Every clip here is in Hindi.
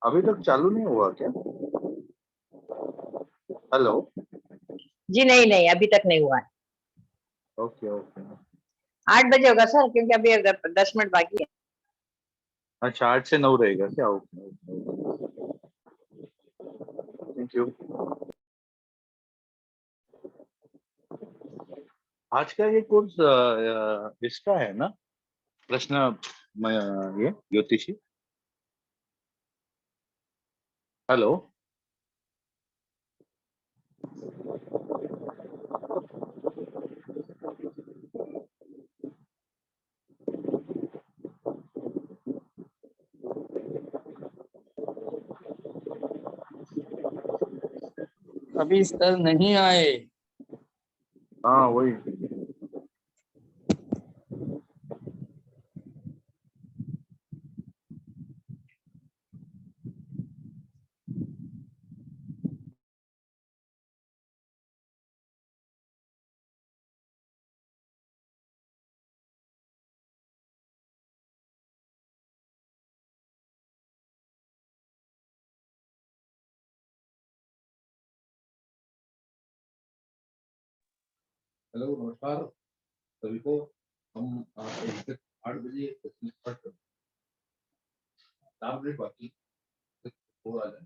अभी तक चालू नहीं हुआ क्या? हेलो। जी नहीं नहीं, अभी तक नहीं हुआ है। Okay okay. 8 बजे होगा सर, क्योंकि अभी 10 मिनट बाकी है। अच्छा, 8 से 9 रहेगा क्या? Okay okay. Thank you. आज का ये कोर्स इसका है ना? प्रश्न ये ज्योतिषी। हेलो। अभी सर नहीं आए। हाँ वही। हेलो, नमस्कार सभी को। हम एग्जैक्ट 8 बजे सेशन स्टार्ट करते हैं। 4 मिनट बाकी हो आ जाए।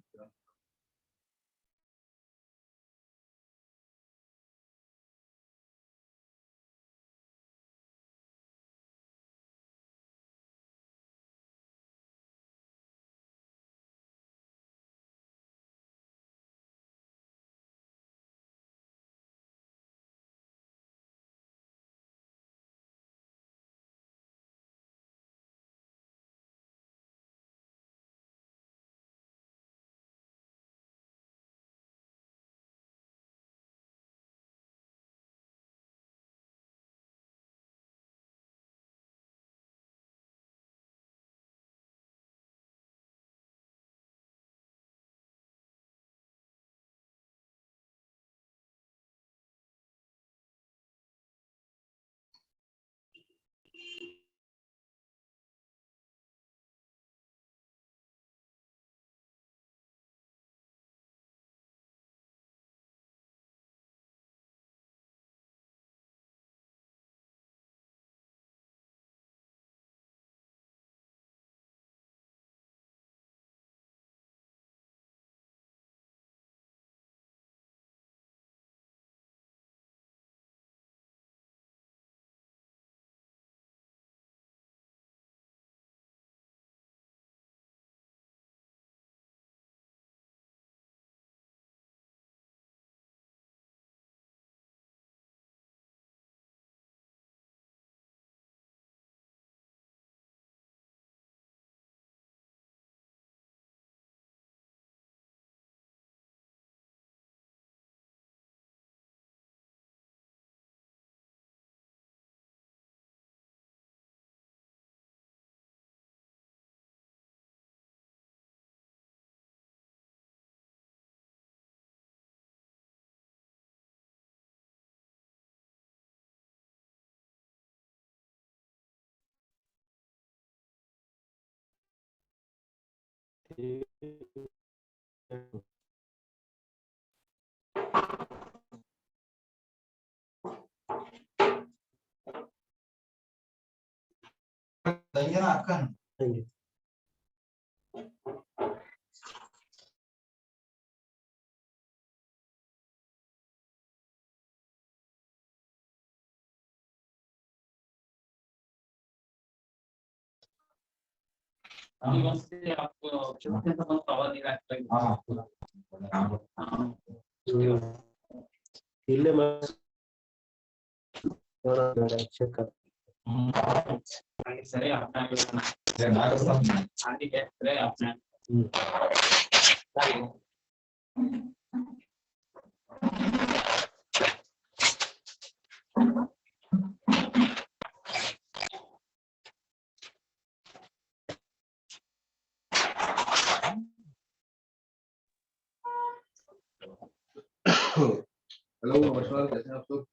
हेलो, नमस्कार, कैसे हैं आप लोग?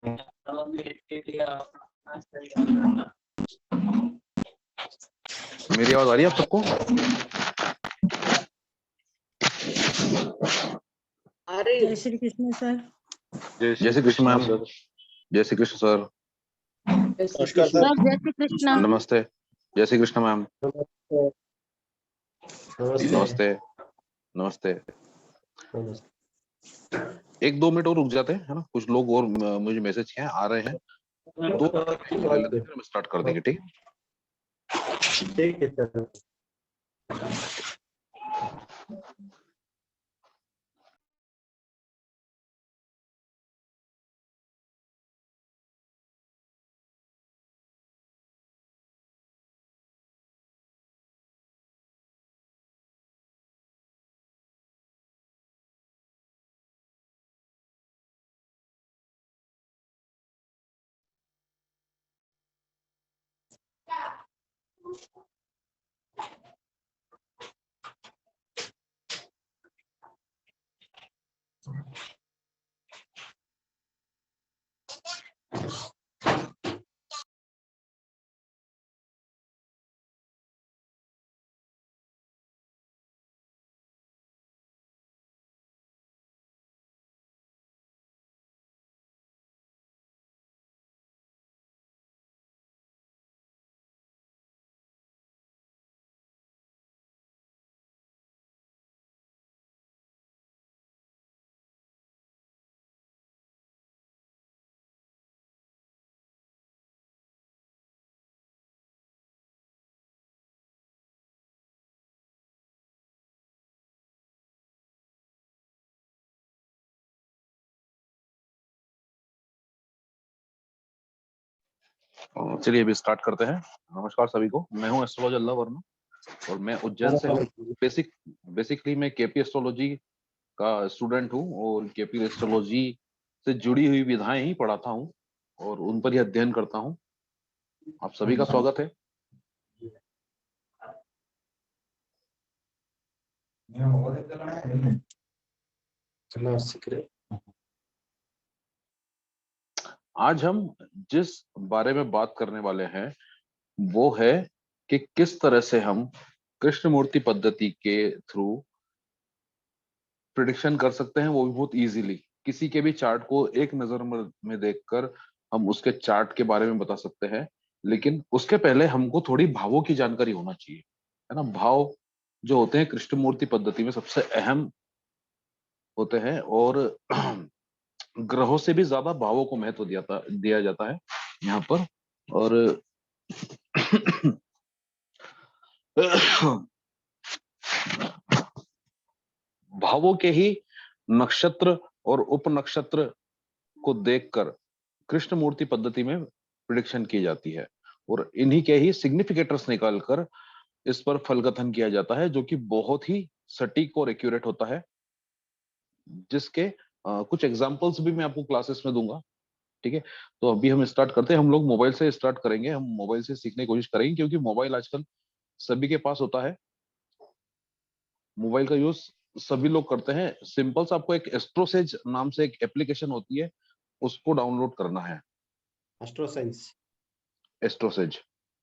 मेरी आवाज आ रही है आप सबको? जय श्री कृष्ण सर। जय श्री कृष्ण मैम। जय श्री कृष्ण सर। नमस्कार सर। सर जय श्री कृष्ण। नमस्ते। जय श्री कृष्ण मैम। नमस्ते। नमस्ते। एक दो मिनट और रुक जाते हैं, है ना? कुछ लोग और मुझे मैसेज हैं आ रहे हैं, 2 ले लेते हैं, फिर हम स्टार्ट कर देंगे। ठीक ठीक है सर। चलिए अभी स्टार्ट करते हैं। नमस्कार सभी को, मैं हूं एस्ट्रोलॉजर लव वर्मा और मैं उज्जैन से हूं। बेसिकली मैं केपी एस्ट्रोलॉजी का स्टूडेंट हूं और केपी एस्ट्रोलॉजी से जुड़ी हुई विधाएं ही पढ़ाता हूं और उन पर ही अध्ययन करता हूं। आप सभी का स्वागत है। आज हम जिस बारे में बात करने वाले हैं वो है कि किस तरह से हम कृष्णमूर्ति पद्धति के थ्रू प्रिडिक्शन कर सकते हैं, वो भी बहुत इजीली। किसी के भी चार्ट को एक नजर में देखकर हम उसके चार्ट के बारे में बता सकते हैं, लेकिन उसके पहले हमको थोड़ी भावों की जानकारी होना चाहिए, है ना? भाव जो होते हैं कृष्णमूर्ति पद्धति में सबसे अहम होते हैं और ग्रहों से भी ज्यादा भावों को महत्व दिया जाता है यहाँ पर। और भावों के ही नक्षत्र और उप नक्षत्र को देखकर कृष्णमूर्ति पद्धति में प्रिडिक्शन की जाती है और इन्हीं के ही सिग्निफिकेटर्स निकालकर इस पर फलकथन किया जाता है, जो कि बहुत ही सटीक और एक्यूरेट होता है, जिसके कुछ एग्जांपल्स भी मैं आपको क्लासेस में दूंगा। ठीक है, तो अभी हम स्टार्ट करते हैं। हम लोग मोबाइल से स्टार्ट करेंगे, हम मोबाइल से सीखने की कोशिश करेंगे क्योंकि मोबाइल आजकल सभी के पास होता है। मोबाइल का यूज सभी लोग करते हैं। सिंपल सा आपको एक एस्ट्रोसेज नाम से एक एप्लीकेशन होती है, उसको डाउनलोड करना है। एस्ट्रोसाइंस। एस्ट्रोसेज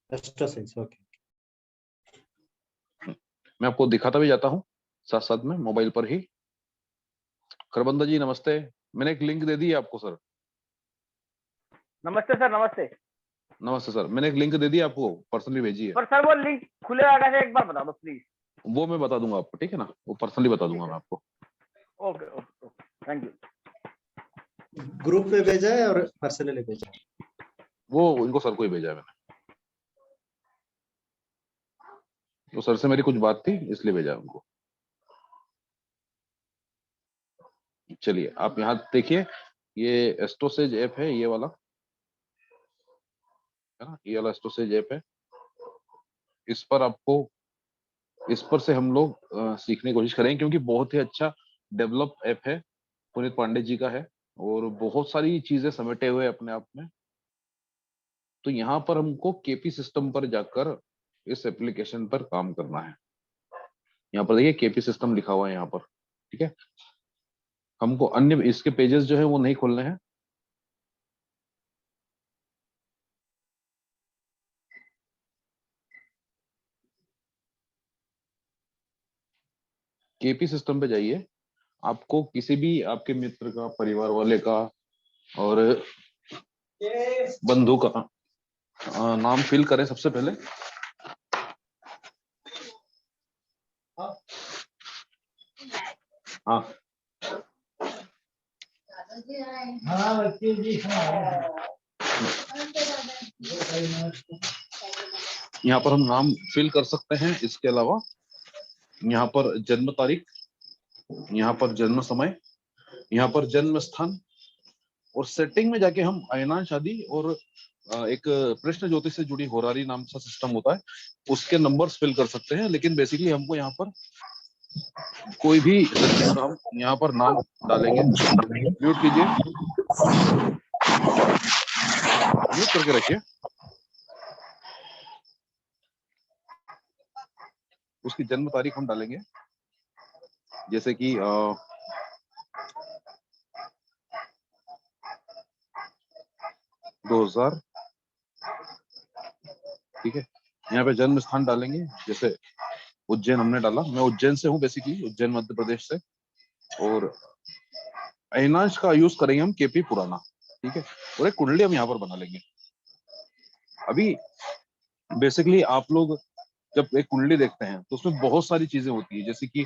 एस्ट्रोसाइंस ओके। मैं आपको दिखाता भी जाता हूँ साथ साथ में मोबाइल पर ही। खरबंदा जी नमस्ते, मैंने एक लिंक दे दी है आपको सर। नमस्ते सर। नमस्ते नमस्ते सर, मैंने एक लिंक दे दी है आपको, पर्सनली भेजी है। पर सर वो लिंक खुलेगा कैसे, एक बार बता दो प्लीज। वो मैं बता दूंगा आपको, ठीक है ना? वो पर्सनली बता दूंगा मैं आपको। Okay okay okay, thank you. Group में भेजा है और पर्सनली भेजा है? वो इनको सर को ही भेजा है मैंने, तो सर से मेरी कुछ बात थी इसलिए भेजा है उनको। चलिए आप यहाँ देखिए, ये एस्ट्रोसेज ऐप है, ये वाला है ना, ये वाला एस्ट्रोसेज ऐप है। इस पर आपको, इस पर से हम लोग सीखने की कोशिश करेंगे क्योंकि बहुत ही अच्छा डेवलप ऐप है, पुनीत पांडे जी का है और बहुत सारी चीजें समेटे हुए अपने आप में। तो यहाँ पर हमको केपी सिस्टम पर जाकर इस एप्लीकेशन पर काम करना है। यहाँ पर देखिए केपी सिस्टम लिखा हुआ है यहाँ पर, ठीक है। हमको अन्य इसके पेजेस जो है वो नहीं खोलने हैं, केपी सिस्टम पे जाइए, आपको किसी भी आपके मित्र का, परिवार वाले का और बंधु का नाम फिल करें सबसे पहले। हाँ यहाँ पर हम नाम फिल कर सकते हैं। इसके अलावा यहाँ पर जन्म तारीख, यहाँ पर जन्म समय, यहाँ पर जन्म स्थान, और सेटिंग में जाके हम अयनांश आदि और एक प्रश्न ज्योतिष से जुड़ी होरारी नाम का सिस्टम होता है, उसके नंबर्स फिल कर सकते हैं। लेकिन बेसिकली हमको यहाँ पर कोई भी हम यहाँ पर नाम डालेंगे। म्यूट कीजिए, म्यूट करके रखिए। उसकी जन्म तारीख हम डालेंगे, जैसे कि 2000, ठीक है। यहाँ पे जन्म स्थान डालेंगे, जैसे उज्जैन हमने डाला, मैं उज्जैन से हूँ बेसिकली, उज्जैन मध्य प्रदेश से। और अयनांश का यूज करेंगे हम केपी पुराना, ठीक है। और एक कुंडली हम यहाँ पर बना लेंगे। अभी बेसिकली आप लोग जब एक कुंडली देखते हैं तो उसमें बहुत सारी चीजें होती है, जैसे कि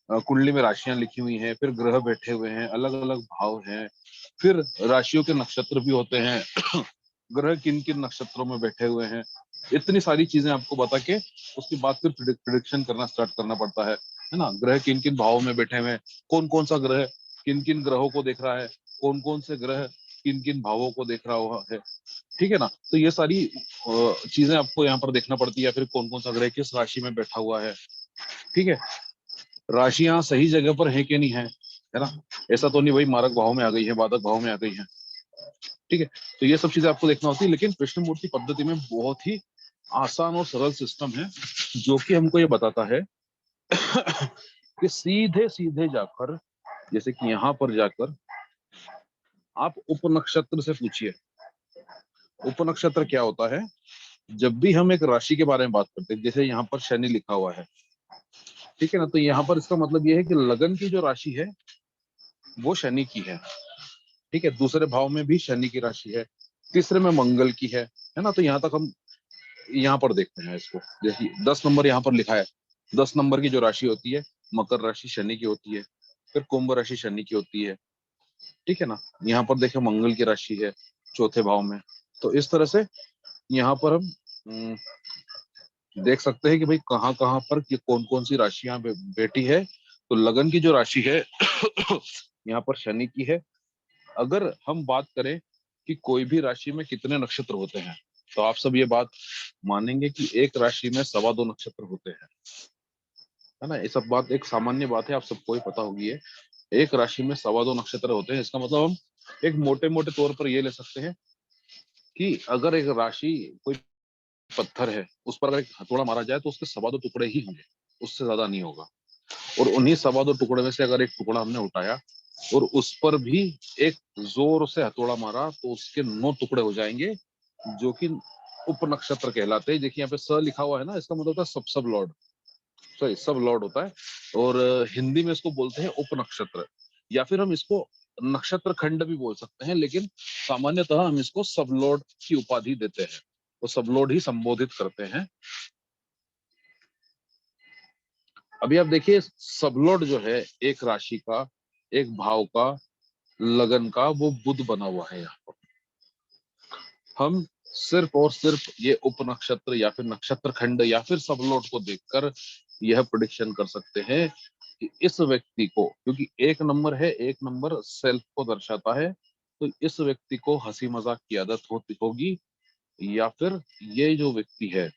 कुंडली में राशियां लिखी हुई हैं, फिर ग्रह बैठे हुए हैं, अलग अलग भाव हैं, फिर राशियों के नक्षत्र भी होते हैं ग्रह किन किन नक्षत्रों में बैठे हुए हैं, इतनी सारी चीजें आपको बता के उसके बाद फिर प्रिडिक्शन करना स्टार्ट करना पड़ता है ना। ग्रह किन किन भावों में बैठे हुए हैं, कौन कौन सा ग्रह किन किन ग्रहों को देख रहा है, कौन कौन से ग्रह किन किन भावों को देख रहा हुआ है, ठीक है ना। तो ये सारी चीजें आपको यहाँ पर देखना पड़ती है, फिर कौन कौन सा ग्रह किस राशि में बैठा हुआ है, ठीक है। राशियां सही जगह पर है कि नहीं है ना। ऐसा तो नहीं भाई मारक भाव में आ गई है, बाधक भाव में आ गई है, ठीक है। तो ये सब चीजें आपको देखना होती है। लेकिन कृष्णमूर्ति पद्धति में बहुत ही आसान और सरल सिस्टम है, जो कि हमको ये बताता है कि सीधे सीधे जाकर, जैसे कि यहाँ पर जाकर आप उपनक्षत्र से पूछिए। उपनक्षत्र क्या होता है? जब भी हम एक राशि के बारे में बात करते हैं, जैसे यहाँ पर शनि लिखा हुआ है, ठीक है ना, तो यहाँ पर इसका मतलब ये है कि लगन की जो राशि है वो शनि की है, ठीक है। दूसरे भाव में भी शनि की राशि है, तीसरे में मंगल की है ना। तो यहाँ तक हम यहाँ पर देखते हैं इसको, जैसे 10 नंबर यहाँ पर लिखा है, 10 नंबर की जो राशि होती है, मकर राशि शनि की होती है, फिर कुंभ राशि शनि की होती है, ठीक है ना। यहाँ पर देखें मंगल की राशि है चौथे भाव में। तो इस तरह से यहाँ पर हम देख सकते हैं कि भाई कहाँ कहाँ पर कौन कौन सी राशियां बैठी है। तो लगन की जो राशि है यहाँ पर शनि की है। अगर हम बात करें कि कोई भी राशि में कितने नक्षत्र होते हैं, तो आप सब ये बात मानेंगे कि एक राशि में 2.25 नक्षत्र होते हैं, है ना। ये सब बात एक सामान्य बात है, आप सबको ही पता होगी है। एक राशि में 2.25 नक्षत्र होते हैं। इसका मतलब हम एक मोटे मोटे तौर पर ये ले सकते हैं कि अगर एक राशि कोई पत्थर है, उस पर अगर एक हथौड़ा मारा जाए तो उसके 2.25 टुकड़े ही होंगे, उससे ज्यादा नहीं होगा। और उन्हीं 2.25 टुकड़े में से अगर एक टुकड़ा हमने उठाया और उस पर भी एक जोर से हथौड़ा मारा तो उसके 9 टुकड़े हो जाएंगे, जो कि उपनक्षत्र कहलाते हैं। देखिए यहाँ पे स लिखा हुआ है ना, इसका मतलब होता है सब लॉर्ड, सॉरी सब लॉर्ड होता है। और हिंदी में इसको बोलते हैं उपनक्षत्र, या फिर हम इसको नक्षत्र खंड भी बोल सकते हैं, लेकिन सामान्यतः हम इसको सब लॉर्ड की उपाधि देते हैं, वो सब लॉर्ड ही संबोधित करते हैं। अभी आप देखिए सब लॉर्ड जो है एक राशि का, एक भाव का, लगन का, वो बुध बना हुआ है। यहाँ पर हम सिर्फ और सिर्फ ये उपनक्षत्र या फिर नक्षत्र खंड या फिर सब लॉर्ड को देखकर यह प्रेडिक्शन कर सकते हैं कि इस व्यक्ति को, क्योंकि एक नंबर है, एक नंबर सेल्फ को दर्शाता है, तो इस व्यक्ति को हंसी मजाक की आदत होती होगी, या फिर ये जो व्यक्ति है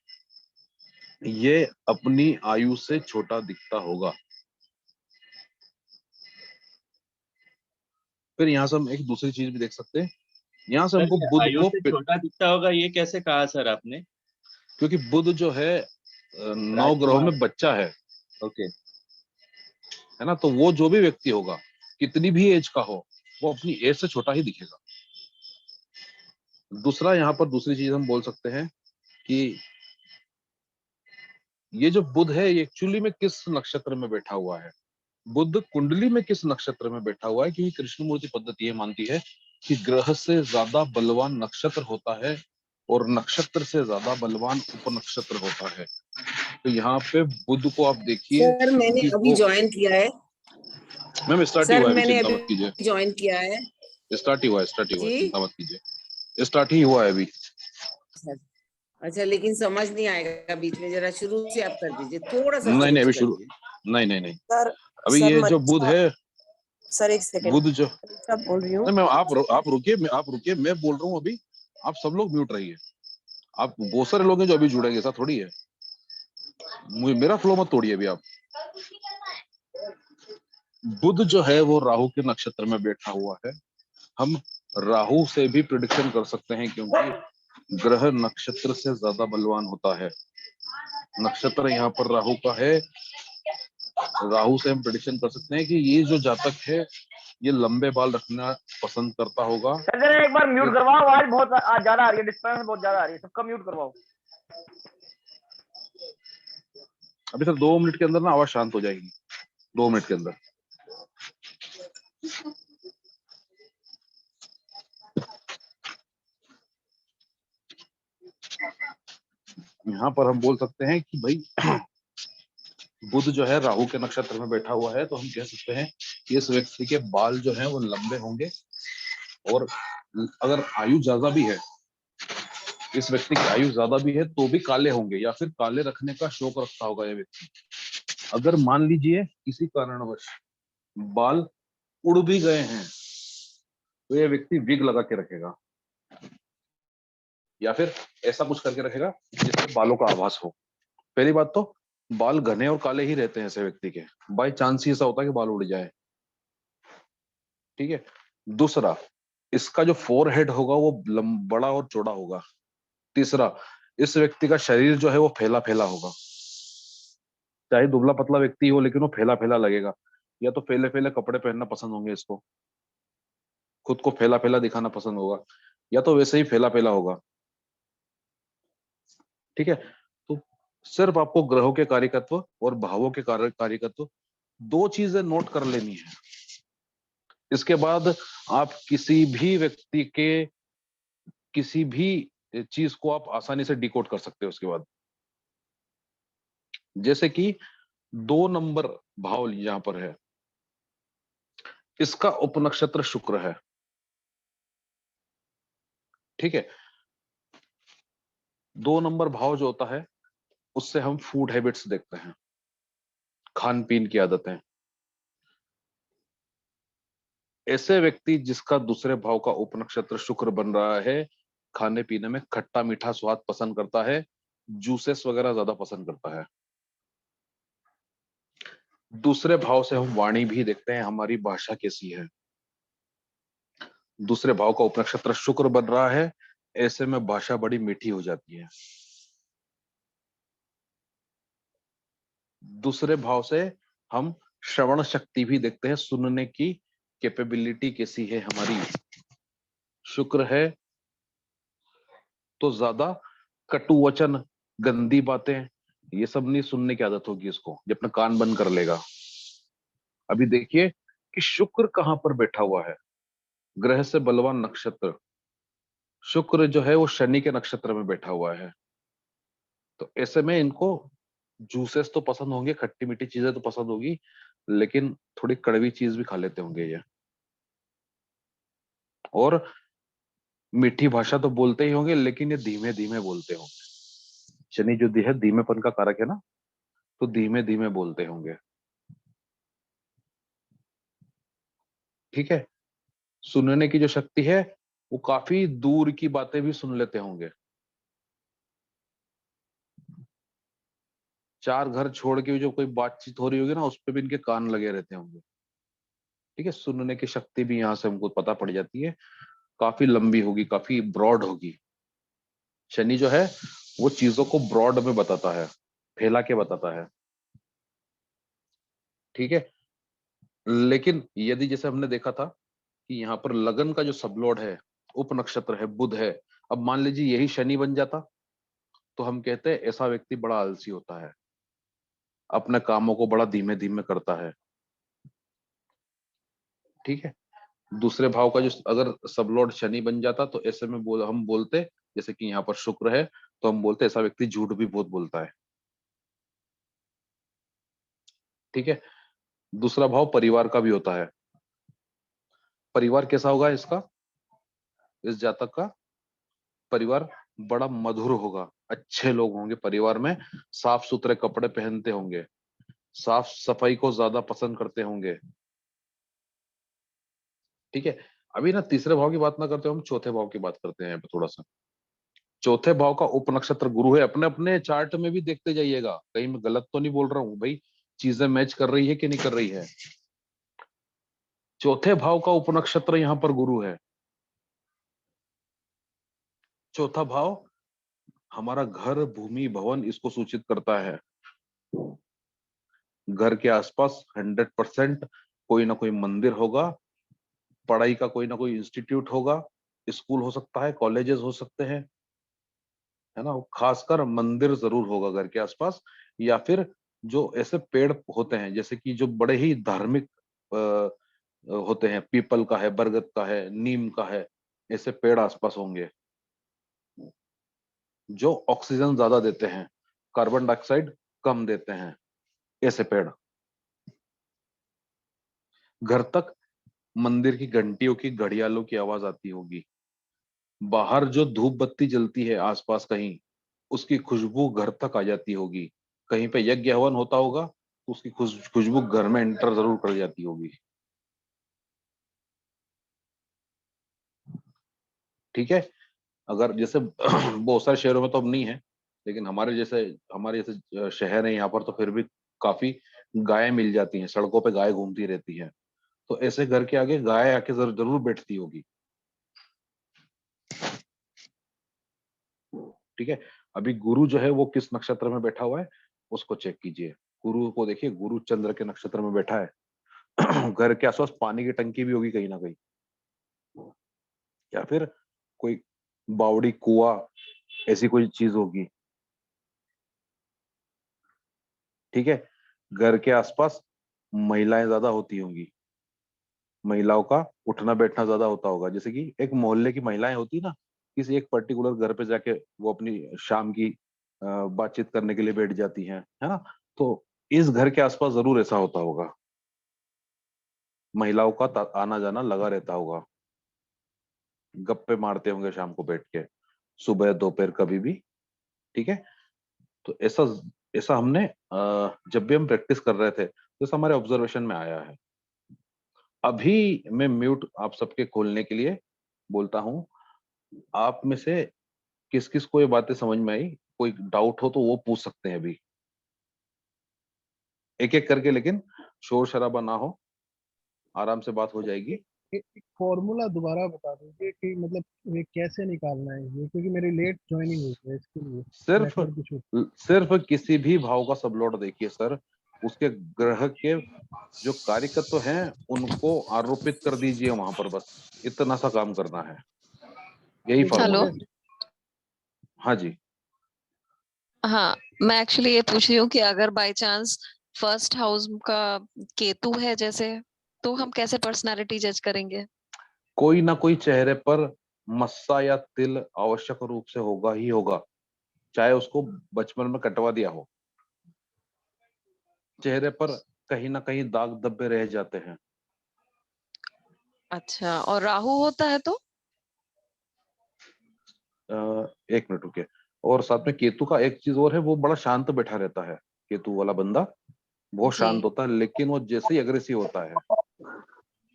ये अपनी आयु से छोटा दिखता होगा। फिर यहाँ से हम एक दूसरी चीज भी देख सकते हैं, यहाँ से हमको बुध आयु को, से छोटा दिखता होगा, ये कैसे कहा सर आपने? क्योंकि बुध जो है 9 ग्रहों में बच्चा है, ओके, है ना। तो वो जो भी व्यक्ति होगा, कितनी भी एज का हो, वो अपनी एज से छोटा ही दिखेगा। दूसरा यहाँ पर दूसरी चीज हम बोल सकते हैं कि ये जो बुध है ये एक्चुअली में किस नक्षत्र में बैठा हुआ है। बुध कुंडली में किस नक्षत्र में बैठा हुआ है, क्योंकि कृष्णमूर्ति पद्धति ये मानती है कि ग्रह से ज्यादा बलवान नक्षत्र होता है और नक्षत्र से ज्यादा बलवान उपनक्षत्र होता है। तो यहाँ पे बुध को आप देखिए सर मैंने कि अभी वो ज्वाइन किया है। मैम स्टार्ट ही सर हुआ है, अभी मैंने चिंता अभी मत कीजिए, ज्वाइन किया है स्टार्ट ही हुआ है, जी। चिंता मत कीजिए, स्टार्ट ही हुआ है अभी। अच्छा लेकिन समझ नहीं आएगा बीच में, जरा शुरू से आप कर दीजिए, थोड़ा सा नहीं शुरू नहीं से अभी शुरू, करिए। नहीं सर अभी सर ये जो बुध है, सर एक सेकंड बुध जो, सब बोल रही हूँ। नहीं मैम आप रुकिए, आप रुकिए, मैं बोल रहा हूँ अभी, आप सब लोग म्यूट रहिए। आप बहुत सारे लोग हैं जो अभी जुड़ेंगे, ऐसा थोड़ी है, मेरा फ्लो मत तोड़िए अभी आप। बुध जो है वो राहु के नक्षत्र में बैठा हुआ है। हम राहु से भी प्रिडिक्शन कर सकते हैं, क्योंकि ग्रह नक्षत्र से ज्यादा बलवान होता है। नक्षत्र यहाँ पर राहु का है, राहु से हम प्रिडिक्शन कर सकते हैं कि ये जो जातक है ये लंबे बाल रखना पसंद करता होगा। सर जरा एक बार म्यूट करवाओ, आवाज बहुत ज्यादा आ रही है, डिस्टर्बेंस बहुत ज्यादा आ रही है, सबका म्यूट करवाओ। अभी सर 2 मिनट के अंदर ना आवाज शांत हो जाएगी, 2 मिनट के अंदर। यहाँ पर हम बोल सकते हैं कि भाई बुध जो है राहु के नक्षत्र में बैठा हुआ है, तो हम कह सकते हैं कि इस व्यक्ति के बाल जो हैं वो लंबे होंगे, और अगर आयु ज्यादा भी है, इस व्यक्ति की आयु ज्यादा भी है तो भी काले होंगे, या फिर काले रखने का शौक रखता होगा ये व्यक्ति। अगर मान लीजिए किसी कारणवश बाल उड़ भी गए हैं तो ये व्यक्ति विग लगा के रखेगा, या फिर ऐसा कुछ करके रखेगा जिससे बालों का आभास हो। पहली बात तो बाल घने और काले ही रहते हैं ऐसे व्यक्ति के, बाई चांस ही ऐसा होता है कि बाल उड़ जाए, ठीक है। दूसरा, इसका जो फोरहेड होगा वो बड़ा और चौड़ा होगा। तीसरा, इस व्यक्ति का शरीर जो है वो फैला फैला होगा, चाहे दुबला पतला व्यक्ति हो लेकिन वो फैला फैला लगेगा। या तो फैले फैले कपड़े पहनना पसंद होंगे इसको, खुद को फैला फैला दिखाना पसंद होगा, या तो वैसे ही फैला फैला होगा, ठीक है। तो सिर्फ आपको ग्रहों के कार्यकत्व और भावों के कार्यकत्व 2 चीजें नोट कर लेनी है। इसके बाद आप किसी भी व्यक्ति के किसी भी चीज को आप आसानी से डिकोड कर सकते हो उसके बाद। जैसे कि 2 नंबर भाव यहां पर है, इसका उपनक्षत्र शुक्र है, ठीक है। 2 नंबर भाव जो होता है उससे हम फूड हैबिट्स देखते हैं, खान पीन की आदतें। ऐसे व्यक्ति जिसका दूसरे भाव का उपनक्षत्र शुक्र बन रहा है, खाने पीने में खट्टा मीठा स्वाद पसंद करता है, जूसेस वगैरह ज्यादा पसंद करता है। दूसरे भाव से हम वाणी भी देखते हैं, हमारी भाषा कैसी है। दूसरे भाव का उपनक्षत्र शुक्र बन रहा है, ऐसे में भाषा बड़ी मीठी हो जाती है। दूसरे भाव से हम श्रवण शक्ति भी देखते हैं, सुनने की कैपेबिलिटी कैसी है हमारी। शुक्र है तो ज्यादा कटु वचन, गंदी बातें, ये सब नहीं सुनने की आदत होगी इसको, ये अपना कान बंद कर लेगा। अभी देखिए कि शुक्र कहां पर बैठा हुआ है, ग्रह से बलवान नक्षत्र। शुक्र जो है वो शनि के नक्षत्र में बैठा हुआ है, तो ऐसे में इनको जूसेस तो पसंद होंगे, खट्टी मीठी चीजें तो पसंद होगी, लेकिन थोड़ी कड़वी चीज भी खा लेते होंगे ये, और मीठी भाषा तो बोलते ही होंगे, लेकिन ये धीमे धीमे बोलते होंगे। शनि जो है धीमेपन का कारक है ना, तो धीमे धीमे बोलते होंगे, ठीक है। सुनने की जो शक्ति है वो काफी दूर की बातें भी सुन लेते होंगे। 4 घर छोड़ के जो कोई बातचीत हो रही होगी ना, उस पे भी इनके कान लगे रहते होंगे, ठीक है। सुनने की शक्ति भी यहाँ से हमको पता पड़ जाती है, काफी लंबी होगी, काफी ब्रॉड होगी। शनि जो है वो चीजों को ब्रॉड में बताता है, फैला के बताता है, ठीक है। लेकिन यदि जैसे हमने देखा था कि यहाँ पर लगन का जो सबलॉर्ड है, उपनक्षत्र है, बुध है, अब मान लीजिए यही शनि बन जाता तो हम कहते हैं ऐसा व्यक्ति बड़ा आलसी होता है, अपने कामों को बड़ा धीमे धीमे करता है, ठीक है। दूसरे भाव का जो अगर सब लॉर्ड शनि बन जाता तो ऐसे में हम बोलते, जैसे कि यहाँ पर शुक्र है, तो हम बोलते ऐसा व्यक्ति झूठ भी बहुत बोलता है। ठीक है। दूसरा भाव परिवार का भी होता है। परिवार कैसा होगा इसका, इस जातक का परिवार बड़ा मधुर होगा, अच्छे लोग होंगे परिवार में, साफ सुथरे कपड़े पहनते होंगे, साफ सफाई को ज्यादा पसंद करते होंगे। ठीक है। अभी ना तीसरे भाव की बात ना करते, हम चौथे भाव की बात करते हैं यहाँ पे थोड़ा सा। चौथे भाव का उपनक्षत्र गुरु है। अपने अपने चार्ट में भी देखते जाइएगा, कहीं मैं गलत तो नहीं बोल रहा हूँ भाई, चीजें मैच कर रही है कि नहीं कर रही है। चौथे भाव का उपनक्षत्र यहाँ पर गुरु है। चौथा भाव हमारा घर, भूमि, भवन इसको सूचित करता है। घर के आसपास 100% कोई ना कोई मंदिर होगा, पढ़ाई का कोई ना कोई इंस्टीट्यूट होगा, स्कूल हो सकता है, कॉलेजेस हो सकते हैं, है ना। खासकर मंदिर जरूर होगा घर के आसपास, या फिर जो ऐसे पेड़ होते हैं जैसे कि जो बड़े ही धार्मिक होते हैं, पीपल का है, बरगद का है, नीम का है, ऐसे पेड़ आसपास होंगे जो ऑक्सीजन ज्यादा देते हैं, कार्बन डाइऑक्साइड कम देते हैं, ऐसे पेड़। घर तक मंदिर की घंटियों की, घड़ियालों की आवाज आती होगी। बाहर जो धूप बत्ती जलती है आसपास कहीं, उसकी खुशबू घर तक आ जाती होगी। कहीं पे यज्ञ हवन होता होगा तो उसकी खुशबू घर में एंटर जरूर कर जाती होगी। ठीक है। अगर जैसे बहुत सारे शहरों में तो अब नहीं है, लेकिन हमारे जैसे शहर है यहाँ पर, तो फिर भी काफी गायें मिल जाती हैं, सड़कों पे गाय घूमती रहती है, तो ऐसे घर के आगे गाय आके जरूर बैठती होगी। ठीक है। अभी गुरु जो है वो किस नक्षत्र में बैठा हुआ है उसको चेक कीजिए। गुरु को देखिए, गुरु चंद्र के नक्षत्र में बैठा है। घर के आसपास पानी की टंकी भी होगी कहीं ना कहीं, या फिर कोई बावड़ी, कुआं, ऐसी कोई चीज होगी। ठीक है। घर के आसपास महिलाएं ज्यादा होती होंगी, महिलाओं का उठना बैठना ज्यादा होता होगा। जैसे कि एक मोहल्ले की महिलाएं होती ना, किसी एक पर्टिकुलर घर पे जाके वो अपनी शाम की बातचीत करने के लिए बैठ जाती हैं, है ना। तो इस घर के आसपास जरूर ऐसा होता होगा, महिलाओं का आना जाना लगा रहता होगा, गप्पे मारते होंगे शाम को बैठ के, सुबह दोपहर कभी भी। ठीक है। तो ऐसा ऐसा हमने जब भी हम प्रैक्टिस कर रहे थे तो ऐसा हमारे ऑब्जर्वेशन में आया है। अभी मैं म्यूट आप सबके खोलने के लिए बोलता हूं। आप में से किस किस को ये बातें समझ में आई, कोई डाउट हो तो वो पूछ सकते हैं अभी, एक एक करके, लेकिन शोर शराबा ना हो, आराम से बात हो जाएगी। एक फॉर्मूला दोबारा बता दीजिए कि मतलब ये कैसे निकालना है ये, क्योंकि मेरी लेट ज्वाइनिंग हुई है, इसके लिए सिर्फ नेटवर्क इशू। सिर्फ किसी भी भाव का सब लॉट देखिए सर, उसके ग्रह के जो कार्यकत्व हैं उनको आरोपित कर दीजिए वहां पर, बस इतना सा काम करना है, यही फॉर्मूला। हेलो। हाँ जी। हाँ, मैं एक्चुअली ये पूछ रही हूँ कि अगर बाय चांस फर्स्ट हाउस का केतु है जैसे, तो हम कैसे पर्सनालिटी जज करेंगे? कोई ना कोई चेहरे पर मस्सा या तिल आवश्यक रूप से होगा ही होगा, चाहे उसको बचपन में कटवा दिया हो, चेहरे पर कहीं ना कहीं दाग धब्बे रह जाते हैं। अच्छा, और राहु होता है तो? एक मिनट रुके। और साथ में केतु का एक चीज और है, वो बड़ा शांत बैठा रहता है, केतु वाला बंदा बहुत जी। शांत होता है, लेकिन वो जैसे ही अग्रेसिव होता है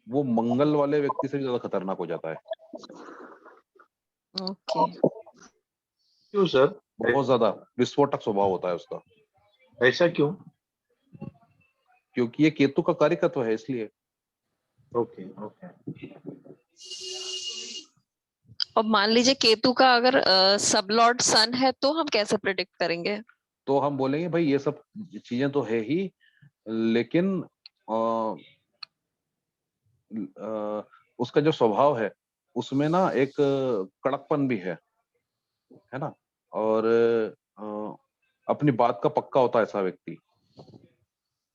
वो मंगल वाले व्यक्ति से भी ज्यादा खतरनाक हो जाता है। ओके। क्यों सर? बहुत ज्यादा विस्फोटक स्वभाव होता है उसका, ऐसा क्यों? क्योंकि ये केतु का कार्यकत्व है इसलिए। Okay okay. और मान लीजिए केतु का अगर सब लॉर्ड सन है तो हम कैसे प्रिडिक्ट करेंगे? तो हम बोलेंगे भाई ये सब चीजें तो है ही, लेकिन उसका जो स्वभाव है उसमें ना एक कड़कपन भी है ना। और अपनी बात का पक्का होता है ऐसा व्यक्ति,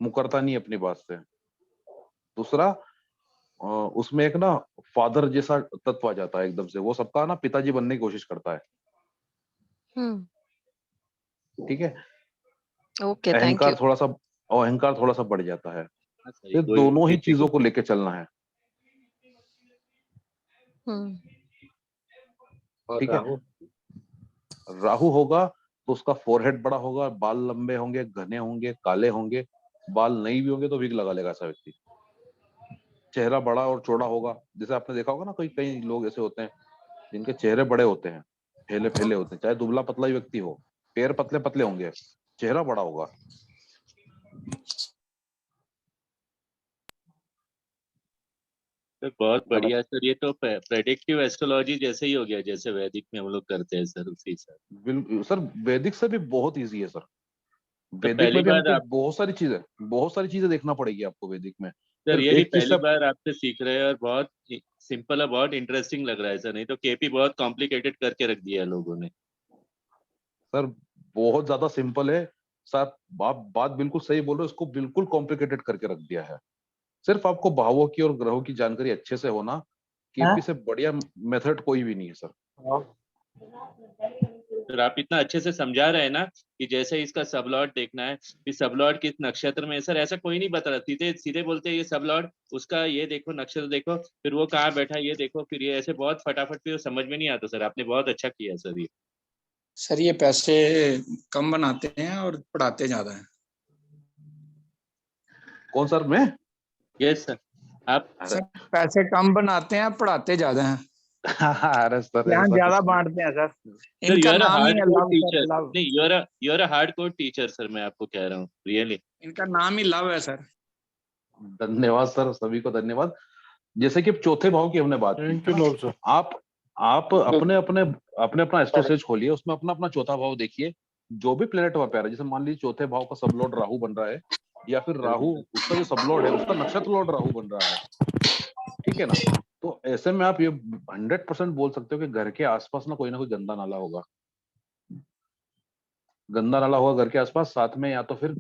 मुकरता नहीं अपनी बात से। दूसरा, उसमें एक ना फादर जैसा तत्व आ जाता है एकदम से, वो सबका ना पिताजी बनने की कोशिश करता है। हम्म। ठीक है, ओके, थैंक यू। अहंकार थोड़ा सा बढ़ जाता है। हाँ, सही ये कोई दोनों ही किसी चीजों को को लेके चलना है। हम्म। और ठीक है, राहु? राहु होगा तो उसका फोरहेड बड़ा होगा, बाल लंबे होंगे, घने होंगे, काले होंगे। बाल नहीं भी होंगे तो विग लगा लेगा ऐसा व्यक्ति। चेहरा बड़ा और चौड़ा होगा, जैसे आपने देखा होगा ना, कई कई लोग ऐसे होते हैं जिनके चेहरे बड़े होते हैं, फैले फैले होते हैं, चाहे दुबला पतला ही व्यक्ति हो, पैर पतले पतले होंगे, चेहरा बड़ा होगा। तो बहुत समझ? बढ़िया सर, ये तो प्रेडिक्टिव एस्ट्रोलॉजी जैसे ही हो गया, जैसे वैदिक में हम लोग करते हैं सर, उसी हिसाब। बिल्कुल सर, वैदिक से भी बहुत इजी है सर। तो वैदिक पहली में भी बार हमको आप, बहुत सारी चीजें देखना पड़ेगी आपको वैदिक में। सर सिर्फ ये भी एक चीज से पहली बार आपसे सीख रहे हैं, और बहुत सिंपल है, बहुत इंटरेस्टिंग लग रहा है सर। नहीं तो केपी बहुत कॉम्प्लिकेटेड करके रख दिया है लोगों ने। सर बहुत ज्यादा सिंपल है सर। आप बात बिल्कुल सही बोल रहे हो, इसको बिल्कुल कॉम्प्लिकेटेड करके रख दिया है। सिर्फ आपको भावों की और ग्रहों की जानकारी अच्छे से होना, केपी से बढ़िया मेथड कोई भी नहीं है सर। सर आप इतना अच्छे से समझा रहे हैं ना, कि जैसे इसका सबलॉट देखना है, कि सबलॉट किस नक्षत्र में है सर, ऐसा कोई नहीं बता रहा, सीधे सीधे बोलते हैं ये सबलॉट, उसका ये देखो, नक्षत्र देखो, फिर वो कहाँ बैठा है ये देखो, फिर ये ऐसे बहुत फटाफट, फिर समझ में नहीं आता सर। आपने बहुत अच्छा किया सर ये। सर ये पैसे कम बनाते हैं और पढ़ाते ज्यादा हैं। कौन सर? मैं? Yes sir. आप अरे सर पैसे कम बनाते हैं, पढ़ाते ज्यादा हैं। अरे सर ज्ञान ऐसा ज्यादा कुछ नहीं। बांटते हैं सर। सर यू इनका आर अ नाम ही हार्ड है core love sir, teacher, love. नहीं you are a hard core teacher sir, मैं आपको कह रहा हूँ रियली। इनका नाम ही लव है सर। धन्यवाद सर, सभी को धन्यवाद। जैसे कि अब चौथे भाव की हमने बात की, थैंक यू है ना? Lord sir. आप अपने अपने अपने अपना एस्ट्रोसेज खोलिए, उसमें अपना अपना चौथा भाव देखिए। जो भी प्लेनेट वहां पे आ रहा है, जैसे मान लीजिए चौथे भाव का सब लॉर्ड राहु बन रहा है, या फिर राहु उसका जो सब लॉर्ड है उसका नक्षत्र लॉर्ड राहु बन रहा है, ठीक है ना? तो ऐसे में आप ये 100% बोल सकते हो कि घर के आसपास ना कोई गंदा नाला होगा। गंदा नाला होगा घर के आसपास, साथ में या तो फिर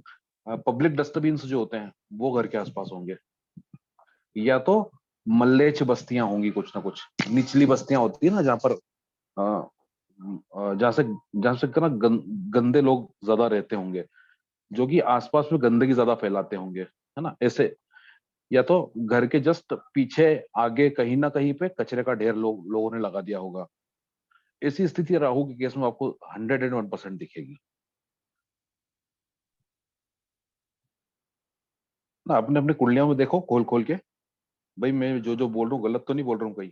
पब्लिक डस्टबिन जो होते हैं वो घर के आसपास होंगे, या तो मल्लेच बस्तियां होंगी, कुछ ना कुछ निचली बस्तियां होती है ना, जहाँ पर जहाँ से गंदे लोग ज्यादा रहते होंगे, जो कि आसपास में गंदगी ज्यादा फैलाते होंगे, है ना? ऐसे, या तो घर के जस्ट पीछे आगे कहीं ना कहीं पे कचरे का ढेर लोगों ने लगा दिया होगा। ऐसी स्थिति राहु के केस में आपको 101% दिखेगी ना। अपने अपने कुंडलियों में देखो खोल खोल के, भाई मैं जो जो बोल रहा हूँ गलत तो नहीं बोल रहा हूँ कहीं?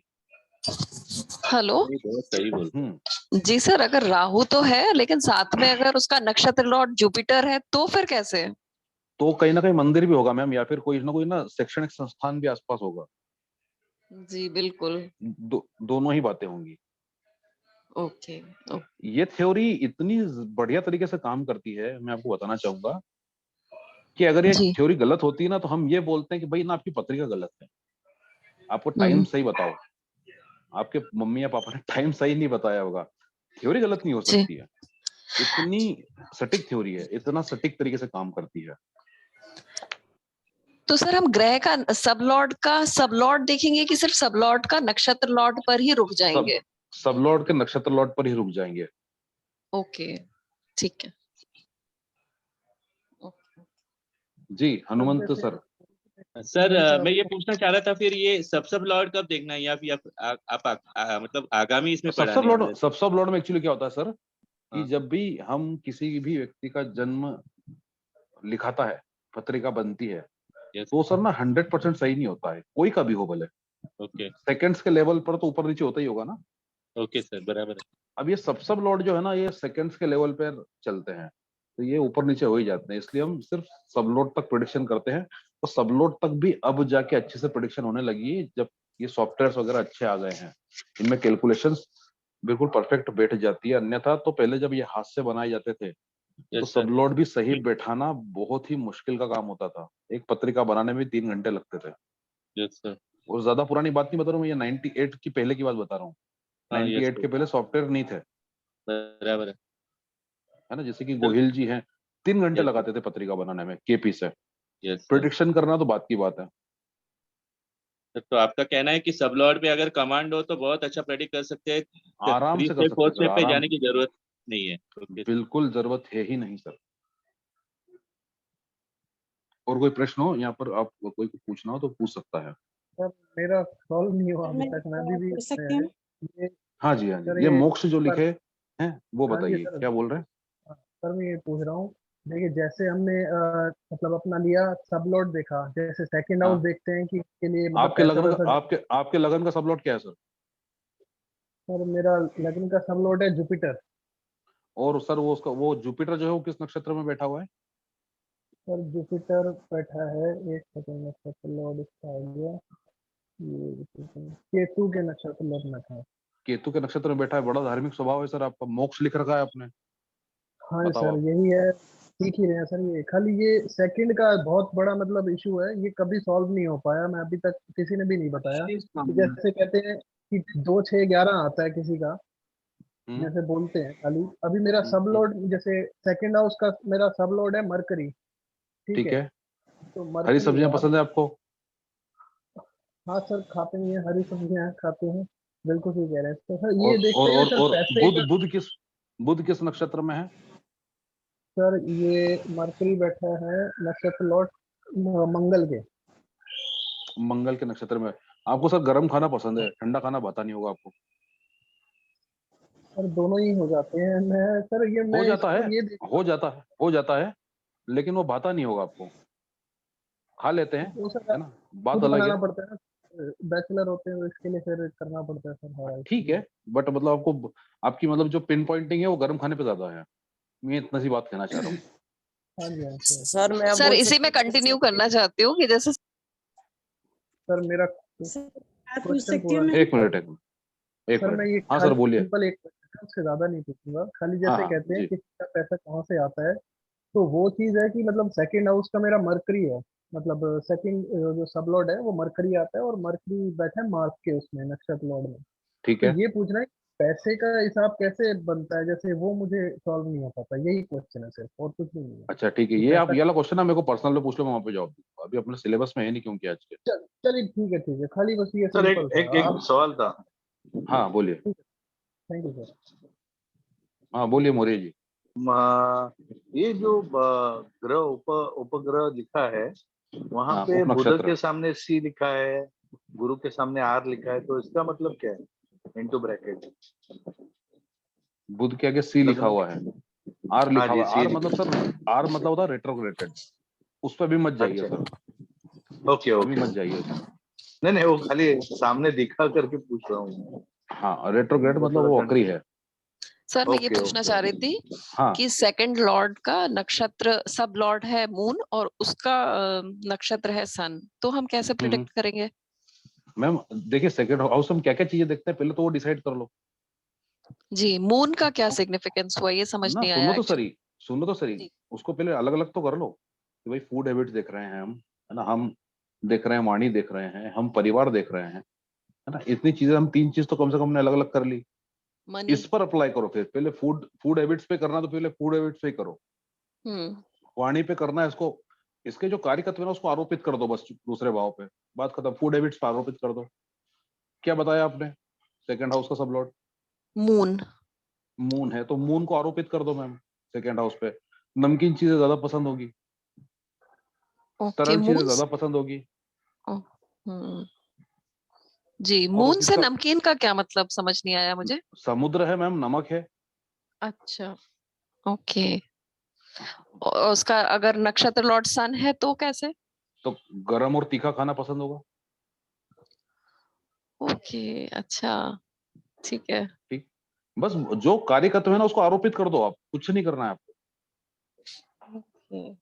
हेलो। नहीं, बहुत सही बोल। जी सर, अगर राहु तो है, लेकिन साथ में अगर उसका नक्षत्र लॉर्ड जुपिटर है तो फिर कैसे? तो कहीं ना कहीं मंदिर भी होगा मैम, या फिर कोई ना शैक्षणिक संस्थान भी आसपास होगा। जी बिल्कुल। दोनों ही बातें होंगी। ओके। ये थ्योरी इतनी बढ़िया तरीके से काम करती है, मैं आपको बताना चाहूंगा कि अगर ये जी। थ्योरी गलत होती है ना, तो हम ये बोलते हैं कि भाई ना आपकी पत्रिका गलत है, आपको टाइम हम्म। सही बताओ। आपके मम्मी या पापा ने टाइम सही नहीं बताया होगा। थ्योरी गलत नहीं हो जी। सकती है, इतनी सटीक थ्योरी है, इतना सटीक तरीके से काम करती है। तो सर हम ग्रह का सब लॉर्ड देखेंगे कि सिर्फ सब लॉर्ड का नक्षत्र लॉर्ड पर ही रुक सब जाएंगे? सब लॉर्ड के नक्षत्र लॉर्ड पर ही रुक जाएंगे। ओके, ठीक है। जी हनुमंत सर। सर मैं ये पूछना चाह रहा था, फिर ये सब लॉर्ड कब देखना है, या फिर मतलब आगामी इसमें पढ़ाने वाले हैं? सब लॉर्ड में एक्चुअली क्या होता है सर, कि हाँ। जब भी हम किसी भी व्यक्ति का जन्म लिखाता है, पत्रिका बनती है, यस। तो सर ना 100% सही नहीं होता है, कोई का भी हो भले। ओके। सेकंड्स के लेवल पर तो ऊपर नीचे होता ही होगा ना। ओके सर, बराबर है। अब ये सब लॉर्ड जो है ना, ये सेकंड्स के लेवल पर चलते हैं, तो ये ऊपर नीचे हो ही जाते हैं, इसलिए हम सिर्फ सब लॉर्ड तक प्रिडिक्शन करते हैं। तो सब लॉर्ड तक भी अब जाके अच्छे से प्रिडिक्शन होने लगी है, जब ये सॉफ्टवेयर वगैरह अच्छे आ गए हैं, इनमें कैलकुलेशंस बिल्कुल परफेक्ट बैठ जाती है। अन्यथा तो पहले जब ये हाथ से बनाए जाते थे, तो यस सब सर। लॉर्ड भी सही बैठाना बहुत ही मुश्किल का काम होता था। एक पत्रिका बनाने में 3 घंटे लगते थे। Yes sir. और ज्यादा पुरानी बात नहीं बता रहा हूँ, मैं ये 98 की पहले की बात बता रहा हूँ। हाँ, यस 98 सर, के पहले सॉफ्टवेयर नहीं थे, बराबर है। है ना? जैसे कि सर। गोहिल जी हैं, 3 घंटे यस सर। लगाते थे पत्रिका बनाने में केपी से। Yes sir. प्रिडिक्शन करना तो बात की बात है। तो आपका कहना है कि सब लॉर्ड पे अगर कमांड हो तो बहुत अच्छा प्रेडिक्ट कर सकते हैं, आराम थ्री से कर स्टेप सकते हैं फोर्थ सर, स्टेप पे आराम जाने की जरूरत नहीं है। ओके बिल्कुल जरूरत है ही नहीं सर। और कोई प्रश्न हो यहाँ पर, आप कोई को पूछना हो तो पूछ सकता है। सर मेरा सॉल्व नहीं हुआ अभी तक, मैं अभी भी पूछ सकती इसमें हूँ? है। ये हाँ जी, हाँ सर जी, ये ये मोक्ष जो पर लिखे हैं वो हाँ जी बताइए सर, क्या बोल रहे हैं। सर मैं ये पूछ रहा हूँ, देखिए जैसे हमने मतलब अपना लिया सब लॉट देखा, जैसे सेकंड हाउस हाँ, देखते हैं कि इसके लिए मतलब आपके पैसा लगन का वैसा। आपके लगन का सब लॉट क्या है सर? सर मेरा लग्न का सब लॉट है जुपिटर। और सर वो उसका वो जुपिटर जो है वो किस नक्षत्र में बैठा हुआ है? सर जुपिटर बैठा है, एक सेकंड नक्षत्र लॉर्ड इसका आ गया, ये जुपिटर केतु के नक्षत्र लॉर्ड में था। केतु के नक्षत्र में बैठा है, बड़ा धार्मिक स्वभाव है सर आपका, मोक्ष लिख रखा है आपने। हाँ बताओ सर आप। यही है, सीख ही रहे हैं सर। ये खाली ये सेकंड का बहुत बड़ा मतलब इशू है, ये कभी सॉल्व नहीं हो पाया, मैं अभी तक किसी ने भी नहीं बताया। कि जैसे कहते हैं कि 2 6 11 आता है किसी का, हम्म, जैसे बोलते हैं खाली। अभी मेरा सब हम्म, लॉर्ड जैसे सेकंड हाउस का मेरा सब लॉर्ड है मरकरी, ठीक ठीक है। है। तो हरी मरकरी सब्जियां है अब। पसंद है आपको? हाँ सर खाते हैं, हरी सब्जियां खाते हैं, बिल्कुल सही कह रहे हैं। तो सर ये और देखते और हैं और सर और पैसे का। बुध किस नक्षत्र में है? सर ये मरकरी बैठा है नक्षत्र लॉर्ड मंगल के। मंगल के नक्षत्र में। आपको सर गर्म खाना पसंद है, ठंडा खाना भाता नहीं होगा आपको। सर दोनों ही हो जाते हैं, मैं सर ये हो मैं इस जाता है, पर ये देख हो जाता है, लेकिन वो भाता नहीं होगा आपको। खा लेते हैं, वो सर है ना, बात खुद अलग बनाना है। पड़ता है ना, बैचलर होते हैं तो इसके लिए फिर करना पड़ता है सर, हाँ ठीक इसलिए। है, बट मतलब आपको, आपकी मतलब जो पिन पॉइंटिंग है वो गर्म खाने पे ज्यादा है। मैं इतना सी बात कहना चाह रहा हूँ। हाँ जी हाँ सर। सर मैं सर बोल इसी सकती में हूँ कंटिन्यू करना चाहती हूँ कि जैसे सर मेरा सर बात पूछ क्वेश्चन सकती पूरा हूँ मैं? एक मिनट, एक सर मिनट। मैं ये हाँ सर खाली बोलिए। सिंपल एक क्वेश्चन है, उससे ज्यादा नहीं पूछूंगा। खाली हाँ जैसे हाँ कहते हैं जी। कि इसका पैसा कहाँ से आता है, तो वो चीज है कि मतलब सेकंड हाउस का मेरा मरकरी है, मतलब सेकंड जो सब लॉर्ड है वो मरकरी आता है, और मरकरी बैठा है मार्स के उसमें नक्षत्र लॉर्ड में। ठीक तो है। ये पूछना है पैसे का हिसाब कैसे बनता है, जैसे वो मुझे सॉल्व नहीं हो पाता, यही क्वेश्चन है सिर्फ, और कुछ नहीं है अच्छा ठीक है, कि ये आप पैसा। ये वाला क्वेश्चन ना मेरे को पर्सनल में पूछ लो, मैं वहाँ पे जवाब दूंगा। अभी अपने सिलेबस में है नहीं क्योंकि आज के। चलिए ठीक है, खाली बस ये सर सिंपल था एक आप। सवाल था। हाँ बोलिए। Thank you sir. हाँ बोलिए मौर्य जी। ये जो ग्रह उपग्रह लिखा है, वहां हाँ पे उप बुध नक्षत्र। के सामने सी लिखा है, गुरु के सामने आर लिखा है, तो इसका मतलब क्या है इनटू ब्रैकेट? बुध के आगे सी लिखा हुआ है, आर हाँ लिखा जी हुआ है। सी आर लिखा मतलब सर, आर मतलब होता है रेट्रोग्रेटेड। उस पर भी मत है। जाइए अच्छा सर, ओके अभी ओके। मत जाइए उसमें। नहीं वो खाली सामने दिखा करके पूछ रहा हूँ, हाँ रेट्रोग्रेड मेरा मतलब थोड़ा वो वक्री कंफ्यूज। है। सर मैं ये ओके पूछना ओके चाह रही ओके। थी हाँ कि सेकंड लॉर्ड का नक्षत्र सब लॉर्ड है मून और उसका नक्षत्र है सन, तो हम कैसे हम्म। प्रिडिक्ट करेंगे? मैम देखिए सेकंड हाउस हम क्या क्या चीजें देखते हैं पहले तो वो डिसाइड कर लो जी, मून का क्या सिग्निफिकेंस हुआ ये समझ ना। नहीं आया एक्चुअली। सुनो तो सही, जी। उसको पहले अलग अलग तो कर लो कि भाई फूड हैबिट्स देख रहे हैं हम, है ना, हम देख रहे हैं वाणी देख रहे हैं, हम परिवार देख रहे हैं, है ना। इतनी चीजें हम 3 चीज तो कम से कम हमने अलग अलग कर ली। मनी। इस पर अप्लाई करो, फिर पहले फूड फूड हैबिट्स पे करना तो पहले फूड हैबिट्स पे ही करो। हम्म। वाणी पे करना है इसको, इसके जो कार्यकत्व है ना उसको आरोपित कर दो बस दूसरे भाव पे, बात खत्म। फूड हैबिट्स पे आरोपित कर दो। क्या बताया आपने? सेकंड हाउस का सब लॉर्ड मून। मून है, तो मून को आरोपित कर दो मैम सेकंड हाउस पे। नमकीन चीजें ज्यादा पसंद होगी, ओके तरल चीजें मून। ज्यादा पसंद होगी। हम्म। जी, और मून से इसका नमकीन का क्या मतलब समझ नहीं आया मुझे। समुद्र है मैम, नमक है। अच्छा। ओके। और उसका अगर नक्षत्र लॉर्ड सन है तो कैसे? तो गरम और तीखा खाना पसंद होगा। ओके। अच्छा। ठीक है। ठीक, बस जो कार्यकत्व है ना उसको आरोपित कर दो, आप कुछ नहीं करना है आपको। ओके।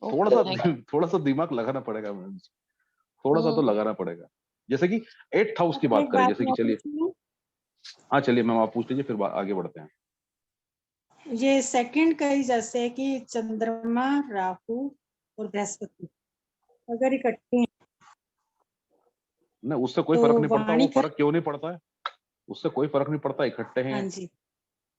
थोड़ा ओके सा थैंक थोड़ा सा दिमाग लगाना पड़ेगा मैम, थोड़ा सा तो यू। लगाना पड़ेगा। जैसे कि 8th हाउस की आपको बात एक करें, बात जैसे कि मैं चलिए, पूछूं? हाँ चलिए मैम आप पूछ लीजिए फिर आगे बढ़ते हैं। ये सेकंड का ही जैसे है कि चंद्रमा, राहु और बृहस्पति अगर इकट्ठे हैं नहीं उससे कोई तो फर्क नहीं पड़ता, वाणी वो फर्क क्यों नहीं पड़ता है? उससे कोई फर्क नहीं पड़ता, इकट्ठे हाँ हैं जी।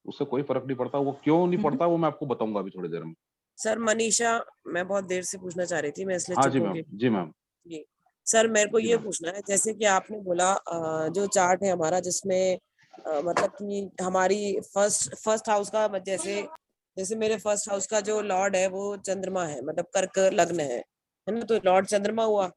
उससे कोई फर्क नहीं पड़ता। वो क्यों नहीं हम्म। पड़ता वो मैं आपको बताऊंगा अभी थोड़ी देर में। सर मनीषा, मैं बहुत देर से पूछना चाह रही थी, मैं इसलिए हाँ चुप जी हो मैम, गई। जी मैम। जी सर मेरे को जी ये मैम। पूछना है, जैसे कि आपने बोला जो चार्ट है हमारा जिसमें मतलब कि हमारी फर्स्ट हाउस का जैसे जैसे मेरे फर्स्ट हाउस का जो लॉर्ड है वो चंद्रमा है, मतलब कर्क लग्न है ना, तो लॉर्ड चंद्रमा हुआ।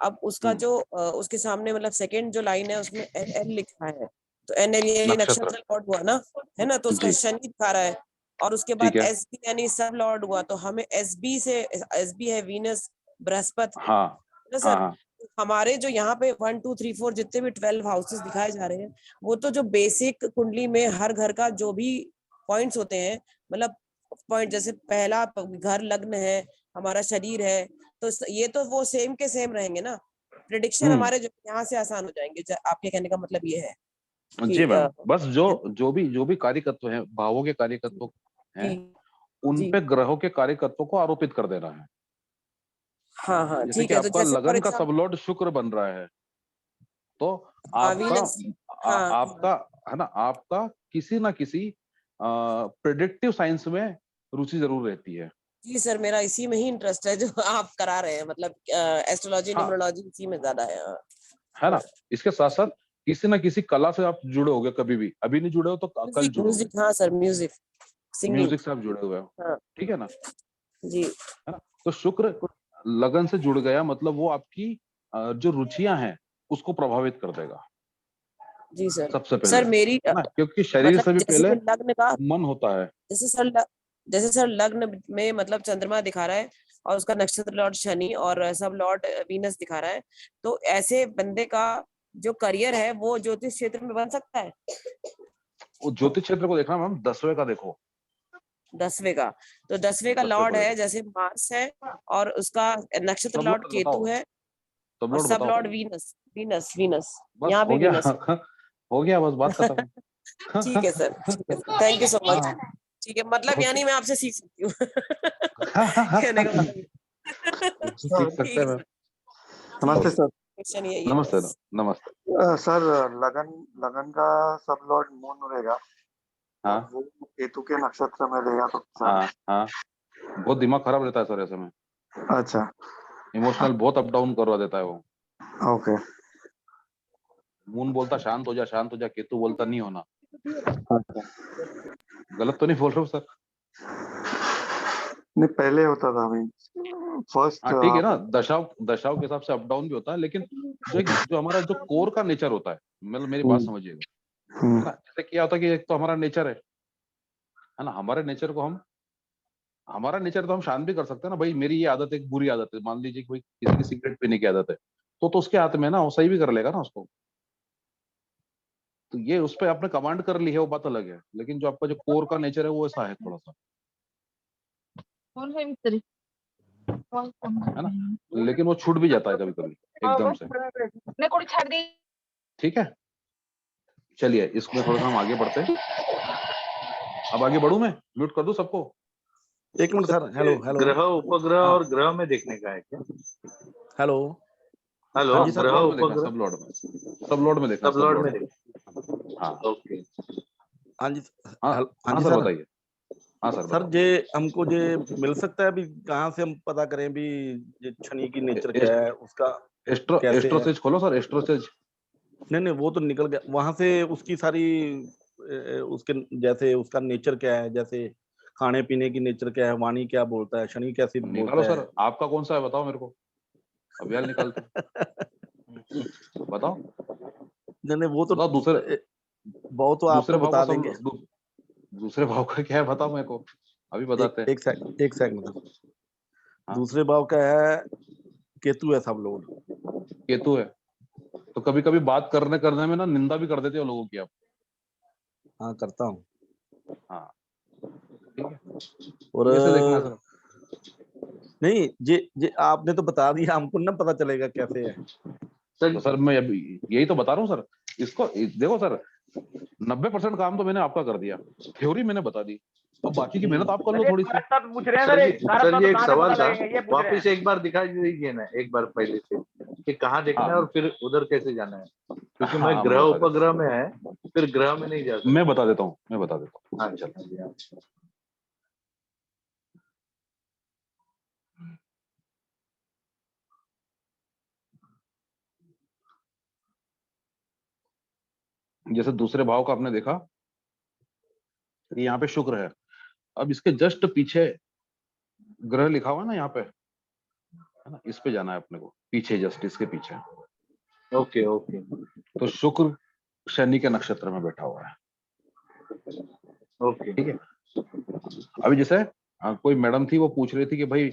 अब उसका जो उसके सामने मतलब सेकंड जो लाइन है उसमें एल एल लिखा है, तो एन एल ये नक्षत्र। नक्षत्र लॉर्ड हुआ ना, है ना, तो उसका जी शनि दिखा रहा है। और उसके ठीक बाद है। एस बी यानी सब लॉर्ड हुआ, तो हमें एस बी से, एस बी है वीनस बृहस्पति, हाँ है ना हाँ सर। हाँ। हमारे जो यहाँ पे 1 2 3 4 जितने भी 12 हाउसेस दिखाए जा रहे हैं, वो तो जो बेसिक कुंडली में हर घर का जो भी पॉइंट्स होते हैं, मतलब पॉइंट जैसे पहला घर लग्न है, हमारा शरीर है, तो ये तो वो सेम के सेम रहेंगे ना। प्रिडिक्शन हमारे जो यहाँ से आसान हो जाएंगे, आपके कहने का मतलब ये है कि जी मैम, बस जो भी कार्यकत्व है, भावों के कार्यकत्व हैं, जी उन जी पे ग्रहों के कार्यकत्व को आरोपित कर देना है। हाँ हाँ जैसे ठीक कि है, तो आपका जैसे फॉर लगन का एग्जाम्पल सबलॉर्ड शुक्र बन रहा है, तो आपका वीनस, हाँ आपका है ना, आपका किसी ना किसी प्रिडिक्टिव साइंस में रुचि जरूर रहती है। जी सर, मेरा इसी में ही इंटरेस्ट है जो आप करा रहे हैं, मतलब एस्ट्रोलॉजी हाँ, न्यूमरोलॉजी इसी में ज्यादा है। हाँ है ना। हाँ। इसके साथ साथ किसी ना किसी कला से आप जुड़े होगे, कभी भी अभी नहीं जुड़े हो तो कल म्यूजिक जुड़ोगे। म्यूजिक, हाँ सर, म्यूजिक, सिंगिंग। म्यूजिक से आप जुड़े हुए हो, हाँ ठीक है ना, जी है ना। तो शुक्र लगन से जुड़ गया, मतलब वो आपकी जो रुचियां हैं उसको प्रभावित कर देगा जी सर। सबसे पहले, सर मेरी है ना, क्योंकि शरीर मतलब से भी जैसे पहले कि लग्न का, मन होता है। जैसे सर जैसे सर लग्न में मतलब चंद्रमा दिखा रहा है और उसका नक्षत्र लॉर्ड शनि और सब लॉर्ड वीनस दिखा रहा है, तो ऐसे बंदे का जो करियर है वो ज्योतिष क्षेत्र में बन सकता है। वो ज्योतिष क्षेत्र को देखना मैम, 10वें का देखो, 10वें का, तो 10वें का 10वें को लॉर्ड है देखो। जैसे मार्स है, और उसका नक्षत्र सब लॉर्ड लोग केतु बताओ, है, सब और लोग सब बताओ लॉर्ड पहले। वीनस वीनस वीनस, बस यहाँ हो भी गया वीनस हो गया, बस बात खत्म। ठीक है सर, ठीक है sir, thank you so much. हाँ, ठीक है, मतलब ओके। यानी मैं आपसे सीख सकती हूँ कहने का मतलब सीख सकते ठीक हैं है मैम। सर, ठीक नमस्ते है, सर। क्वेश्चन यही है नमस्ते बस। नमस्ते। सर लगन लगन का सब लॉर्ड मून रहेगा और हाँ वो केतु के नक्षत्र में रहेगा तो सर। हाँ हाँ, बहुत दिमाग खराब रहता है सर ऐसे में, अच्छा। इमोशनल बहुत अप डाउन करवा देता है वो। ओके। मून बोलता शांत हो जा शांत हो जा, केतु बोलता नहीं होना। अच्छा, गलत तो नहीं बोल रहा हूँ सर? नहीं पहले होता था भाई फर्स्ट हाँ ठीक है आप। ना, दशाओं दशाओं के हिसाब से अप डाउन भी होता है, लेकिन जो हमारा जो कोर का नेचर होता है, मतलब मेरी बात समझिएगा, है ना। जैसे क्या होता है कि एक तो हमारा नेचर है ना, हमारे नेचर को हम, हमारा नेचर तो हम शांत भी कर सकते हैं ना भाई, मेरी ये आदत एक बुरी आदत है, मान लीजिए कोई किसी की सिगरेट पीने की आदत है, तो उसके हाथ में ना, वो सही भी कर लेगा ना उसको। तो ये उस पर आपने कमांड कर ली है वो बात अलग है, लेकिन जो आपका जो कोर का नेचर है वो ऐसा है थोड़ा सा, है ना। लेकिन वो छूट भी जाता है कभी कभी एकदम से। ठीक है, चलिए इसमें थोड़ा सा हम आगे बढ़ते हैं। अब आगे बढ़ूं मैं, म्यूट कर दूं सबको? एक मिनट सर। हेलो हेलो ग्रह उपग्रह हाँ और ग्रह में देखने का है क्या? हेलो। हेलो, हाँ हाँ जी जी सर। सब लॉर्ड में देखना, सब लॉर्ड में, सब लॉर्ड में देखना, सब सब लॉर्ड लॉर्ड में में। हाँ ओके। हाँ जी। हाँ हाँ हाँ जी सर सर। बताइए। हाँ सर सर बताओ। जे हमको जे मिल सकता है अभी, कहाँ से हम पता करें भी ये शनि की नेचर क्या है उसका, एस्ट्रो कैसे है? एस्ट्रोसेज खोलो सर, एस्ट्रोसेज। नहीं नहीं, वो तो निकल गया वहां से, उसकी सारी उसके जैसे उसका नेचर क्या है, जैसे खाने पीने की नेचर क्या है, वाणी क्या बोलता है, शनि कैसे निकालो बोलता सर, है। आपका कौन सा है बताओ मेरे को, अभी हाल निकालते हैं। बताओ नहीं नहीं, वो तो बताओ, दूसरे वो तो आप दूसरे तो भाव का बता सब देंगे। दूसरे भाव का क्या है बताओ मेरे को, अभी बताते हैं। एक सेकंड सर। हाँ दूसरे भाव का है केतु है सब लोग। केतु है, तो कभी कभी बात करने करने में ना निंदा भी कर देते हो लोगों की आप। हाँ करता हूँ। हाँ ठीक है, और तो कैसे देखना है सर? नहीं, जे आपने तो बता दिया, हमको ना पता चलेगा कैसे है। तो सर मैं अभी यही तो बता रहा हूँ सर, इसको देखो सर, 90% काम तो मैंने आपका कर दिया, थ्योरी मैंने बता दी, अब बाकी की मेहनत आप कर लो अरे थोड़ी सी। भारत साहब पूछ रहे हैं सर सर, जी, भारत सर साहब जी तो एक कहाँ से सवाल पता था, लगेगा ये पूछ रहे वापिस हैं। एक बार दिखा दीजिए ना, एक बार पहले से कि कहाँ देखना है हाँ और फिर उधर कैसे जाना है, क्योंकि मैं हाँ, मैं ग्रह बता देता उपग्रह में है, फिर ग्रह में नहीं जा सकता। मैं बता देता हूँ, मैं बता देता हूँ। हाँ चलो। जैसे दूसरे भाव का आपने देखा कि यहाँ पे शुक्र है, अब इसके जस्ट पीछे ग्रह लिखा हुआ है ना यहाँ पे, है ना, इस पे जाना है अपने को, पीछे जस्ट इसके पीछे। ओके ओके तो शुक्र शनि के नक्षत्र में बैठा हुआ है। ओके। ठीक है। अभी जैसे कोई मैडम थी, वो पूछ रही थी कि भाई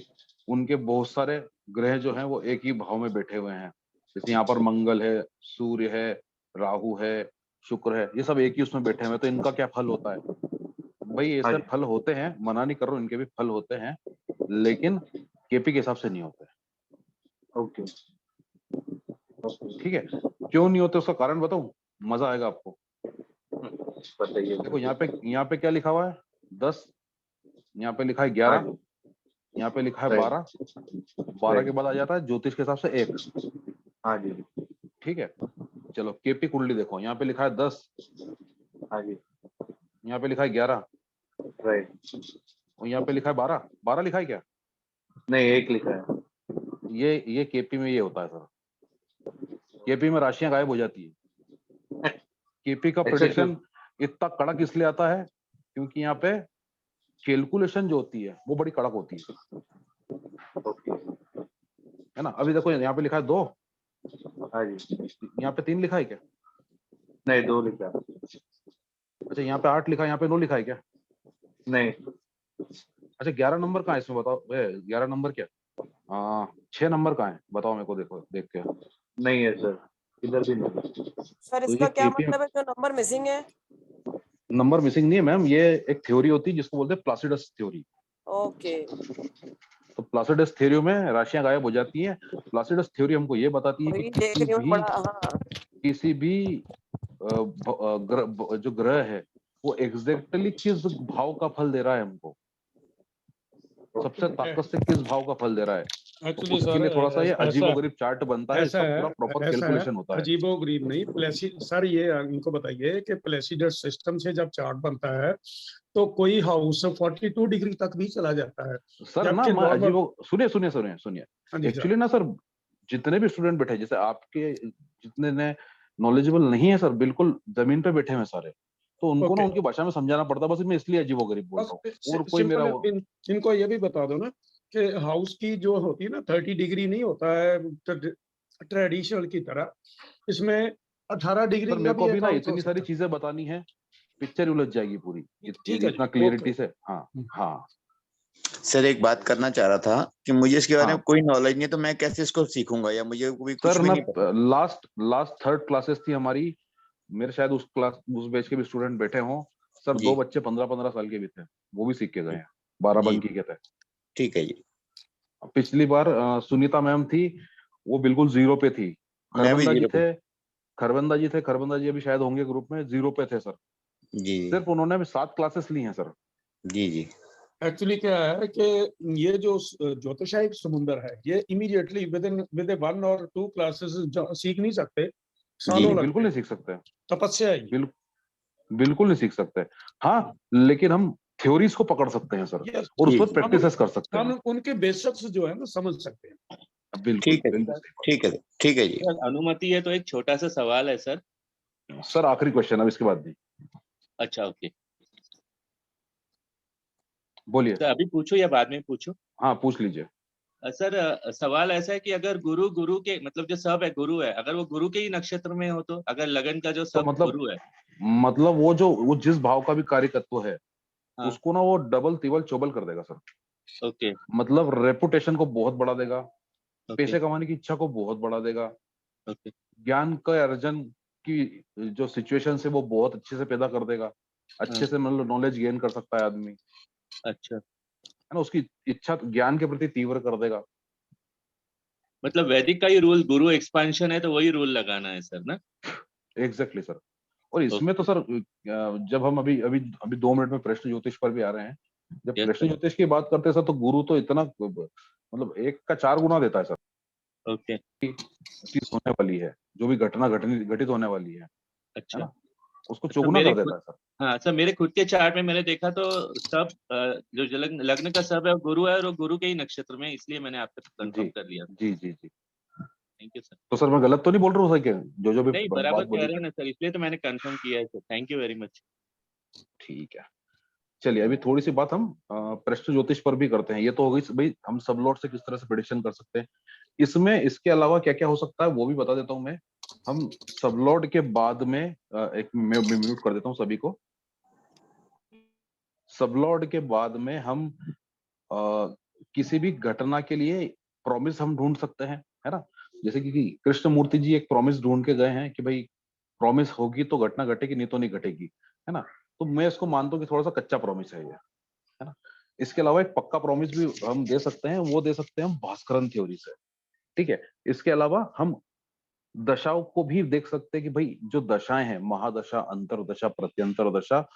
उनके बहुत सारे ग्रह जो हैं वो एक ही भाव में बैठे हुए हैं, जैसे यहाँ पर मंगल है, सूर्य है, राहु है, शुक्र है, ये सब एक ही उसमें बैठे हुए हैं, तो इनका क्या फल होता है? भाई ये सर फल होते हैं, मना नहीं कर रहा हूँ, इनके भी फल होते हैं, लेकिन केपी के हिसाब से नहीं होते। ओके ठीक है। क्यों नहीं होते उसका कारण बताऊं, मजा आएगा आपको। बताइए। देखो यहाँ पे क्या लिखा हुआ है? 10, यहाँ पे लिखा है 11, यहाँ पे लिखा है 12, 12 के बाद आ जाता है ज्योतिष के हिसाब से 1। हाँ जी। ठीक है। चलो केपी कुंडली देखो, यहाँ पे लिखा है 10, हाँ जी। यहाँ पे लिखा है 11, राइट। और यहाँ पे लिखा है 12। 12 लिखा है क्या? नहीं, 1 लिखा है। ये केपी में ये होता है सर, केपी में राशियां गायब हो जाती है। केपी का प्रेडिक्शन इतना कड़क इसलिए आता है क्योंकि यहाँ पे कैलकुलेशन जो होती है वो बड़ी कड़क होती है, है ना। अभी देखो यहाँ पे लिखा है 2, हाँ जी। यहाँ पे 3 लिखा है क्या? नहीं, 2 लिखा है। अच्छा, यहाँ पे 8 लिखा है, यहाँ पे 9 लिखा है क्या? नहीं। अच्छा, 11 नंबर कहाँ है इसमें बताओ? 11 नंबर क्या? 6 नंबर कहाँ है बताओ मेरे को, देखो देख के। नहीं है सर, इधर भी नहीं। सर तो इसका ये क्या KP मतलब है जो नंबर मिसिंग है? नंबर मिसिंग नहीं है मैम, ये एक थ्योरी होती है जिसको बोलते हैं प्लासिडस थ्योरी। ओके। तो प्लासिडस थ्योरी में राशियां गायब हो जाती हैं। प्लासिडस थ्योरी हमको ये बताती है वही कि देख रही हूँ बड़ा, हाँ। किसी भी जो ग्रह है वो एग्जैक्टली किस भाव का फल दे रहा है हमको, सबसे ताकत से किस भाव का फल दे रहा है, तो उसके लिए थोड़ा सा ये अजीबोगरीब चार्ट बनता है, इसका पूरा प्रॉपर कैलकुलेशन होता है। अजीबोगरीब नहीं, सर ये इनको बताइए कि प्लेसिडस सिस्टम से जब चार्ट बनता है तो कोई हाउस 42 डिग्री तक भी चला जाता है सर ना, मैं सुनिए एक्चुअली ना सर, जितने भी स्टूडेंट बैठे, जैसे आपके जितने ने नॉलेजेबल नहीं है सर, बिल्कुल जमीन पे बैठे हुए सारे, तो उनको ना उनकी भाषा में समझाना पड़ता है, बस मैं इसलिए अजीबोगरीब बोल रहा हूँ, और कोई मेरा इनको ये भी बता दो ना कि हाउस की जो होती है ना 30 डिग्री नहीं होता है ट्रेडिशनल की तरह, इसमें 18 डिग्री सर, मेरे को भी ना इतनी सारी चीजें बतानी है, पिक्चर उलझ जाएगी पूरी, इतना क्लियरिटी से। हाँ सर एक बात करना चाह रहा था कि मुझे इसके बारे में कोई नॉलेज नहीं है, तो मैं कैसे इसको सीखूंगा, या मुझे कोई कुछ भी नहीं पता। लास्ट 3rd क्लासेस थी हमारी, मेरे शायद उस बैच के भी स्टूडेंट बैठे हों सर, 2 बच्चे 15-15 साल के भी थे, वो भी सीख के गए हैं, 12 बंकी के थे। ठीक है जी। पिछली बार सुनीता मैम थी, वो बिल्कुल 0 पे थी। खरबंदा जी अभी शायद होंगे ग्रुप में, 0 पे थे सर जी। सिर्फ उन्होंने अभी 7 क्लासेस ली हैं सर। जी जी। एक्चुअली क्या है कि ये जो ज्योतिषाई समुंदर है, ये इमीडिएटली विद 1 और 2 क्लासेस सीख नहीं सकते, सालों लगते। बिल्कुल नहीं सीख सकते, तपस्या है, बिल्कुल नहीं सीख सकते। हाँ, लेकिन हम थ्योरीज को पकड़ सकते हैं सर, और उस पर प्रैक्टिस कर सकते हैं, हम उनके बेसिक्स जो है ना समझ सकते हैं। बिल्कुल ठीक है जी। अनुमति है तो एक छोटा सा सवाल है सर। आखिरी क्वेश्चन, अब इसके बाद भी। अच्छा ओके, बोलिए। तो अभी पूछो या बाद में पूछो? हाँ पूछ लीजिए। सर सवाल ऐसा है कि अगर गुरु के मतलब जो सब है गुरु है, अगर वो गुरु के ही नक्षत्र में हो, तो अगर लगन का जो सब तो मतलब, गुरु है, मतलब वो जिस भाव का भी कार्यकत्व है, हाँ। उसको ना वो डबल तिबल चौबल कर देगा सर। ओके। मतलब रेपुटेशन को बहुत बढ़ा देगा, पैसे कमाने की इच्छा को बहुत बढ़ा देगा, ज्ञान का अर्जन की जो सिचुएशन है वो बहुत अच्छे से पैदा कर देगा, अच्छे से मतलब नॉलेज गेन कर सकता है आदमी। अच्छा, है ना, उसकी इच्छा ज्ञान के प्रति तीव्र कर देगा। मतलब वैदिक का ही रूल, गुरु एक्सपांशन है तो वही रूल लगाना है सर ना? Exactly sir. और इसमें तो सर, जब हम अभी 2 मिनट में प्रश्न ज्योतिष पर भी आ रहे हैं, जब प्रश्न ज्योतिष की बात करते हैं सर, तो गुरु तो इतना मतलब 1 का 4 गुना देता है सर। ओके। चीज होने वाली है, जो भी घटना घटित होने वाली है, अच्छा, है उसको चौगुना कर देता है सर। हाँ सर, मेरे खुद के चार्ट में मैंने देखा तो सब जो लग्न का सब है गुरु है, और वो गुरु के ही नक्षत्र में, इसलिए मैंने आपसे कंफर्म कर लिया। जी जी जी। Thank you sir. तो सर मैं गलत तो नहीं बोल रहा हूँ सर? क्या जो भी नहीं बात बराबर कह बोली रहे हैं ना सर, इसलिए तो मैंने कंफर्म किया है sir. Thank you very much. ठीक है। चलिए अभी थोड़ी सी बात हम प्रश्न ज्योतिष पर भी करते हैं। ये तो हो गई भाई हम सब लॉट से किस तरह से प्रेडिक्शन कर सकते हैं। इसमें इसके अलावा क्या क्या हो सकता है वो भी बता देता हूं मैं। हम सब लॉट के बाद में एक मैं म्यूट कर देता हूं सभी को। सब लॉट के बाद में हम किसी भी घटना के लिए प्रॉमिस हम ढूंढ सकते हैं, है ना। जैसे कि कृष्ण मूर्ति जी एक प्रॉमिस ढूंढ के गए हैं कि भाई प्रॉमिस होगी तो घटना घटेगी, नहीं तो नहीं घटेगी, है ना। तो मैं इसको मानता हूँ कि थोड़ा सा कच्चा प्रॉमिस है ये, है ना। इसके अलावा एक पक्का प्रॉमिस भी हम दे सकते हैं, वो दे सकते हैं हम भास्करन थ्योरी से, ठीक है। इसके अलावा हम दशाओं को भी देख सकते हैं कि भाई जो दशाएं हैं, महादशा, अंतरदशा, प्रत्यंतर दशा।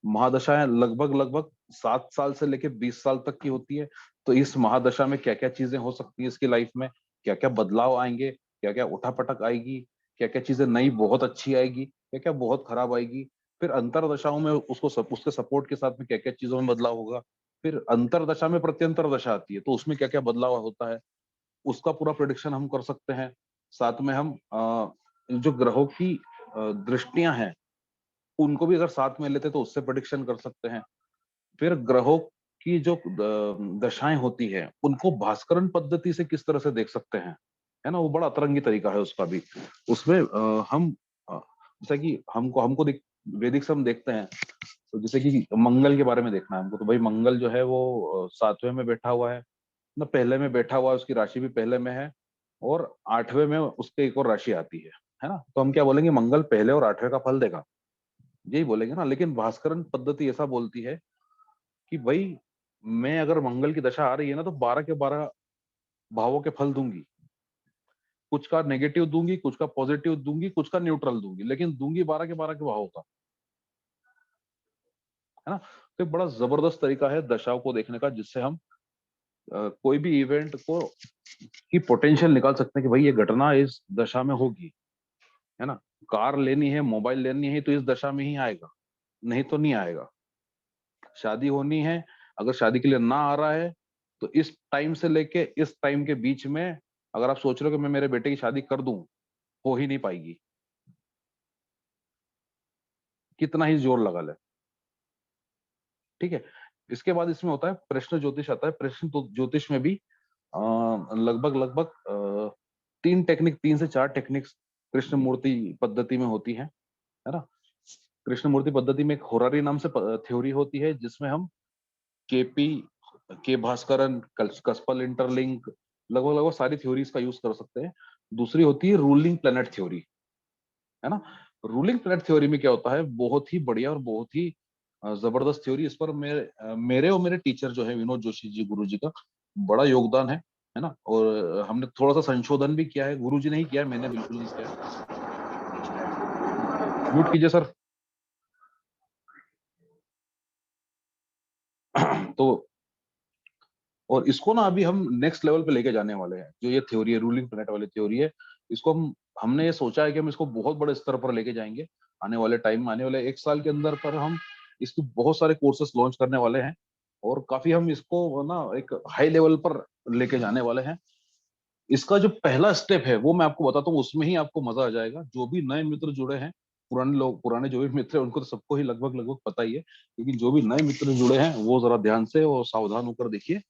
महादशाएं लगभग लगभग 7 साल से लेके 20 साल तक की होती है। तो इस महादशा में क्या क्या चीजें हो सकती है इसकी लाइफ में, क्या क्या बदलाव आएंगे, क्या क्या उठापटक आएगी, क्या क्या चीजें नई बहुत अच्छी आएगी, क्या क्या बहुत खराब आएगी। फिर अंतरदशाओं में उसके सपोर्ट के साथ में क्या क्या चीजों में बदलाव होगा। फिर अंतरदशा में प्रत्यंतर दशा आती है तो उसमें क्या क्या बदलाव होता है, उसका पूरा प्रिडिक्शन हम कर सकते हैं। साथ में हम जो ग्रहों की दृष्टियां हैं उनको भी अगर साथ में लेते तो उससे प्रिडिक्शन कर सकते हैं। फिर ग्रहों की जो दशाएं होती है उनको भास्करन पद्धति से किस तरह से देख सकते हैं, है ना। वो बड़ा अतरंगी तरीका है उसका भी। उसमें हम जैसा कि हमको हमको वैदिक से हम देखते हैं तो जैसे कि मंगल के बारे में देखना है हमको, तो भाई मंगल जो है वो 7वें में बैठा हुआ है ना, पहले में बैठा हुआ है, उसकी राशि भी पहले में है, और 8वें में उसके एक और राशि आती है ना। तो हम क्या बोलेंगे, मंगल पहले और 8वें का फल देगा, यही बोलेंगे ना। लेकिन भास्करन पद्धति ऐसा बोलती है कि भाई मैं अगर मंगल की दशा आ रही है ना तो 12 के 12 भावों के फल दूंगी। कुछ का नेगेटिव दूंगी, कुछ का पॉजिटिव दूंगी, कुछ का न्यूट्रल दूंगी, लेकिन दूंगी 12 के 12 के भावों का, है ना। तो एक बड़ा जबरदस्त तरीका है दशाओं को देखने का, जिससे हम कोई भी इवेंट को की पोटेंशियल निकाल सकते हैं कि भाई ये घटना इस दशा में होगी, है ना। कार लेनी है, मोबाइल लेनी है तो इस दशा में ही आएगा, नहीं तो नहीं आएगा। शादी होनी है, अगर शादी के लिए ना आ रहा है तो इस टाइम से लेके इस टाइम के बीच में अगर आप सोच रहे हो कि मैं मेरे बेटे की शादी कर दूं, हो ही नहीं पाएगी, कितना ही जोर लगा ले, ठीक है। इसके बाद इसमें होता है प्रश्न ज्योतिष आता है। प्रश्न ज्योतिष में भी लगभग लगभग 3 से 4 टेक्निक्स कृष्ण मूर्ति पद्धति में होती है ना। कृष्ण मूर्ति पद्धति में एक होरारी नाम से थ्योरी होती है जिसमें हम केपी, के भास्करन, कस्पल इंटरलिंक, लगभग लगभग सारी थ्योरीज का यूज कर सकते हैं। दूसरी होती है रूलिंग प्लेनेट थ्योरी, है ना। रूलिंग प्लेनेट थ्योरी में क्या होता है, बहुत ही बढ़िया और बहुत ही जबरदस्त थ्योरी। इस पर मेरे और मेरे टीचर जो है विनोद जोशी जी, गुरु जी का बड़ा योगदान है ना। और हमने थोड़ा सा संशोधन भी किया है, गुरु जी ने ही किया है, मैंने बिल्कुल नहीं किया है। म्यूट कीजिए सर। तो और इसको ना अभी हम नेक्स्ट लेवल पे लेके जाने वाले हैं। जो ये थ्योरी है, रूलिंग प्लेनेट वाली थ्योरी है, इसको हमने ये सोचा है कि हम इसको बहुत बड़े स्तर पर लेके जाएंगे आने वाले टाइम में। आने वाले 1 साल के अंदर पर हम इसके बहुत सारे कोर्सेस लॉन्च करने वाले हैं और काफी हम इसको ना एक हाई लेवल पर लेके जाने वाले हैं। इसका जो पहला स्टेप है वो मैं आपको बताता हूँ, उसमें ही आपको मजा आ जाएगा। जो भी नए मित्र जुड़े हैं, पुराने जो भी मित्र हैं उनको तो सबको ही लगभग लगभग पता ही है, लेकिन जो भी नए मित्र जुड़े हैं वो जरा ध्यान से और सावधान होकर देखिए।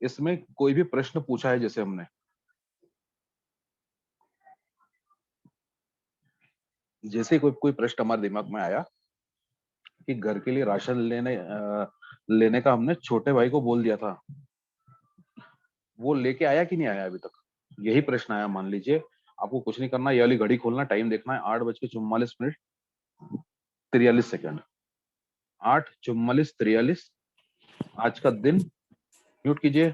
इसमें कोई भी प्रश्न पूछा है जैसे हमने, जैसे कोई कोई प्रश्न हमारे दिमाग में आया कि घर के लिए राशन लेने का हमने छोटे भाई को बोल दिया था, वो लेके आया कि नहीं आया अभी तक, यही प्रश्न आया। मान लीजिए आपको कुछ नहीं करना, ये वाली घड़ी खोलना, टाइम देखना है 8:44:43। 8:44:43 आज का दिन। म्यूट कीजिए।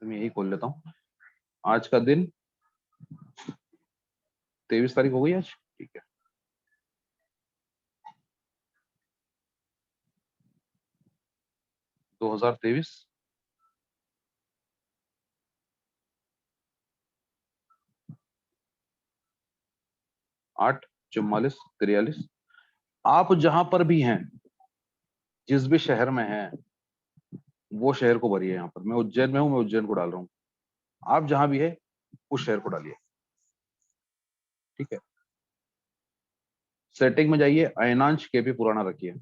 मैं यही खोल लेता हूँ। आज का दिन 23 तारीख हो गई आज, ठीक है। दो 2023 8:44:43। आप जहां पर भी हैं, जिस भी शहर में हैं, वो शहर को भरिए। यहाँ पर मैं उज्जैन में हूँ, मैं उज्जैन को डाल रहा हूँ, आप जहां भी है उस शहर को डालिए। ठीक है, सेटिंग में जाइए, अयनांश केपी पुराना रखिए,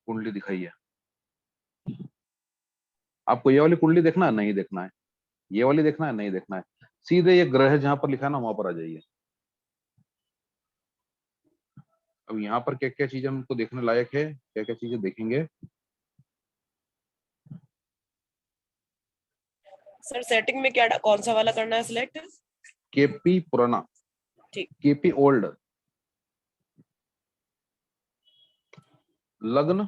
कुंडली दिखाइए। आपको ये वाली कुंडली देखना है, नहीं देखना है, ये वाली देखना है, नहीं देखना है, सीधे ये ग्रह जहां पर लिखा है ना वहां पर आ जाइए। अब यहाँ पर क्या क्या चीजें हमको देखने लायक है, क्या क्या चीजें देखेंगे। सर सेटिंग में क्या कौन सा वाला करना है सिलेक्ट? केपी पुराना, ठीक। KP old. लग्न,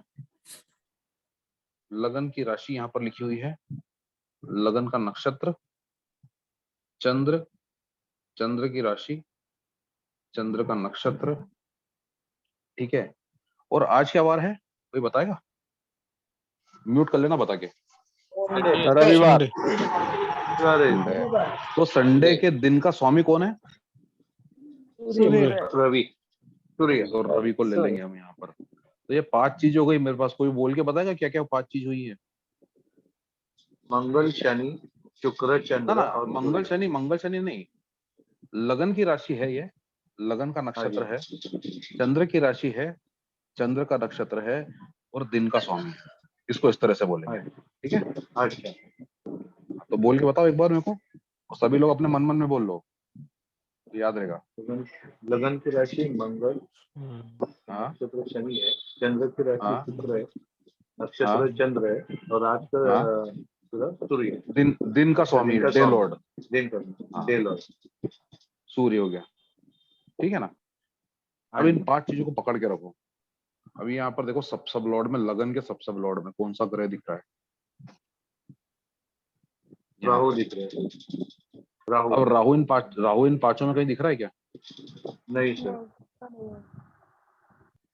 लगन की राशि यहाँ पर लिखी हुई है, लगन का नक्षत्र, चंद्र, चंद्र की राशि, चंद्र का नक्षत्र। ठीक है, और आज क्या वार है कोई बताएगा? म्यूट कर लेना बता के। रविवार। तो संडे के दिन का स्वामी कौन है? रवि, सूर्य। तो रवि को ले लेंगे हम यहाँ पर। तो ये 5 चीज हो गई मेरे पास, कोई बोल के बताएगा क्या क्या 5 चीज हुई है? मंगल, शनि, शुक्र, ना चंद्र ना, और मंगल शनि नहीं, लगन की राशि है ये, लगन का नक्षत्र है, चंद्र की राशि है, चंद्र का नक्षत्र है, और दिन का स्वामी है। इसको इस तरह से बोलेंगे, ठीक है? अच्छा, तो बोल के बताओ एक बार मेरे को, और सभी लोग अपने मन मन में बोल लो, तो याद रहेगा। लगन की राशि मंगल, हाँ, नक्षत्र शनि है, चंद्र की राशि हाँ, शुक्र है, नक्षत्र चंद्र है, और आज का सूर्य, दिन का स्वामी, डे लॉर्ड, दिन का डे लॉर्ड सूर्य हो गया। ठीक है ना? अब इन 5 चीजों को पकड़ के रखो। अभी यहाँ पर देखो, सब लॉर्ड में, लगन के सब लॉर्ड में कौन सा ग्रह दिख रहा है? राहु दिख रहे हैं। अब राहु इन पांचों में कहीं दिख रहा है क्या? नहीं सर,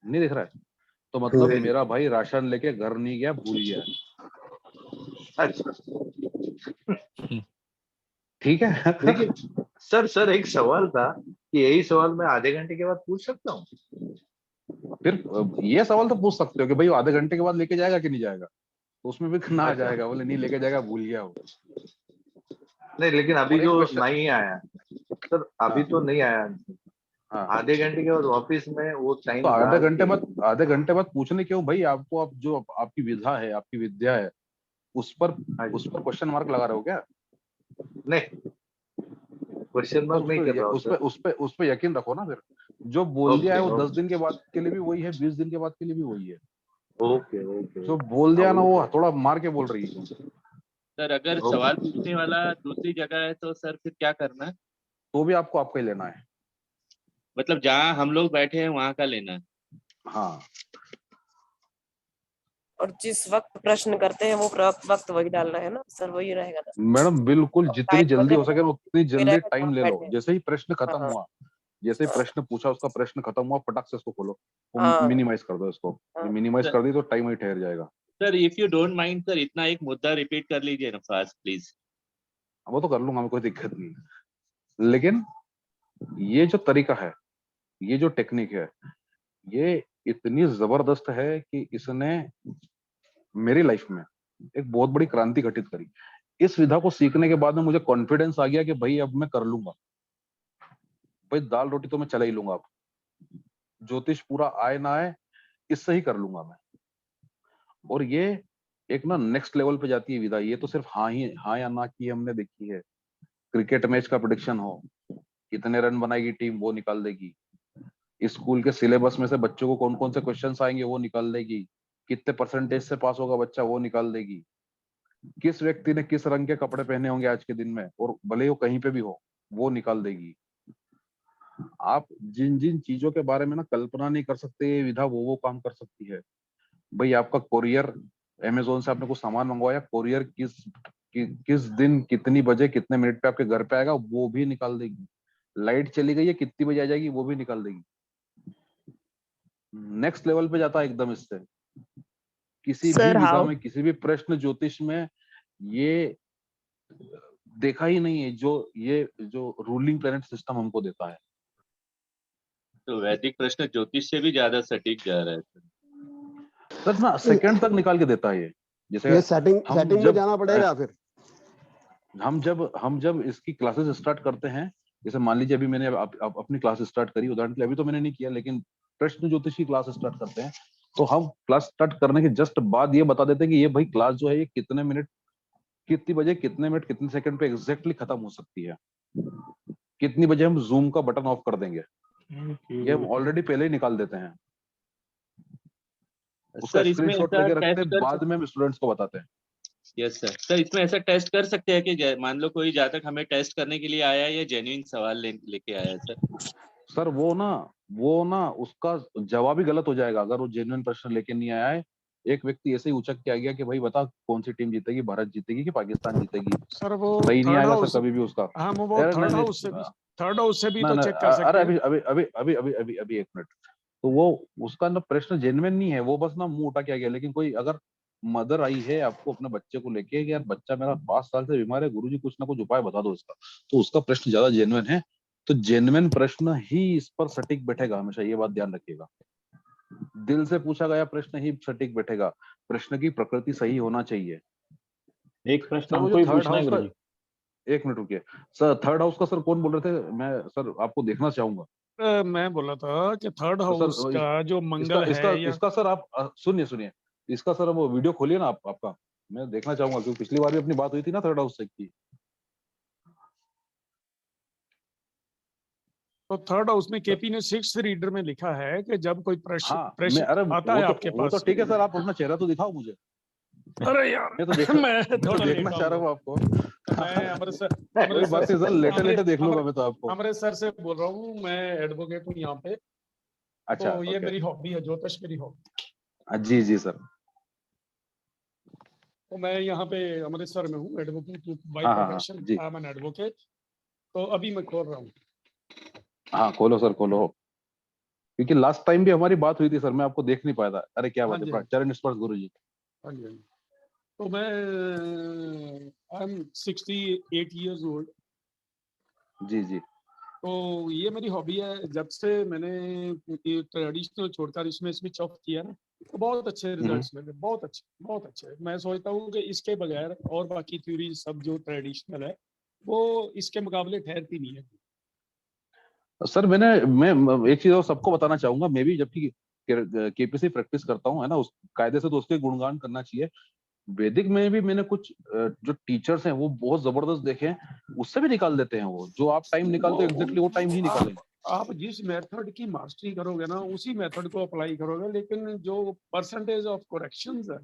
नहीं दिख रहा है। तो मतलब मेरा भाई राशन लेके घर नहीं गया, भूल गया। अच्छा ठीक है। लेकिन सर एक सवाल था कि यही सवाल मैं आधे घंटे के बाद पूछ सकता हूँ? फिर ये सवाल तो पूछ सकते हो कि भाई वो आधे घंटे के बाद लेके जाएगा कि नहीं जाएगा, तो उसमें भी ना आ जाएगा, बोले नहीं लेके जाएगा, भूल गया वो। नहीं, लेकिन अभी जो नहीं आया सर, अभी तो नहीं आया, आधे घंटे के बाद ऑफिस में वो टाइम, तो आधे घंटे बाद पूछने क्यों भाई? आपको आप जो आपकी विधा है, आपकी विद्या है, उस पर क्वेश्चन मार्क लगा रहे हो क्या? नहीं, क्वेश्चन मार्क नहीं कर रहा हूं। उस पे यकीन रखो ना। फिर जो बोल दिया है वो 10 दिन के बाद के लिए भी वही है, 20 दिन के बाद के लिए भी वही है। ओके। जो बोल दिया ना वो थोड़ा मार के बोल रही है। सर अगर सवाल पूछने वाला दूसरी जगह है तो सर फिर क्या करना है? तो भी आपको आपका ही लेना है, मतलब जहाँ हम लोग बैठे हैं वहां का लेना है। हाँ। और जिस वक्त प्रश्न करते हैं वो वक्त वही डालना है ना सर, वही रहेगा। मैडम बिल्कुल, जितनी जल्दी हो सके उतनी जल्दी टाइम ले लो। बैठे। जैसे ही प्रश्न खत्म हुआ, जैसे ही प्रश्न पूछा, उसका प्रश्न खत्म हुआ, फटाक से इसको खोलो, मिनिमाइज कर दो इसको। मिनिमाइज कर दी तो टाइम ही ठहर जाएगा। Sir if you don't mind sir, इतना एक मुद्दा रिपीट कर लीजिए ना फास्ट प्लीज। वो तो कर लूंगा मैं, कोई दिक्कत नहीं। लेकिन ये जो तरीका है, ये जो टेक्निक है, ये इतनी जबरदस्त है कि इसने मेरी लाइफ में एक बहुत बड़ी क्रांति घटित करी। इस विधा को सीखने के बाद में मुझे कॉन्फिडेंस आ गया कि भाई अब मैं कर लूंगा, भाई दाल रोटी तो मैं चला ही लूंगा। अब ज्योतिष पूरा आए ना आए, इससे ही कर लूंगा मैं। और ये एक ना नेक्स्ट लेवल पे जाती है विधा। ये तो सिर्फ हाँ या ना की हमने देखी है। क्रिकेट मैच का प्रेडिक्शन हो, कितने रन बनाएगी टीम, वो निकाल देगी। स्कूल के सिलेबस में से बच्चों को कौन कौन से क्वेश्चंस आएंगे, वो निकाल देगी। कितने परसेंटेज से पास होगा बच्चा, वो निकाल देगी। किस व्यक्ति ने किस रंग के कपड़े पहने होंगे आज के दिन में, और भले वो कहीं पे भी हो, वो निकाल देगी। आप जिन जिन चीजों के बारे में ना कल्पना नहीं कर सकते, ये विधा वो काम कर सकती है। भाई आपका कोरियर, अमेजोन से आपने कुछ सामान मंगवाया, कोरियर किस दिन, कितनी बजे, कितने मिनट पे आपके घर पे आएगा, वो भी निकाल देगी। लाइट चली गई है, कितनी बजे आ जाएगी, वो भी निकाल देगी। नेक्स्ट लेवल पे जाता है एकदम इससे। किसी भी विधा में, किसी भी प्रश्न ज्योतिष में ये देखा ही नहीं है जो रूलिंग प्लैनेट सिस्टम हमको देता है। तो वैदिक प्रश्न ज्योतिष से भी ज्यादा सटीक जा रहा है। सर ना सेकंड तक निकाल के देता है ये। जैसे ये सेटिंग में जाना पड़ेगा फिर। हम जब इसकी क्लासेस स्टार्ट करते हैं, जैसे मान लीजिए अभी मैंने अपनी क्लास स्टार्ट करी, उदाहरण के लिए अभी तो मैंने नहीं किया, लेकिन प्रश्न ज्योतिष की क्लास स्टार्ट करते हैं तो हम क्लास स्टार्ट करने के जस्ट बाद ये बता देते हैं कि ये भाई क्लास जो है ये कितने मिनट, कितनी बजे, कितने मिनट, कितने सेकंड पे एग्जैक्टली खत्म हो सकती है, कितनी बजे हम जूम का बटन ऑफ कर देंगे, ये हम ऑलरेडी पहले ही निकाल देते हैं। उसका सर इसमें स्क्रीनशॉट लेके रखते हैं, बाद में हम स्टूडेंट्स को बताते हैं। Yes sir. सर इसमें ऐसा टेस्ट कर सकते हैं कि मान लो कोई जातक हमें टेस्ट करने के लिए आया है या जेन्युइन सवाल लेके आया है सर? सर वो ना उसका जवाब ही गलत हो जाएगा अगर वो जेन्युइन प्रश्न लेके नहीं आया है। एक व्यक्ति ऐसे ही उचक के आ गया कि भाई बता कौन सी टीम जीतेगी, भारत जीतेगी कि पाकिस्तान जीतेगी, सर वो सही नहीं आएगा सर कभी भी उसका। हाँ वो थर्ड हाउस से भी तो चेक कर सकते हैं। अभी एक मिनट, तो वो उसका ना प्रश्न जेन्युइन नहीं है, वो बस ना मुंह उठा के आ गया। लेकिन कोई अगर मदर आई है आपको अपने बच्चे को लेके कि यार बच्चा मेरा 5 साल से बीमार है, गुरुजी कुछ ना कुछ उपाय बता दो इसका, तो उसका प्रश्न ज्यादा जेन्युइन है। तो जेन्युइन प्रश्न ही इस पर सटीक बैठेगा, हमेशा ये बात ध्यान रखिएगा। दिल से पूछा गया प्रश्न ही सटीक बैठेगा, प्रश्न की प्रकृति सही होना चाहिए। एक प्रश्न हमको ही पूछना है गुरुजी। एक मिनट रुकिए सर, थर्ड हाउस का सर कौन बोल रहे थे? मैं सर आपको देखना चाहूंगा। मैं बोला था कि थर्ड हाउस का जो मंगल इसका सर आप सुनिए, इसका सर वो वीडियो खोलिए ना आपका, मैं देखना चाहूंगा, क्योंकि पिछली बार भी अपनी बात हुई थी ना थर्ड हाउस से की। तो थर्ड हाउस में केपी ने 6th रीडर में लिखा है कि जब कोई प्रश्न आता है आपके पास, तो ठीक है सर, आप अपना चेहरा तो दिखाओ मुझे। अरे यार मैं थोड़ा देखना चाह रहा हूँ आपको। मैं अमृतसर लेटे देख लूंगा मैं तो आपको। अमृतसर से बोल रहा हूँ, मैं एडवोकेट हूँ यहाँ पे। अच्छा, तो ये मेरी हॉबी है, ज्योतिष मेरी हॉबी। जी सर। तो मैं यहाँ पे अमृतसर में हूँ, advocate by profession, I am an advocate. तो अभी मैं खोल रहा हूँ। हाँ खोलो सर, खोलो, क्योंकि लास्ट टाइम भी हमारी बात हुई थी सर, मैं आपको देख नहीं पाया था। अरे क्या बात है, चरण स्पर्श गुरुजी। हाँ जी। तो मैं आई एम 68 years old। जी। तो ये मेरी हॉबी है। जब से मैंने ट्रेडिशनल छोड़कर इसमें स्विच ऑफ किया ना, तो बहुत अच्छे रिजल्ट्स मिले, बहुत अच्छे। मैं सोचता हूँ कि इसके बगैर और बाकी थ्योरी सब जो ट्रेडिशनल है वो इसके मुकाबले ठहरती नहीं है। सर मैं एक चीज और सबको बताना चाहूंगा, मैं भी जबकि केपीसी प्रैक्टिस करता हूँ है ना, उस कायदे से तो उसके गुणगान करना चाहिए। वैदिक में भी मैंने कुछ जो टीचर्स हैं वो बहुत जबरदस्त देखे हैं, उससे भी निकाल देते हैं वो, जो आप टाइम निकालते हो एग्जैक्टली वो टाइम ही निकालेंगे। आप जिस मेथड की मास्टरी करोगे ना उसी मेथड को अप्लाई करोगे, लेकिन जो परसेंटेज ऑफ करेक्शंस है,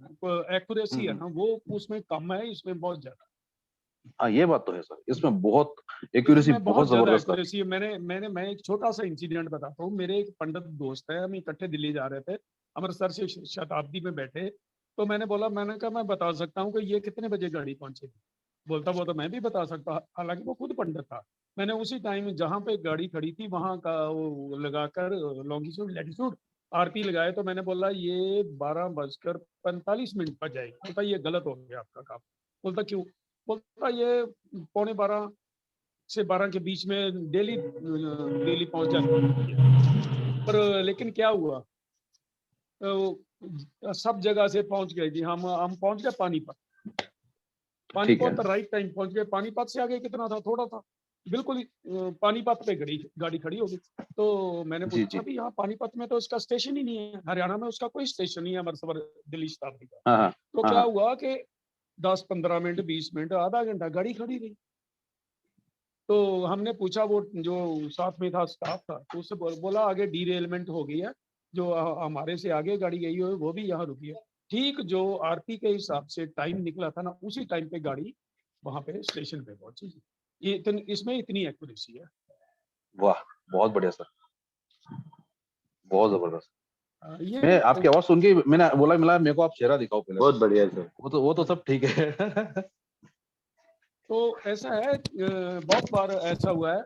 एक्यूरेसी है ना, वो उसमें कम है, इसमें बहुत ज्यादा। हाँ ये बात तो है सर, इसमें बहुत एक्यूरेसी, बहुत जबरदस्त एक्यूरेसी है। मैं एक छोटा सा इंसिडेंट बताता हूँ। मेरे एक पंडित दोस्त है, हम इकट्ठे दिल्ली जा रहे थे, अमृतसर से शताब्दी में बैठे। तो मैंने कहा मैं बता सकता हूँ कि ये कितने बजे गाड़ी पहुंचेगी। बोलता वो तो मैं भी बता सकता, हालांकि वो खुद पंडित था। मैंने उसी टाइम जहाँ पे गाड़ी खड़ी थी वहां का वो लगाकर लॉन्गिट्यूड लैटिट्यूड आरपी लगाए, तो मैंने बोला ये 12:45 पर जाएगी। बोलता ये गलत हो गया आपका काम। बोलता क्यों? बोलता ये 11:15 से 12 के बीच में डेली पहुंच जाती है। पर लेकिन क्या हुआ, सब जगह से पहुंच गए जी। हम पहुंच गए पानीपत राइट टाइम पहुंच गए। पानीपत से आगे कितना था? थोड़ा था, बिल्कुल पानीपत पे गाड़ी खड़ी होगी। तो मैंने पूछा भी यहाँ पानीपत में तो इसका स्टेशन ही नहीं है, हरियाणा में उसका कोई स्टेशन नहीं है अमृतसर दिल्ली शताब्दी का। तो क्या हुआ कि 10-15 मिनट 20 मिनट आधा घंटा गाड़ी खड़ी रही। तो हमने पूछा, वो जो साथ में था स्टाफ था, तो उससे बोला आगे डीरेलमेंट हो गई है, जो हमारे से आगे गाड़ी गई हो वो भी यहाँ रुकी है। ठीक जो आरपी के हिसाब से टाइम निकला था ना, उसी टाइम पे गाड़ी वहां पे स्टेशन पे पहुंची। इसमें इतनी एक्यूरेसी है। वाह, बहुत बढ़िया सर, बहुत जबरदस्त। मैं आपकी आवाज सुन के मैंने बोला मिला मेरे को आप चेहरा दिखाओ पहले। बहुत बढ़िया सर। वो तो सब ठीक है। तो ऐसा है, बहुत बार ऐसा हुआ है।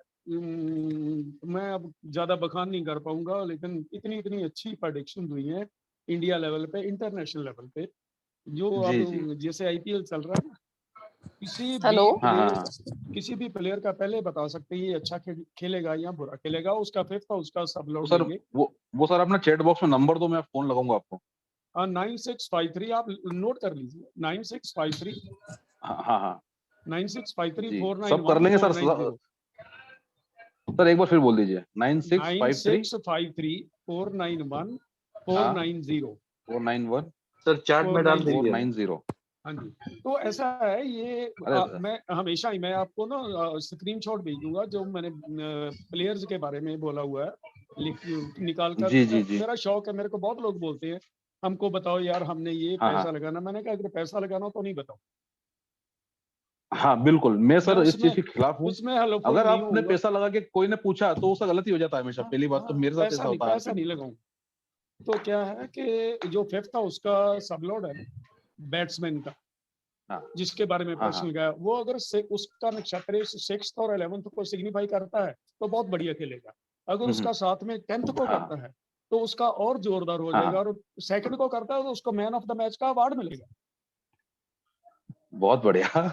मैं अब ज्यादा बखान नहीं कर पाऊंगा, लेकिन इतनी अच्छी प्रेडिक्शन हुई है इंडिया लेवल पे, इंटरनेशनल लेवल पे। जो अब जैसे आईपीएल चल रहा है ना, किसी भी प्लेयर का पहले बता सकते हैं ये अच्छा खेलेगा या बुरा खेलेगा। उसका फिफ्थ उसका सब लोग सर वो सर अपना चैट बॉक्स में नंबर दो, मैं फोन लगाऊंगा आपको। 9653 आप नोट कर लीजिए 9653 हाँ 9653 जी, 491 सब कर लेंगे सर। 490 सर एक बार फिर बोल दीजिए 9653 9653 491 हाँ 490 491 सर चार्ट में डाल दीजिए 490। हाँ जी, तो ऐसा है ये अरे मैं हमेशा ही मैं आपको ना स्क्रीनशॉट भेजूंगा जो मैंने प्लेयर्स के बारे में बोला हुआ है निकाल कर। जी जी जी मेरा शौक है, मेरे को बहुत लोग बोलते हैं हमको बताओ यार हमने ये हाँ पैसा हाँ लगाना। मैंने कहा अगर पैसा लगाना हो तो नहीं बताओ। हाँ बिल्कुल, मैं मैं सर इस चीज उसमें के खिलाफ हूँ। उसमें हेल्पफुल अगर नहीं आपने होऊंगा। पैसा लगा के कोई ने पूछा तो उसका गलत ही हो जाता है हमेशा। पहली बात तो मेरे साथ ऐसा होता है पैसा नहीं लगाऊंगा। तो क्या है कि जो फिफ्थ हाउस का सबलॉर्ड है बैट्समैन का, हाँ जिसके बारे में हाँ प्रश्न हाँ लगाया, वो अगर उसका नक्षत्र 6th और 11th को सिग्निफाई करता है तो बहुत बढ़िया खेलेगा। अगर उसका साथ में 10th को हाँ करता है तो उसका और जोरदार हो हाँ जाएगा। हाँ, और सेकंड को करता है तो उसको मैन ऑफ द मैच का अवार्ड मिलेगा। बहुत बढ़िया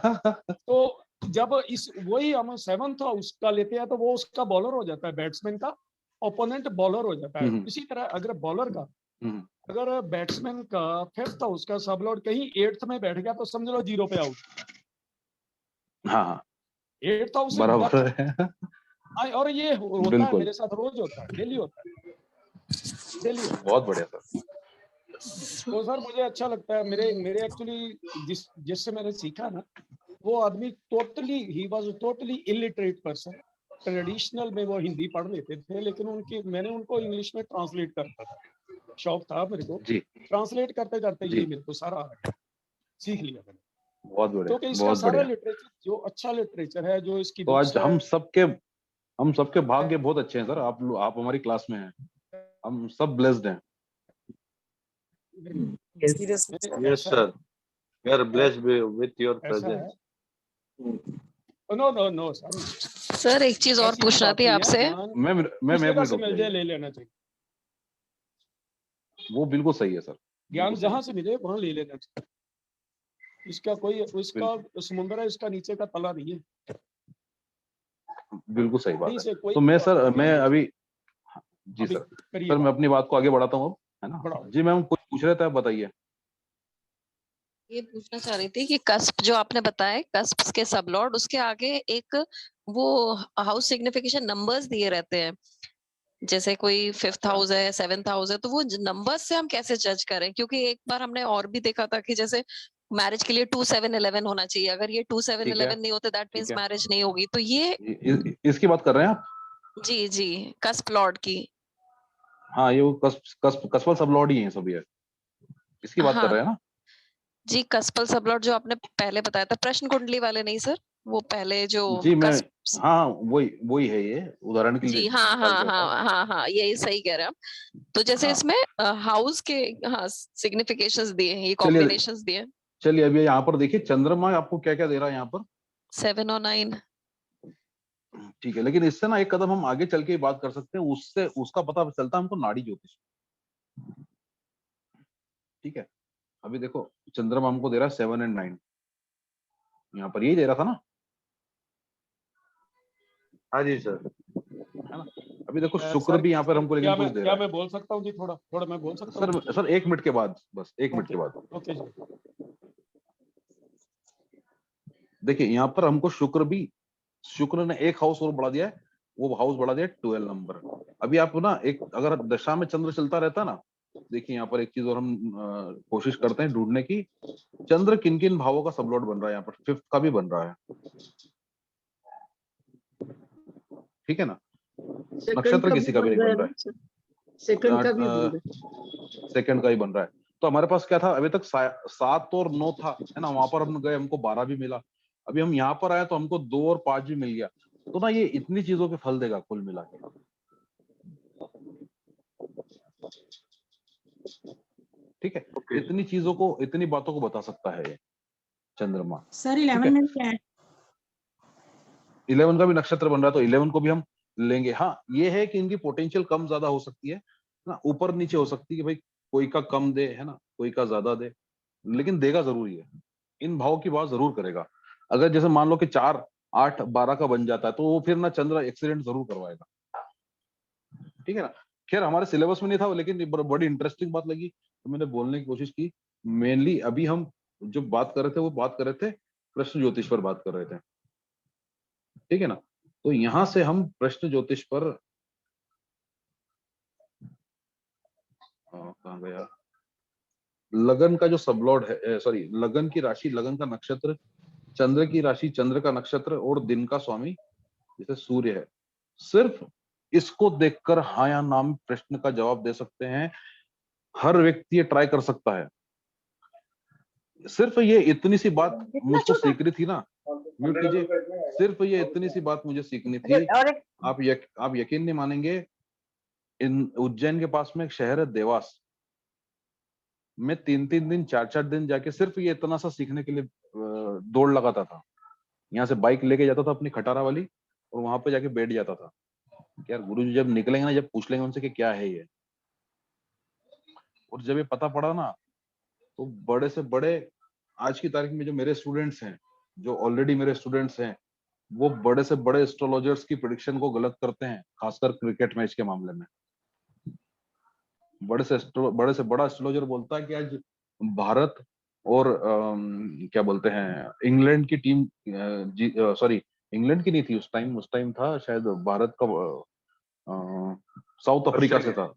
तो जब इस वही हम 7th हाउस का लेते हैं तो वो उसका बॉलर हो जाता है, बैट्समैन का ओपोनेंट बॉलर हो जाता है। इसी तरह अगर बॉलर का अगर बैट्समैन का 5th हाउस का सबलॉर्ड कहीं 8th में बैठ गया तो समझ लो 0 पे आउट। हाँ हाँ 8th हाउस से बराबर है और ये होता है बिल्कुल, मेरे साथ, रोज होता है, डेली होता है, डेली होता बहुत बढ़िया सर। है। तो सर मुझे अच्छा लगता है। मेरे एक्चुअली जिससे मैंने सीखा ना, वो आदमी he was totally illiterate person. Traditional में वो हिंदी पढ़ लेते थे लेकिन मैंने उनको इंग्लिश में ट्रांसलेट करता था। शौक था मेरे को, जी ट्रांसलेट करते करते जी ये मेरे को सारा सीख लिया मैंने। बहुत बढ़िया क्योंकि इसका बहुत सारा बढ़िया। लिटरेचर जो अच्छा लिटरेचर है, जो इसकी तो बुक्स आज है, हम सबके भाग्य बहुत अच्छे हैं सर। आप हमारी क्लास में हैं, हम सब ब्लेस्ड हैं। Yes sir, we are blessed with your ऐसा है। प्रेजेंस। नो सर एक चीज और ऐसी पूछना बात थी नहीं है। आपसे। मैं जिस एक जगह मिनट से रुक मिल जाए जाइए, ले लेना चाहिए। वो बिल्कुल सही है सर, ज्ञान बिल्कुल जहां सही से मिले वहां ले लेना चाहिए। इसका समुद्र है, इसका नीचे का तला नहीं है। बिल्कुल सही बात कहीं है। से कोई तो मैं भी सर बात मैं नहीं अभी जी अभी सर करिए सर मैं बात। अपनी बात को आगे बढ़ाता हूँ अब, है ना। बढ़ाओ। जी मैम कुछ पूछ रहे थे, आप बताइए। ये पूछना चाह रही थी कि कस्प जो आपने बताया, कस्प के सबलॉर्ड, उसके आगे एक वो हाउस सिग्निफिकेशन नंबर्स दिए रहते हैं। जैसे कोई 5th हाउस है, 7th हाउस है, तो वो नंबर्स से हम कैसे जज करें? क्योंकि एक बार हमने और भी देखा था कि जैसे मैरिज के लिए 2 7 11 होना चाहिए। अगर ये 2 7 ठीक है 11 नहीं होते दैट ठीक मींस है, मैरिज नहीं होगी। तो ये इसकी बात कर रहे हैं आप? जी जी कस्प लॉर्ड की। हाँ ये वो कस्पल सब लॉर्ड ही है सब, ये इसकी बात कर हाँ रहे हैं ना। जी, कस्पल सबलॉर्ड जो आपने पहले बताया था, प्रश्न कुंडली वाले नहीं सर, वो पहले जो जी मैं कस्प। हाँ वही है, ये उदाहरण के लिए जी हाँ निकाल हाँ दिया था। हाँ हाँ हाँ यही सही कह रहे हैं आप। तो जैसे हाँ इसमें हाउस के हाँ सिग्निफिकेशंस दिए हैं, ये चलिए कॉम्बिनेशंस दिए हैं। चलिए अभी यहाँ पर देखिए चंद्रमा आपको क्या क्या दे रहा है यहाँ पर। 7 और 9। ठीक है, लेकिन इससे ना एक कदम हम आगे चल के ही बात कर सकते हैं, उससे उसका पता चलता है हमको नाड़ी ज्योतिष। ठीक है, अभी देखो चंद्रमा हमको दे रहा है 7 और 9, यहाँ पर यही दे रहा था ना, हाँ जी सर। है ना। अभी देखो शुक्र सर भी यहाँ पर हमको लेकिन कुछ दे क्या रहा है। मैं बोल सकता हूँ जी? थोड़ा मैं बोल सकता हूँ? सर 1 मिनट के बाद, बस 1 मिनट के बाद ओके जी। देखिए यहाँ पर हमको शुक्र ने एक हाउस और बढ़ा दिया है, वो हाउस बढ़ा दिया 12 नंबर। अभी आप ना एक अगर दशा में चंद्र चलता रहता ना, देखिए यहाँ पर एक चीज और हम कोशिश करते हैं ढूंढने की, चंद्र किन किन भावों का सबलॉर्ड बन रहा है। यहाँ पर 5th का भी बन रहा है, ठीक है ना। नक्षत्र किसी का भी नहीं बन रहा है, सेकंड का भी बन रहा है। सेकंड का ही बन रहा है। तो हमारे पास क्या था अभी तक 7 और 9 था, है ना। वहां पर हम गए, हमको 12 भी मिला। अभी हम यहाँ पर आए तो हमको 2 और 5 भी मिल गया। तो ना ये इतनी चीजों के फल देगा कुल मिला के। ठीक है, इतनी चीजों को, इतनी बातों को बता सकता है ये चंद्रमा। सर 11 में क्या है? 11 का भी नक्षत्र बन रहा है, तो 11 को भी हम लेंगे। हाँ ये है कि इनकी पोटेंशियल कम ज्यादा हो सकती है ना, ऊपर नीचे हो सकती है कि भाई कोई का कम दे, है ना, कोई का ज्यादा दे, लेकिन देगा जरूरी है। इन भाव की बात जरूर करेगा। अगर जैसे मान लो कि 4 8 12 का बन जाता है तो वो फिर ना चंद्र एक्सीडेंट जरूर करवाएगा, ठीक है ना। खैर हमारे सिलेबस में नहीं था वो, लेकिन बड़ी इंटरेस्टिंग बात लगी तो मैंने बोलने की कोशिश की। मेनली अभी हम जो बात कर रहे थे वो बात कर रहे थे प्रश्न ज्योतिष पर बात कर रहे थे, ठीक है ना। तो यहां से हम प्रश्न ज्योतिष पर कहाँ गया, लगन का जो सबलॉर्ड है, सॉरी लगन की राशि, लगन का नक्षत्र, चंद्र की राशि, चंद्र का नक्षत्र और दिन का स्वामी जैसे सूर्य है। सिर्फ इसको देखकर हाँ या ना में प्रश्न का जवाब दे सकते हैं, हर व्यक्ति ये ट्राई कर सकता है। सिर्फ ये इतनी सी बात मुझको सीखनी थी ना, म्यूट कीजिए, सिर्फ ये इतनी सी बात मुझे सीखनी थी। आप यकीन नहीं मानेंगे, इन उज्जैन के पास में एक शहर है देवास, मैं 3-3 दिन 4-4 दिन जाके सिर्फ ये इतना सा सीखने के लिए दौड़ लगाता था। यहाँ से बाइक लेके जाता था अपनी खटारा वाली और वहां पे जाके बैठ जाता था। यार गुरुजी जब निकलेंगे ना, जब पूछ लेंगे उनसे कि क्या है ये, और जब ये पता पड़ा ना तो बड़े से बड़े, आज की तारीख में जो मेरे स्टूडेंट्स हैं, जो ऑलरेडी मेरे स्टूडेंट्स हैं, वो बड़े से बड़े एस्ट्रोलॉजर्स की प्रेडिक्शन को गलत करते हैं, खासकर क्रिकेट मैच के मामले में। बड़े से बड़ा एस्ट्रोलॉजर बोलता है कि आज भारत और क्या बोलते हैं इंग्लैंड की टीम, सॉरी इंग्लैंड की नहीं थी उस टाइम था शायद भारत का साउथ अफ्रीका से था,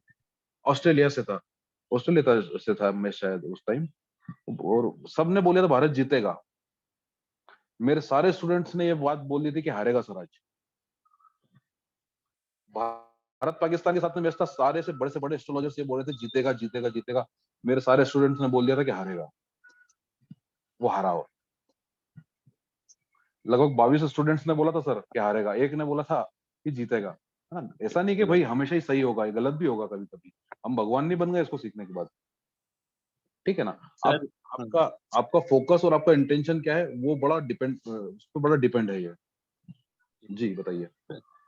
ऑस्ट्रेलिया से था मैं शायद उस टाइम, और सबने बोला था भारत जीतेगा। मेरे सारे स्टूडेंट्स ने ये बात बोल दी थी कि हारेगा सर आज। भारत पाकिस्तान के साथ में मैच था, सारे से बड़े एस्ट्रोलॉजर्स ये बोल रहे थे जीतेगा जीतेगा जीतेगा। मेरे सारे स्टूडेंट्स ने बोल दिया था कि हारेगा, वो हारा हो। लगभग 22 स्टूडेंट्स ने बोला था सर कि हारेगा, एक ने बोला था कि जीतेगा, है ना। ऐसा नहीं कि भाई हमेशा ही सही होगा, ये गलत भी होगा कभी कभी। हम भगवान नहीं बन गए इसको सीखने के बाद, ठीक है ना। आपका फोकस और आपका इंटेंशन क्या है वो बड़ा डिपेंड है ये। जी बताइए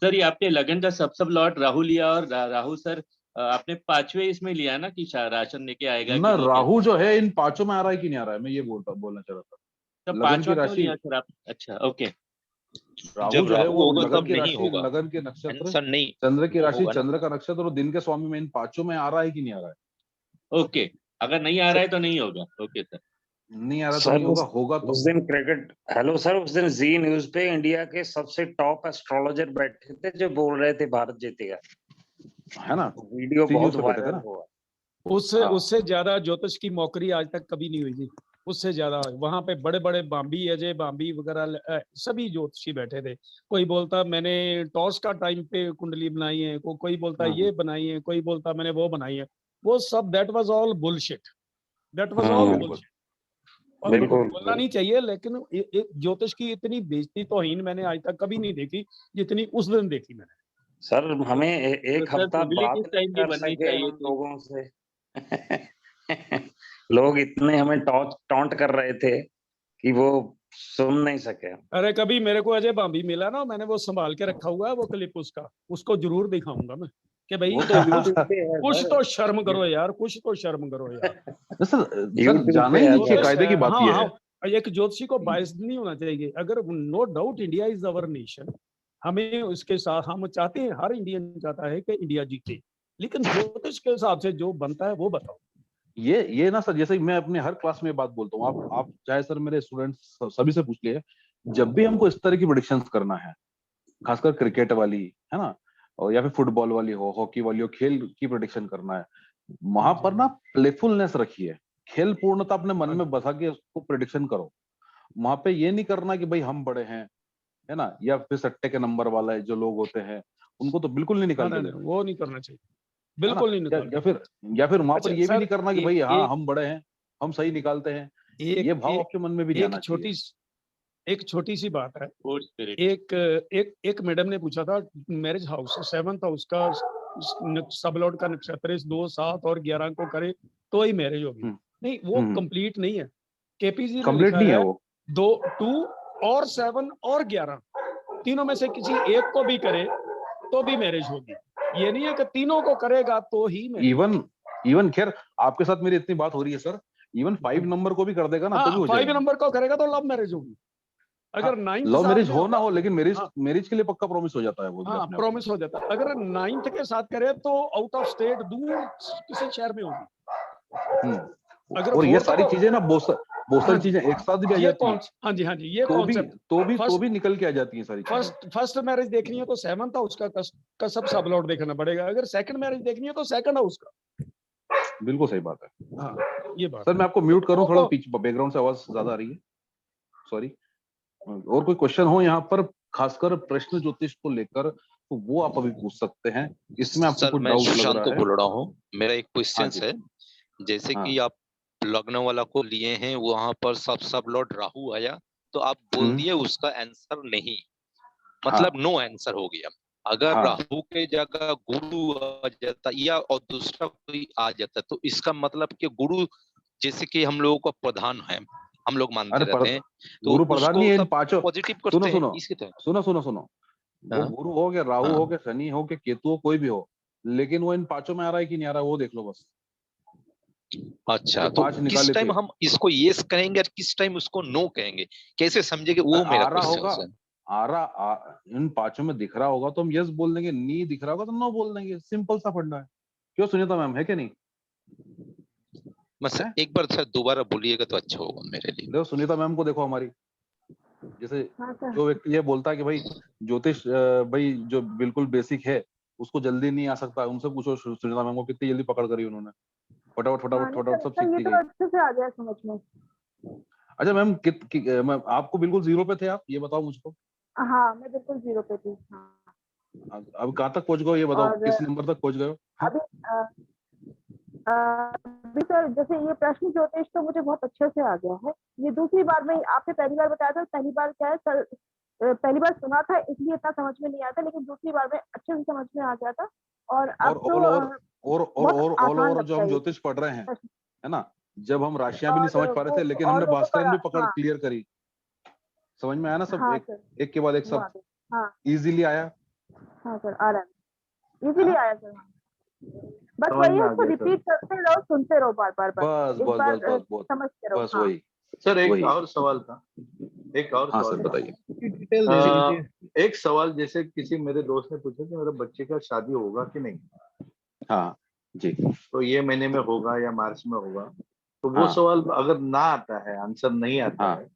सर। ये आपने लगन का सब लॉट राहु लिया, और राहु सर आपने 5वें इसमें लिया ना कि राशन लेके आएगा ना, राहु जो है इन 5 में आ रहा है कि नहीं आ रहा है, मैं ये बोलना चाह रहा था। तो 5वां क्यों लिया सर आप? अच्छा ओके। राहु जो है वो लगन की राशि, लगन के नक्षत्र, चंद्र की राशि, चंद्र का नक्षत्र और दिन के स्वामी में इन 5 में आ रहा है कि नहीं आ रहा है? ओके, अगर नहीं आ रहा है तो नहीं होगा। ओके सर, नहीं आ रहा तो नहीं होगा, होगा तो। उस दिन क्रिकेट, हेलो सर, उस दिन जी न्यूज पे इंडिया के सबसे टॉप एस्ट्रोलॉजर बैठे थे जो बोल रहे थे भारत जीतेगा, है ना। वीडियो बहुत वायरल हुआ। उससे ज्यादा ज्योतिष की मौकरी आज तक कभी नहीं हुई जी। उससे ज्यादा वहां पे बड़े बड़े बाम्बी, अजय बाम्बी वगैरह सभी ज्योतिषी बैठे थे। कोई बोलता मैंने टॉस का टाइम पे कुंडली बनाई है, कोई बोलता ये बनाई है, कोई बोलता मैंने वो बनाई है। वो सब that was all bullshit, that was all bullshit. और बोलना नहीं चाहिए, लेकिन ज्योतिष की इतनी बेइज्जती तौहीन मैंने आज तक कभी नहीं देखी जितनी उस दिन देखी मैंने। सर हमें एक हफ्ता बात नहीं कर सके हम लोगों से लोग इतने हमें टॉन्ट कर रहे थे कि वो सुन नहीं सके। अरे कभी मेरे को अजय बाम्बी मिला ना, मैंने वो संभाल के रखा हुआ है वो क्लिप उसका, उसको जरूर दिखाऊंगा मैं कि भाई कुछ तो शर्म करो यार, कुछ तो शर्म करो यार। सर जाना ही नहीं कायदे की बात ये है। एक ज्योतिषी को बायस नहीं होना चाहिए। अगर no doubt India is our nation, हमें उसके साथ हम चाहते हैं, हर इंडियन चाहता है कि इंडिया जीते, लेकिन ज्योतिष के हिसाब से जो बनता है वो बताओ। ये ना सर, जैसे मैं अपने हर क्लास में बात बोलता हूँ, आप चाहे सर मेरे स्टूडेंट्स सभी से पूछ लिए, जब भी हमको इस तरह की प्रेडिक्शंस करना है, खासकर क्रिकेट वाली है ना, और या फिर फुटबॉल वाली हो, हॉकी वाली हो, खेल की प्रेडिक्शन करना है, वहां पर ना प्लेफुलनेस रखिए, खेल पूर्णता अपने मन में बसा के उसको प्रेडिक्शन करो। वहां पे ये नहीं करना कि भाई हम बड़े हैं, है ना, या फिर सट्टे के नंबर वाला जो लोग होते हैं उनको तो बिल्कुल नहीं निकालने देना, वो नहीं करना चाहिए, बिल्कुल नहीं निकालना। या फिर वहां पर ये भी नहीं करना कि भाई हाँ हम बड़े हैं, हम सही निकालते हैं, ये भाव आपके मन में भी जाना चाहिए। एक छोटी सी बात है, एक मैडम ने पूछा था मैरिज हाउस 7th हाउस का सबलॉर्ड का नक्षत्र 2, 7 और 11 को करे तो ही मैरिज होगी। नहीं, वो कंप्लीट नहीं है। केपीजी कंप्लीट नहीं है वो। 2 और 7 और 11 तीनों में से किसी एक को भी करे तो भी मैरिज होगी। ये नहीं है कि तीनों को करेगा तो ही इवन खैर आपके साथ मेरी इतनी बात हो रही है सर, इवन 5 नंबर को भी कर देगा ना तो भी हो जाएगा। 5 नंबर को करेगा तो लव मैरिज होगी। अगर 9th लव साथ मैरिज में हो ना होता, हो, लेकिन मैरिज हाँ मैरिज के लिए पक्का प्रॉमिस हो जाता है वो भी हाँ अपने आप। प्रॉमिस हो जाता है। अगर 9th के साथ करे तो आउट ऑफ स्टेट दूर किसी शहर में होगी। अगर और ये 4th सारी को, चीजें ना बहुत हाँ सारी जी, चीजें एक साथ भी आ ये जाती हैं, हाँ जी हाँ जी, ये तो भी कॉन्सेप्ट तो भी निकल के आ जाती हैं सारी चीजें। फर्स्ट मैरिज देखनी है तो 7th हाउस का सब सब लॉट देखना पड़ेगा। अगर सेकंड मैरिज देखनी है तो 2nd हाउस का। बिल्कुल सही बात है। हाँ ये बात सर मैं आपको म्यूट करूं, थोड़ा तो पीछे बैकग्राउंड से आवाज ज्यादा आ रही है, सॉरी। और कोई क्वेश्चन हो यहाँ पर, खासकर प्रश्न ज्योतिष को लेकर, तो वो आप अभी पूछ सकते हैं। इसमें आपको सर कुछ मैं डाउट लग सुशांत रहा तो है? बोल रहा हूँ, मेरा एक हाँ क्वेश्चन जी, है। जैसे हाँ। कि आप लग्न वाला को लिए हैं, वहां पर सब लॉर्ड राहु आया, तो आप बोल दिए उसका आंसर नहीं, मतलब नो आंसर हो गया। अगर हाँ। राहु के जगह गुरु आ जाता या और दूसरा कोई आ जाता, तो इसका मतलब कि गुरु जैसे कि हम लोगों का प्रधान है, हम लोग मानते अरे रहते हैं, तो गुरु प्रधान नहीं उसको है इन तब पांचों। पॉजिटिव सुनो करते हैं सुनो इसके तहत। सुनो, वो हाँ गुरु हो गया, राहु हाँ हो गया, शनि हो गया, केतु हो, कोई भी हो, लेकिन वो इन पांचों में आ रहा है कि नहीं आ रहा है वो देख लो बस। अच्छा, जो तो 5 किस निकाले टाइम थे, हम इसको यस कहेंगे और किस टाइम उसको नो कहेंगे, कैसे समझेंगे, वो मेरा आ रहा क्वेश्चन होगा, है। इन पांचों में दिख रहा होगा तो हम यस बोल देंगे, नहीं दिख रहा होगा तो नो बोल देंगे। सिंपल सा फंडा है। क्यों सुनीता मैम, है कि नहीं? बस एक बार सर दोबारा बोलिएगा तो अच्छा होगा मेरे लिए। देखो सुनीता मैम को देखो हमारी, जैसे हाँ सर। जो व्यक्ति ये बोलता है कि भाई ज्योतिष भाई जो बिल्कुल बेसिक है उसको जल्दी नहीं आ सकता, उनसे पूछो सुनीता मैम को कितनी जल्दी पकड़ करी उन्होंने, हाँ फटाफट नहीं फटाफट सर, सब सर ये सीखती तो गई। अच्छे से आ गया समझ में। अच्छा मैम मैम आपको बिल्कुल जीरो पे थे आप, ये बताओ मुझको। हाँ मैं बिल्कुल 0 पे थी। हाँ अब कहाँ तक पहुंच गए ये बताओ, और किस नंबर तक पहुंच गए हो? हाँ? अभी अभी सर जैसे ये प्रश्न ज्योतिष तो मुझे बहुत अच्छे से आ गया है। ये दूसरी बार में आपने पहली बार बताया था, पहली बार क्या है सर, पहली बार सुना था इसलिए इतना समझ में नहीं आया था, लेकिन दूसरी बार में अच्छे से समझ में आ गया था। और अब तो बहुत ऑल आसान ओवर जो लगता हम है ये ज्योतिष पढ़ रहे हैं, प्रश्न। है ना, जब हम राशियां भी नहीं और समझ पा रहे वो थे, लेकिन हमने ऑल ओवर भास्करन भी पकड़ हाँ क्लियर करी, समझ में आया ना सब, हाँ एक सर एक के बाद एक वो आ सब गया। हाँ इजीली आया, हाँ सर आ रहा है, है इजीली ना? आया सर। बस समझ वही में है, आ इसको गया सर। रिपीट करते रहो, सुनते रहो बार बार बस एक बस बार बस बस बस समझते रहो। बस हाँ वही सर एक वही। और सवाल था, एक और हाँ सवाल सर था। बताइए। डिटेल दे दीजिए। एक सवाल, जैसे किसी मेरे दोस्त ने पूछा कि मेरे बच्चे का शादी होगा कि नहीं, हाँ जी, तो ये महीने में होगा या मार्च में होगा, तो वो हाँ सवाल अगर ना आता है, आंसर नहीं आता हाँ है,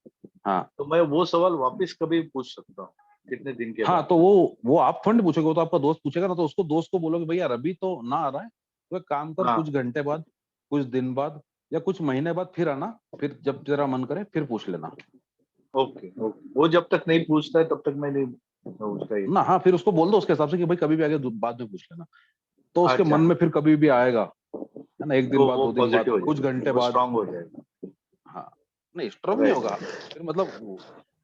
हाँ तो मैं वो सवाल वापस कभी पूछ सकता हूँ कितने दिन के हाँ, बाद? तो वो आप फंड पूछोगे, वो तो आपका दोस्त पूछेगा ना, तो उसको दोस्त को बोलोगे भैया अभी तो ना आ रहा है, तो एक काम कर, हाँ कुछ घंटे बाद, कुछ दिन बाद या कुछ महीने बाद फिर आना, फिर जब तेरा मन करे फिर पूछ लेना ओके ओके, वो जब तक नहीं पूछता है तब तक मैं नहीं उसका ही। ना। हाँ फिर उसको बोल दो उसके हिसाब से कि भाई कभी भी आगे बाद में पूछ लेना, तो उसके अच्छा, मन में फिर कभी भी आएगा, है ना, एक दिन तो बाद, वो 2 दिन बाद, पॉजिटिव हो कुछ जाएगा, घंटे वो बाद। स्ट्रांग हो जाएगा। हाँ नहीं स्ट्रांग नहीं राइट होगा फिर, मतलब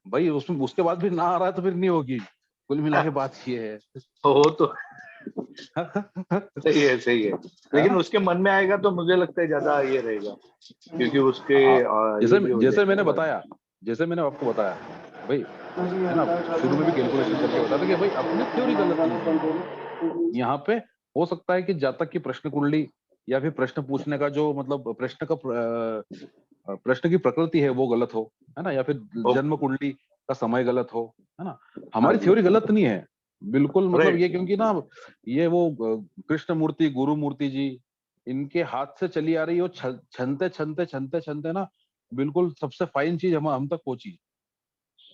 भाई उसमें उसके बाद भी ना आ रहा है तो फिर नहीं होगी, कुल मिला के बात ये है। वो तो सही है है लेकिन ना? उसके मन में आएगा तो मुझे लगता है ज्यादा ये रहेगा, क्योंकि उसके जैसे ये भी हो जैसे जाएगा मैंने ना। बताया, जैसे मैंने आपको बताया भाई, है ना, शुरू में भी कैलकुलेशन करके बताया था कि भाई अपनी थ्योरी गलत कीजिए। यहाँ पे हो सकता है कि जातक की प्रश्न कुंडली या फिर प्रश्न पूछने का जो मतलब प्रश्न की प्रकृति है वो गलत हो, है ना, या फिर जन्म कुंडली का समय गलत हो, है ना। हमारी थ्योरी गलत नहीं है बिल्कुल, मतलब ये क्योंकि ना ये वो कृष्ण मूर्ति, गुरु मूर्ति जी, इनके हाथ से चली आ रही है, छनते छनते छनते छनते ना बिल्कुल सबसे फाइन चीज हम तक पहुंची,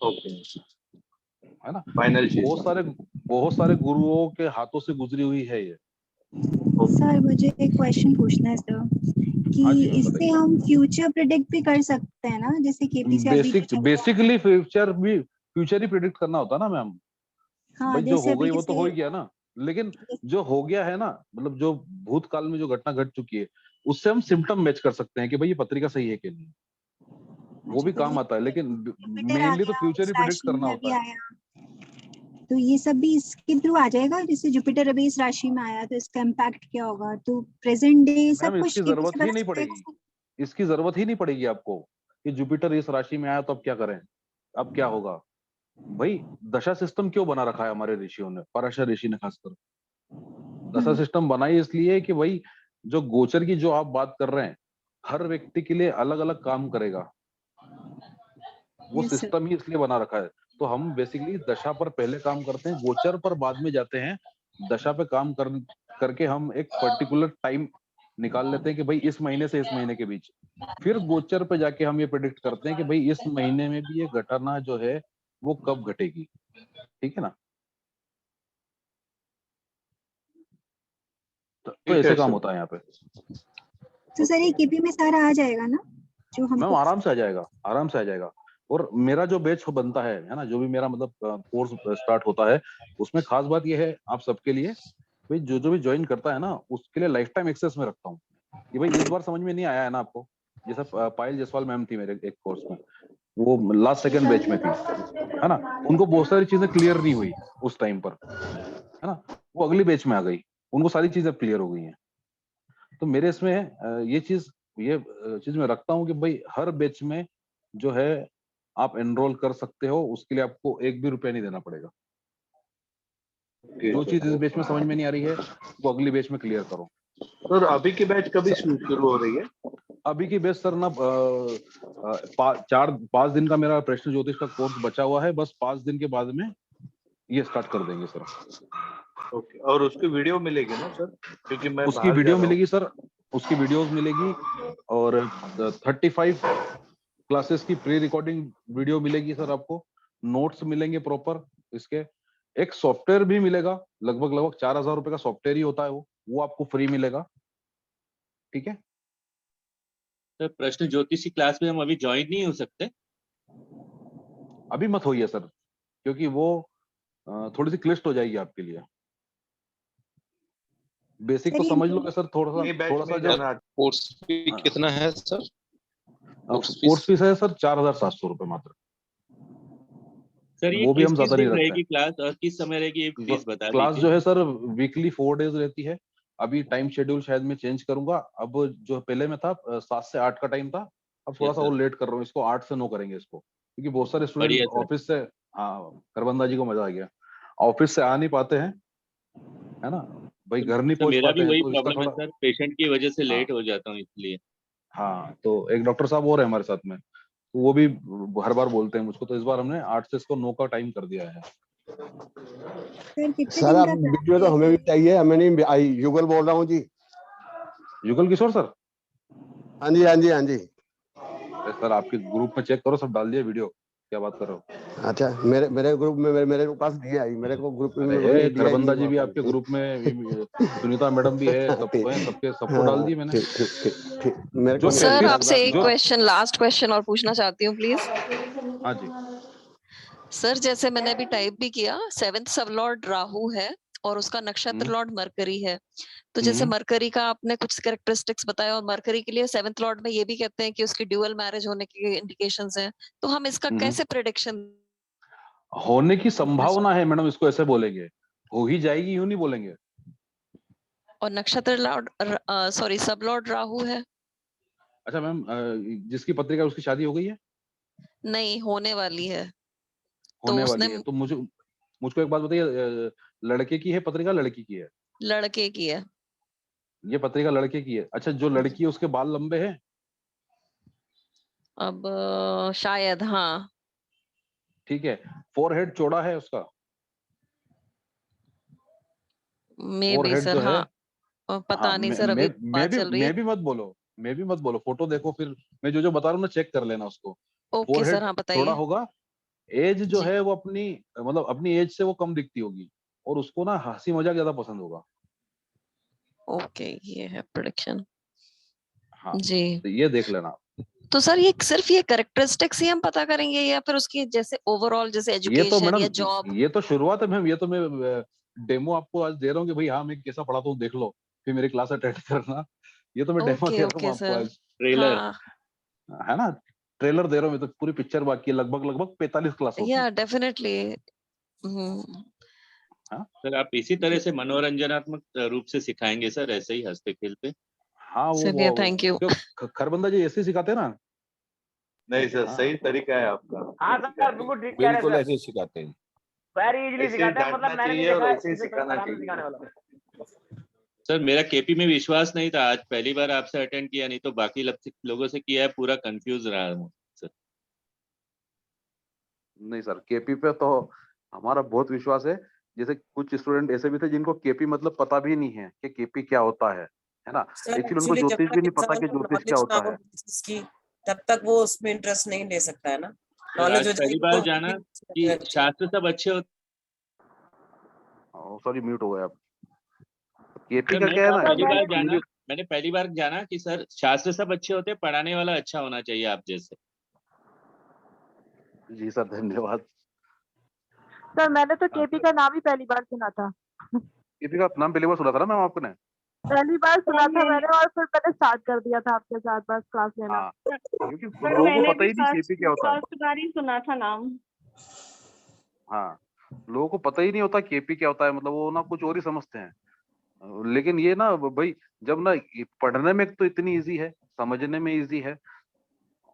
ओके, है ना। फाइनल चीज। बहुत सारे गुरुओं के हाथों से गुजरी हुई है ये। सर मुझे एक क्वेश्चन पूछना है सर कि हाँ जी मैम इससे बताइए। हम फ्यूचर प्रिडिक्ट भी कर सकते हैं ना, जैसे केपी से अभी जो चल रहा है। बेसिकली फ्यूचर ही प्रिडिक्ट करना होता है ना मैम। हाँ भाई जो जैसे हो अभी गई वो तो हो ही जैसे गया ना, लेकिन जो हो गया है ना, मतलब जो भूतकाल में जो घटना घट चुकी है उससे हम सिम्टम मैच कर सकते हैं कि भाई ये पत्रिका सही है कि नहीं, वो भी तो काम आता है, लेकिन जुपिटर आ मेनली तो गया फ्यूचर उस ही प्रिडिक्ट राशि करना में अभी होता है। आया, तो ये सब भी इसके थ्रू आ जाएगा। जैसे जुपिटर अभी इस राशि में आया तो इसका इम्पैक्ट क्या होगा, तो प्रेजेंट डे सब मैम कुछ इसकी केपी से जरूरत ही बता नहीं सकते हैं। पड़ेगी, इसकी जरूरत ही नहीं पड़ेगी आपको कि जुपिटर इस राशि में आया तो अब क्या करें, अब क्या होगा। भाई दशा सिस्टम क्यों बना रखा है हमारे ऋषियों ने, पराशर ऋषि ने खासकर दशा सिस्टम बनाई इसलिए कि भाई जो गोचर की जो आप बात कर रहे हैं हर व्यक्ति के लिए अलग अलग काम करेगा, वो Yes, sir. सिस्टम ही इसलिए बना रखा है। तो हम बेसिकली दशा पर पहले काम करते हैं, गोचर पर बाद में जाते हैं। दशा पे काम करके हम एक पर्टिकुलर टाइम निकाल लेते हैं कि भाई इस महीने से इस महीने के बीच, फिर गोचर पे जाके हम ये प्रेडिक्ट करते हैं कि भाई इस महीने में भी ये घटना जो है वो कब घटेगी। ठीक है ना? तो ऐसे काम होता है यहाँ पे। तो सर ये केपी में सारा आ जाएगा ना जो मैम हमको? आराम से आ जाएगा, आराम से आ जाएगा। और मेरा जो बैच बनता है ना, जो भी मेरा मतलब कोर्स स्टार्ट होता है, उसमें खास बात ये है आप सबके लिए, भाई जो भी ज्वाइन करता है ना, उसके लिए लाइफ टाइम एक्सेस में रखता हूँ कि भाई इस बार समझ में नहीं आया है ना आपको, जैसा पायल जायसवाल मैम थी मेरे एक कोर्स में, वो लास्ट सेकंड बैच में थी, है ना, उनको बहुत सारी चीजें क्लियर नहीं हुई उस टाइम पर, है ना, वो अगली बैच में आ गई, उनको सारी चीजें क्लियर हो गई हैं। तो मेरे इसमें ये चीज मैं रखता हूँ कि भाई हर बैच में जो है आप एनरोल कर सकते हो, उसके लिए आपको एक भी रुपया नहीं देना पड़ेगा। जो चीज इस बैच में समझ में नहीं आ रही है वो अगली बैच में क्लियर करो। सर अभी की बैच कभी शुरू हो रही है? अभी की बैच सर ना 5 दिन का मेरा प्रश्न ज्योतिष का कोर्स बचा हुआ है, बस 5 दिन के बाद में ये स्टार्ट कर देंगे सर। ओके, और उसकी वीडियो मिलेगी ना सर? क्योंकि मैं उसकी बाहर जा वीडियो रहा हूँ। मिलेगी सर, उसकी वीडियोस मिलेगी, और 35 क्लासेस की प्री रिकॉर्डिंग वीडियो मिलेगी सर आपको, नोट्स मिलेंगे प्रॉपर इसके, एक सॉफ्टवेयर भी मिलेगा, लगभग 4000 रुपए का सॉफ्टवेयर ही होता है वो आपको फ्री मिलेगा। ठीक है सर, प्रश्न ज्योतिषी क्लास में हम अभी ज्वाइन नहीं हो सकते? अभी मत होइए सर, क्योंकि वो थोड़ी सी क्लिष्ट हो जाएगी आपके लिए। बेसिक तो समझ लोगे सर, थोड़ा सा जो कोर्स फी कितना है सर? कोर्स फीस है सर 4700 रुपए मात्र। सर ये वो भी हम किस ज्यादा नहीं दिन रखते रहेगी क्लास और किस समय रहेगी, ये प्लीज बता क्लास दीजिए। जो है सर वीकली 4 डेज रहती है। अभी टाइम शेड्यूल शायद मैं चेंज करूंगा, अब जो पहले में था 7 से 8 का टाइम था, अब थोड़ा Yes, सा और sir. लेट कर रहा हूँ इसको, 8 से 9 करेंगे इसको, क्योंकि बहुत सारे बढ़िया स्टूडेंट सर। ऑफिस से, हाँ करबंदा जी को मजा आ गया, ऑफिस से आ नहीं पाते हैं, है ना भाई, घर नहीं तो पहुंच मेरा पाते भी हैं, वही तो इसका प्रॉब्लम है थोड़ा, सर, पेशेंट की वजह से हाँ लेट हो जाता हूँ इसलिए। हाँ, तो एक डॉक्टर साहब और है हमारे साथ में, तो वो भी हर बार बोलते हैं मुझको, तो इस बार हमने 8 से इसको 9 का टाइम कर दिया है। सर अब वीडियो तो हमें भी चाहिए, हमें नहीं आई। युगल बोल रहा हूँ जी। युगल किशोर सर? हाँ जी हाँ जी हाँ जी। अरे सर आपके ग्रुप में चेक करो, सब डाल दिया वीडियो, क्या बात कर रहे हो? अच्छा, मेरे ग्रुप में मेरे पास दिया आई, मेरे को ग्रुप में अरे दिया करबंदा जी भी आपके ग्रुप में, सुनीता मैडम भी है, सबको है, सबको डाल दी मैंने। ठीक मेरे जो को नहीं सर आई। आपसे एक क्वेश्चन, लास्ट क्वेश्चन और पूछना चाहती हूँ प्लीज। हाँ जी सर जैसे मैंने अभी टाइप भी किया, 7th सब लॉर्ड राहु है और उसका नक्षत्र लॉर्ड मरकरी है, तो जैसे मरकरी का आपने कुछ कैरेक्टरिस्टिक्स बताया, और मरकरी के लिए 7th लॉर्ड में ये भी कहते हैं कि उसकी ड्यूअल मैरिज होने की इंडिकेशंस हैं, तो हम इसका कैसे प्रेडिक्शन? होने की संभावना है मैडम, इसको ऐसे बोलेंगे, हो ही जाएगी यूं नहीं बोलेंगे। और नक्षत्र लॉर्ड सॉरी सब लॉर्ड राहु है। अच्छा मैम, जिसकी पत्रिका उसकी शादी हो गई है? नहीं, होने वाली है। होने तो वाली उसने है, तो मुझको एक बात बताइए, लड़के की है पत्रिका, लड़की की है? लड़के की है। ये पत्रिका लड़के की है। अच्छा, जो लड़की है उसके बाल लंबे हैं? अब शायद हाँ। ठीक है, फोरहेड चौड़ा है उसका? मे बी फोरहेड सर, जो है, हाँ पता हाँ, नहीं सर, अभी बात चल रही है। मैं भी मत बोलो, मैं भी मत बोलो, फोटो देखो, फिर मैं जो बता रहा हूँ ना चेक कर लेना उसको। ओके सर, हाँ फोरहेड चौड़ा बताइए। होगा, एज जो जी। है वो अपनी एज से वो कम दिखती होगी, और उसको ना हंसी मजाक ज्यादा पसंद होगा। ओके, ये है प्रेडिक्शन। हाँ जी, तो ये देख लेना। तो सर ये सिर्फ ये कैरेक्टरिस्टिक्स ही हम पता करेंगे, या फिर उसकी जैसे ओवरऑल जैसे ये तो एजुकेशन मैडम, या जॉब? ये तो शुरुआत है मैम, ये तो मैं डेमो आपको आज दे रहा हूँ कि भाई हाँ मैं कैसा पढ़ाता हूँ देख लो, फिर मेरी क्लास अटेंड करना। ये तो मैं डेमो ओके दे रहा हूँ ओके आपको सर। आज, ट्रेलर हाँ, है ना, ट्रेलर दे रहा हूँ मैं, तो पूरी पिक्चर बाकी है, लगभग 45 क्लास होती या है। डेफिनेटली। सर आप इसी तरह से मनोरंजनात्मक रूप से सिखाएंगे सर, ऐसे ही हंसते खेलते? हाँ चलिए, थैंक यू। खरबंदा जी ऐसे ही सिखाते हैं ना? नहीं सर, सही तरीका है आपका। हाँ सर, बिल्कुल ठीक कह रहे हैं बिल्कुल सर, ऐसे ही सिखाते हैं, वेरी इजीली ऐसे ही सिखाते हैं, डांटना मतलब मैंने भी चाहिए और देखा है ऐसे ही इसे सिखाना आराम से चाहिए। सिखाने वाला। सर मेरा केपी में विश्वास नहीं था, आज पहली बार आपसे अटेंड किया, नहीं तो बाकी लोगों से किया है, पूरा कंफ्यूज रहा हूँ सर। नहीं सर, केपी पे तो हमारा बहुत विश्वास है। जैसे कुछ स्टूडेंट ऐसे भी थे जिनको केपी मतलब पता भी नहीं है कि केपी क्या होता है ना? सर एक्चुअली उनको एक्चुअली जब ज्योतिष तक भी नहीं पता इंसान कि को ज्योतिष क्या नॉलेज ना होता हो है। business की, तब तक वो उसमें इंटरेस्ट नहीं ले सकता है ना। सर नॉलेज आज हो पहली जाएगी बार तो जाना कि लगेगा। शास्त्र सब अच्छे होते। सॉरी म्यूट हो गया आप। केपी सर का मैंने क्या है कहा ना, पहली बार एक्चुअली जाना, मैंने पहली बार जाना कि सर शास्त्र सब अच्छे होते, पढ़ाने वाला अच्छा होना चाहिए आप जैसे। जी सर धन्यवाद। सर मैंने तो हाँ, केपी का नाम ही पहली बार सुना था। केपी का नाम पहली बार सुना था ना मैम आपने? पहली बार सुना था मैंने और फिर मैंने स्टार्ट कर दिया था आपके साथ बस क्लास लेना। हाँ, क्योंकि सर लोगों को मैंने पता भी ही नहीं केपी क्या होता है। फर्स्ट बार ही सुना था नाम। हाँ, लोगों को पता ही नहीं होता केपी क्या होता है, मतलब वो ना कुछ और ही समझते हैं। लेकिन ये ना भाई, जब ना ये पढ़ने में तो इतनी इजी है, समझने में इजी है,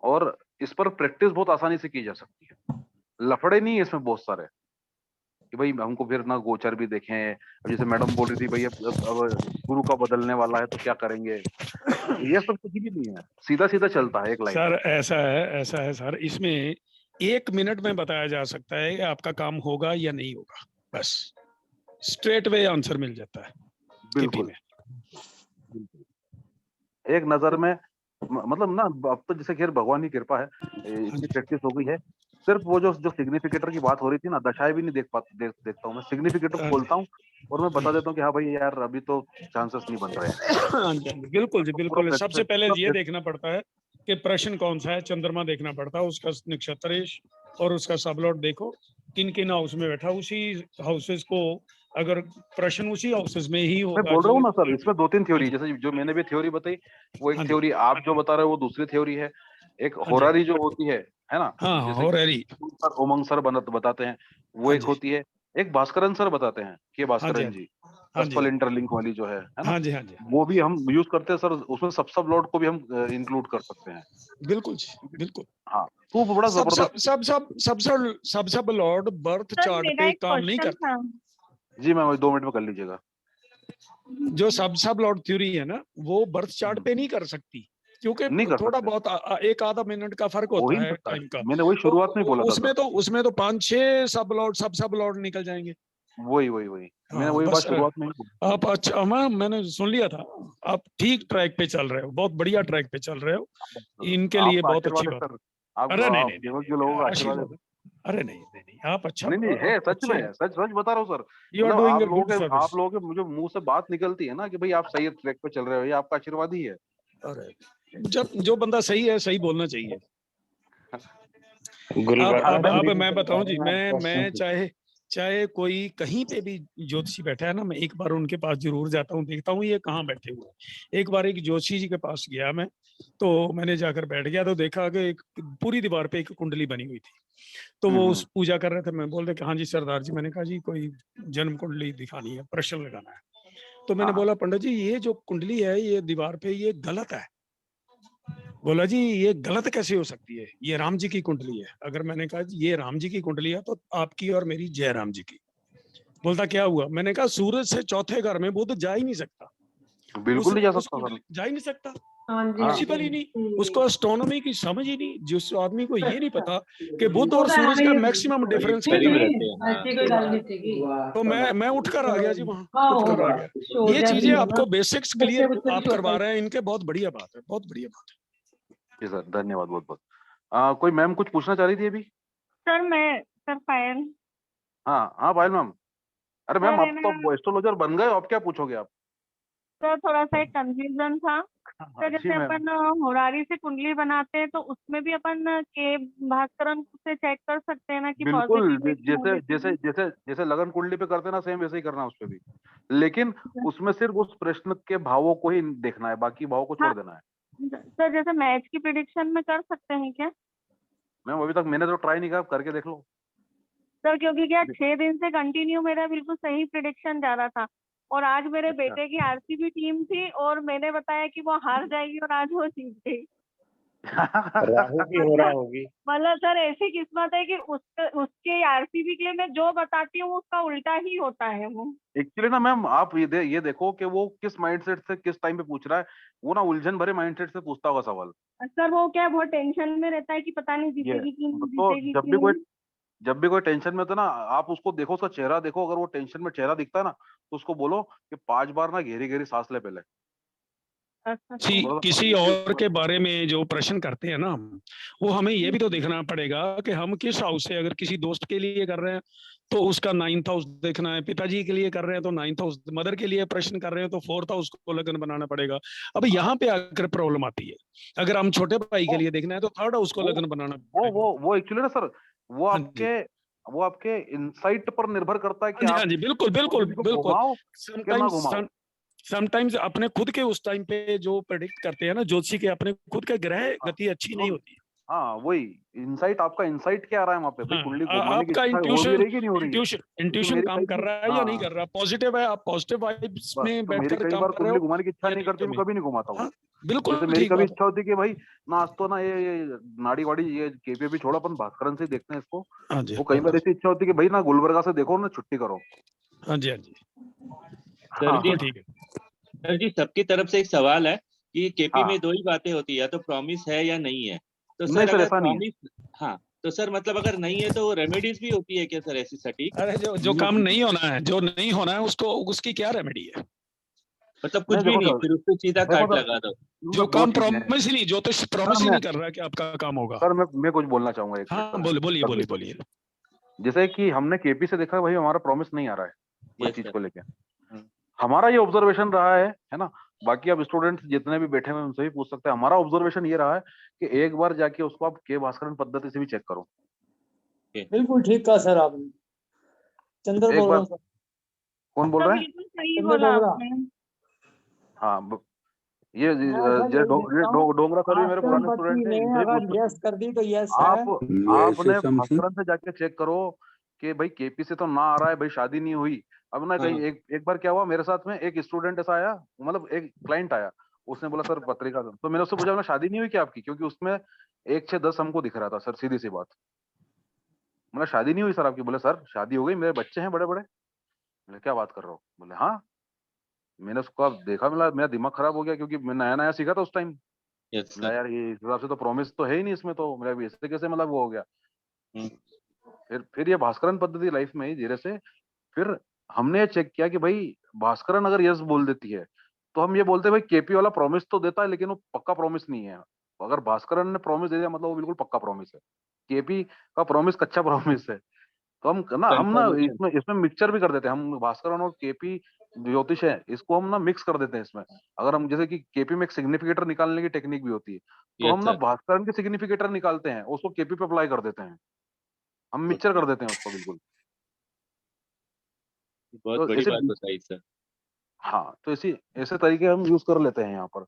और इस पर प्रैक्टिस बहुत आसानी से की जा सकती है। लफड़े नहीं है इसमें बहुत सारे कि भाई हमको फिर ना गोचर भी देखें। अब जैसे मैडम बोल रही थी भाई अब गुरु का बदलने वाला है तो क्या करेंगे, ये सब कुछ भी नहीं है, सीधा सीधा चलता है एक लाइन सर में। ऐसा है सर, इसमें 1 मिनट में बताया जा सकता है कि आपका काम होगा या नहीं होगा, बस स्ट्रेट वे आंसर मिल जाता है केपी बिल्कुल में। एक नजर में मतलब ना, अब तो जैसे खैर भगवान की कृपा है, इतनी प्रैक्टिस हो गई है। सिर्फ वो जो सिग्निफिकेटर की बात हो रही थी ना, दशाएं भी नहीं देखता हूँ मैं, सिग्निफिकेटर हाँ खोलता हूँ और मैं बता देता हूँ कि हाँ भाई यार अभी तो चांसेस नहीं बन रहे हैं। हाँ जी, बिल्कुल जी, बिल्कुल। सबसे पहले ये पूरा देखना पड़ता है कि प्रश्न कौन सा है, चंद्रमा देखना पड़ता है, उसका नक्षत्रेश और उसका सबलॉट देखो किन किन हाउस में बैठा, उसी हाउसेस को अगर प्रश्न उसी हाउसेस में ही मैं होगा बोल रहा जो। हूँ ना सर, इसमें 2-3 हाँ थ्योरी, जी, जैसे जो मैंने भी थ्योरी बताई वो हाँ एक जी, थ्योरी, आप जो बता रहे हो वो दूसरी थ्योरी है। एक हाँ जी, होरारी जो होती है ना, हाँ जैसे हो कि रही, सर उमंग सर बताते हैं, वो हाँ एक जी, होती है। एक भास्करन सर बताते हैं, के हाँ जी, भास्करन हाँ जी, जी, हाँ जी, 10 पल इंटरलिंक वाली जो है ना, हाँ जी, हाँ जी, वो भी हम यूज करते हैं सर। उसमें सब लॉर्ड को भी हम इंक्लूड कर सकते हैं। बिल्कुल जी, बिल्कुल। हाँ, तो वो बड़ा सब सब जबरदस्त। सब सब सब सब लॉर्ड बर्थ सर चार्ट मेरा पे एक काम नहीं क्वेश्चन करते। था। जी मैम 2 मिनट में कर लीजिएगा। जो सब लॉर्ड थ्योरी है ना, वो बर्थ चार्ट पे नहीं कर सकती, क्योंकि नहीं कर थोड़ा सकते, बहुत एक आधा मिनट का फर्क हो ही होता नहीं है सकता है। टाइम का। मैंने वही तो शुरुआत में बोला था सर। उसमें तो 5-6 सब लॉर्ड निकल जाएंगे। वही मैंने वही बात बस शुरुआत में ही बोली। आप अच्छा, मैंने सुन लिया था, आप ठीक ट्रैक पे चल रहे हो, बहुत बढ़िया ट्रैक पे चल रहे हो, इनके लिए आपका बहुत अच्छी आशीर्वाद है बात। सर। आप अरे नहीं आप नहीं देखो नहीं जो लोगों का आशीर्वाद है आशीर्वाद, सर। अरे नहीं नहीं नहीं, आप अच्छा, नहीं नहीं है, आप सच में अच्छे, है, सच सच बता रहा हूँ सर। यू आर मतलब डूइंग ए गुड सर्विस। आप लोगों के मुझे मुंह से बात निकलती है ना कि भाई आप सही ट्रैक पे चल रहे हो, ये आपका आशीर्वाद ही है। अरे जब जो बंदा सही है सही बोलना चाहिए। अब मैं बताऊं जी, मैं चाहे चाहे कोई कहीं पे भी ज्योतिषी बैठा है ना, मैं एक बार उनके पास जरूर जाता हूँ, देखता हूँ ये कहाँ बैठे हुए हैं। एक बार एक ज्योतिषी जी के पास गया मैं, तो मैंने जाकर बैठ गया तो देखा कि एक पूरी दीवार पे एक कुंडली बनी हुई थी। तो वो उस पूजा कर रहे थे, मैं बोल रहे कि हाँ जी सरदार जी, मैंने कहा जी कोई जन्म कुंडली दिखानी है, प्रश्न लगाना है। तो मैंने बोला पंडित जी ये जो कुंडली है ये दीवार पे ये गलत है। बोला जी ये गलत कैसे हो सकती है, ये राम जी की कुंडली है। अगर मैंने कहा ये राम जी की कुंडली है तो आपकी और मेरी जय राम जी की। बोलता क्या हुआ, मैंने कहा सूरज से चौथे घर में बुध जा ही नहीं सकता, बिल्कुल नहीं जा उस सकता सर। कुंडली जा ही नहीं सकता, हाँ पॉसिबल ही नहीं। उसको एस्ट्रोनॉमी की समझ ही नहीं, जिस आदमी को ये नहीं पता कि बुध और सूरज का मैक्सिमम डिफरेंस कितना है। तो मैं उठकर आ गया जी, वहां उठकर आ गया। ये चीजें आपको बेसिक्स क्लियर आप करवा रहे हैं इनके, बहुत बढ़िया बात है, बहुत बढ़िया बात है। जी सर धन्यवाद बहुत बहुत। कोई मैम कुछ पूछना चाह रही थी अभी? सर पायल। हाँ हाँ पायल मैम। अरे मैम सर है आप ना, तो एस्ट्रोलॉजर बन गए हो, आप क्या पूछोगे आप? सर थोड़ा सा एक कंफ्यूजन था। सर जी जैसे मैम। अपन होरारी से कुंडली बनाते हैं तो उसमें भी अपन के भास्करन से चेक कर सकते हैं ना कि बिल्कुल पॉजिटिव है कि जैसे नेगेटिव जैसे है? जैसे जैसे लगन कुंडली पे करते हैं ना, सेम वैसे ही करना है उस पे भी। लेकिन उसमें सिर्फ उस प्रश्न के भावों को ही देखना है, बाकी भावों को छोड़ हाँ देना है। सर, जैसे मैच की प्रिडिक्शन में कर सकते हैं क्या? मैम अभी तक मैंने तो ट्राई नहीं करा, करके देख लो। सर क्योंकि क्या 6 दिन से कंटिन्यू मेरा बिल्कुल सही प्रिडिक्शन जा रहा था, और आज मेरे अच्छा। बेटे की आरसीबी टीम थी और मैंने बताया कि वो हार जाएगी और आज वो जीत गई। राहु की हो रहा होगी। मतलब सर ऐसी किस्मत है कि उसके आरसीबी के लिए मैं जो बताती हूँ उसका उल्टा ही होता है वो। एक्चुअली ना मैम आप ये देखो कि वो किस माइंडसेट से किस टाइम पे पूछ रहा है। वो ना उलझन भरे माइंडसेट से पूछता होगा सवाल। सर वो क्या बहुत टेंशन में रहता है कि पता नहीं ये जीतेगी कि नहीं तो जीतेगी जब कि भी कोई नहीं। जब भी कोई टेंशन में होता है ना, आप उसको देखो, उसका चेहरा देखो, अगर वो टेंशन में चेहरा दिखता है ना, तो उसको बोलो कि 5 बार ना गहरी गहरी सांस ले पहले। किसी और के बारे में जो प्रश्न करते हैं ना, वो हमें ये भी तो देखना पड़ेगा कि हम किस हाउस से, अगर किसी दोस्त के लिए कर रहे हैं तो उसका 9th हाउस देखना है, पिताजी के लिए कर रहे हैं तो 9th हाउस, मदर के लिए प्रश्न कर रहे हैं तो 4th हाउस को लगन बनाना पड़ेगा। अब यहाँ पे आकर प्रॉब्लम आती है। अगर हम छोटे भाई के लिए देखना है तो 3rd हाउस को लगन बनाना वो एक्चुअली ना सर, वो आपके इंसाइट पर निर्भर करता है कि हाँ आप जी, बिल्कुल बिल्कुल बिल्कुल। घुमाओ कि ना घुमाओ। समटाइम्स अपने खुद के उस टाइम पे जो प्रेडिक्ट करते हैं ना ज्योतिषी के, अपने खुद के ग्रह गति अच्छी नहीं होती है। हाँ वही इंसाइट, आपका इंसाइट क्या आ रहा है वहाँ पे भाई, कुंडली घुमाने की आपका इच्छा हो भी रही कि नहीं हो रही है? इंट्यूशन काम कर रहा है या नहीं कर रहा, पॉजिटिव है, आप पॉजिटिव वाइब्स में मेरी बैठकर कई काम बार कर रहे कुंडली हो। घुमाने की इच्छा नहीं करती, मैं कभी नहीं घुमाता हूँ। बिल्कुल जैसे मेरी ठीक कभी बात। इच्छा होती है कि भाई ना आज तो ना ये नाड़ी वाड़ी ये केपीएपी छोड़ो, अपन भास्करन से देखते हैं इसको। हाँ जी, वो कई बार ऐसी इच्छा होती है कि भाई ना गुलबर्गा से देखो ना छुट्टी करो। हाँ जी, हाँ जी, सर जी ठीक है। सर जी, सबकी तरफ से एक सवाल है कि केपी हाँ। में 2 ही बातें होती है, या तो प्रॉमिस है या नहीं है। तो नहीं सर सर, अगर ऐसा नहीं है। प्रॉमिस, हाँ तो सर मतलब अगर नहीं है तो रेमेडीज भी होती है क्या सर ऐसी सटीक? अरे जो काम नहीं होना है, जो नहीं होना है उसको, उसकी क्या रेमेडी है? मतलब कुछ भी नहीं, फिर उसको सीधा काट लगा दो। जो काम प्रॉमिस ही नहीं, ज्योतिष प्रॉमिस ही नहीं कर रहा कि आपका काम होगा। सर मैं कुछ बोलना चाहूंगा एक हाँ मिनट। बोलिए। जैसे कि हमने केपी से देखा भाई हमारा प्रॉमिस नहीं आ रहा है कोई चीज को लेके, हमारा ये ऑब्जर्वेशन रहा है ना। बाकी आप स्टूडेंट्स जितने भी बैठे हुए उनसे भी पूछ सकते हैं। हमारा ऑब्जर्वेशन ये रहा है कि एक बार जाके उसको आप के भास्करन पद्धति से भी चेक करो। बिल्कुल ठीक कहा सर आपने। चंद्र बोल रहा हूँ सर। कौन बोल रहे हैं? सही बोला आपने। हाँ ये डोंगरा सर भी मेरे पुराने स्टूडेंट हैं। अगर यस कर दी तो यस है। आपने भास्करन से जाके चेक करो कि भाई केपी से तो ना आ रहा है, भाई शादी नहीं हुई। अब ना कहीं एक बार क्या हुआ मेरे साथ में, एक स्टूडेंट ऐसा आया, मतलब एक क्लाइंट आया, उसने बोला सर पत्रिका दो। तो मैंने उससे पूछा शादी नहीं हुई क्या आपकी, क्योंकि उसमें 1-6-10 हमको दिख रहा था सर, सीधी सी बात। मतलब शादी नहीं हुई सर आपकी? बोले सर शादी हो गई, मेरे बच्चे हैं बड़े बड़े। मैंने क्या बात कर रहा हूँ? बोले हाँ। मैंने उसको देखा, मेरा दिमाग खराब हो गया, क्योंकि मैं नया नया सीखा था उस टाइम। यार ये इस हिसाब से तो प्रॉमिस तो है ही नहीं इसमें, तो मेरा इससे कैसे मतलब वो हो गया। फिर ये भास्करन पद्धति लाइफ में ही धीरे से फिर हमने चेक किया कि भाई भास्करन अगर यस बोल देती है तो हम ये बोलते हैं भाई केपी वाला प्रॉमिस तो देता है लेकिन वो पक्का प्रॉमिस नहीं है। अगर भास्करन ने प्रॉमिस दे दिया मतलब वो बिल्कुल पक्का प्रॉमिस है। केपी का प्रॉमिस कच्चा प्रॉमिस है। तो हम ना इसमें मिक्सचर भी कर देते हैं। हम भास्करन और केपी ज्योतिष है, इसको हम ना मिक्स कर देते हैं इसमें। अगर हम जैसे कि केपी में एक सिग्निफिकेटर निकालने की टेक्निक भी होती है, तो हम ना भास्करन के सिग्निफिकेटर निकालते हैं, उसको केपी पे अप्लाई कर देते हैं। हम मिक्सचर कर देते हैं उसको बिल्कुल। बहुत बड़ी बात बताई सर। हाँ तो ऐसे तरीके हम यूज कर लेते हैं यहाँ पर।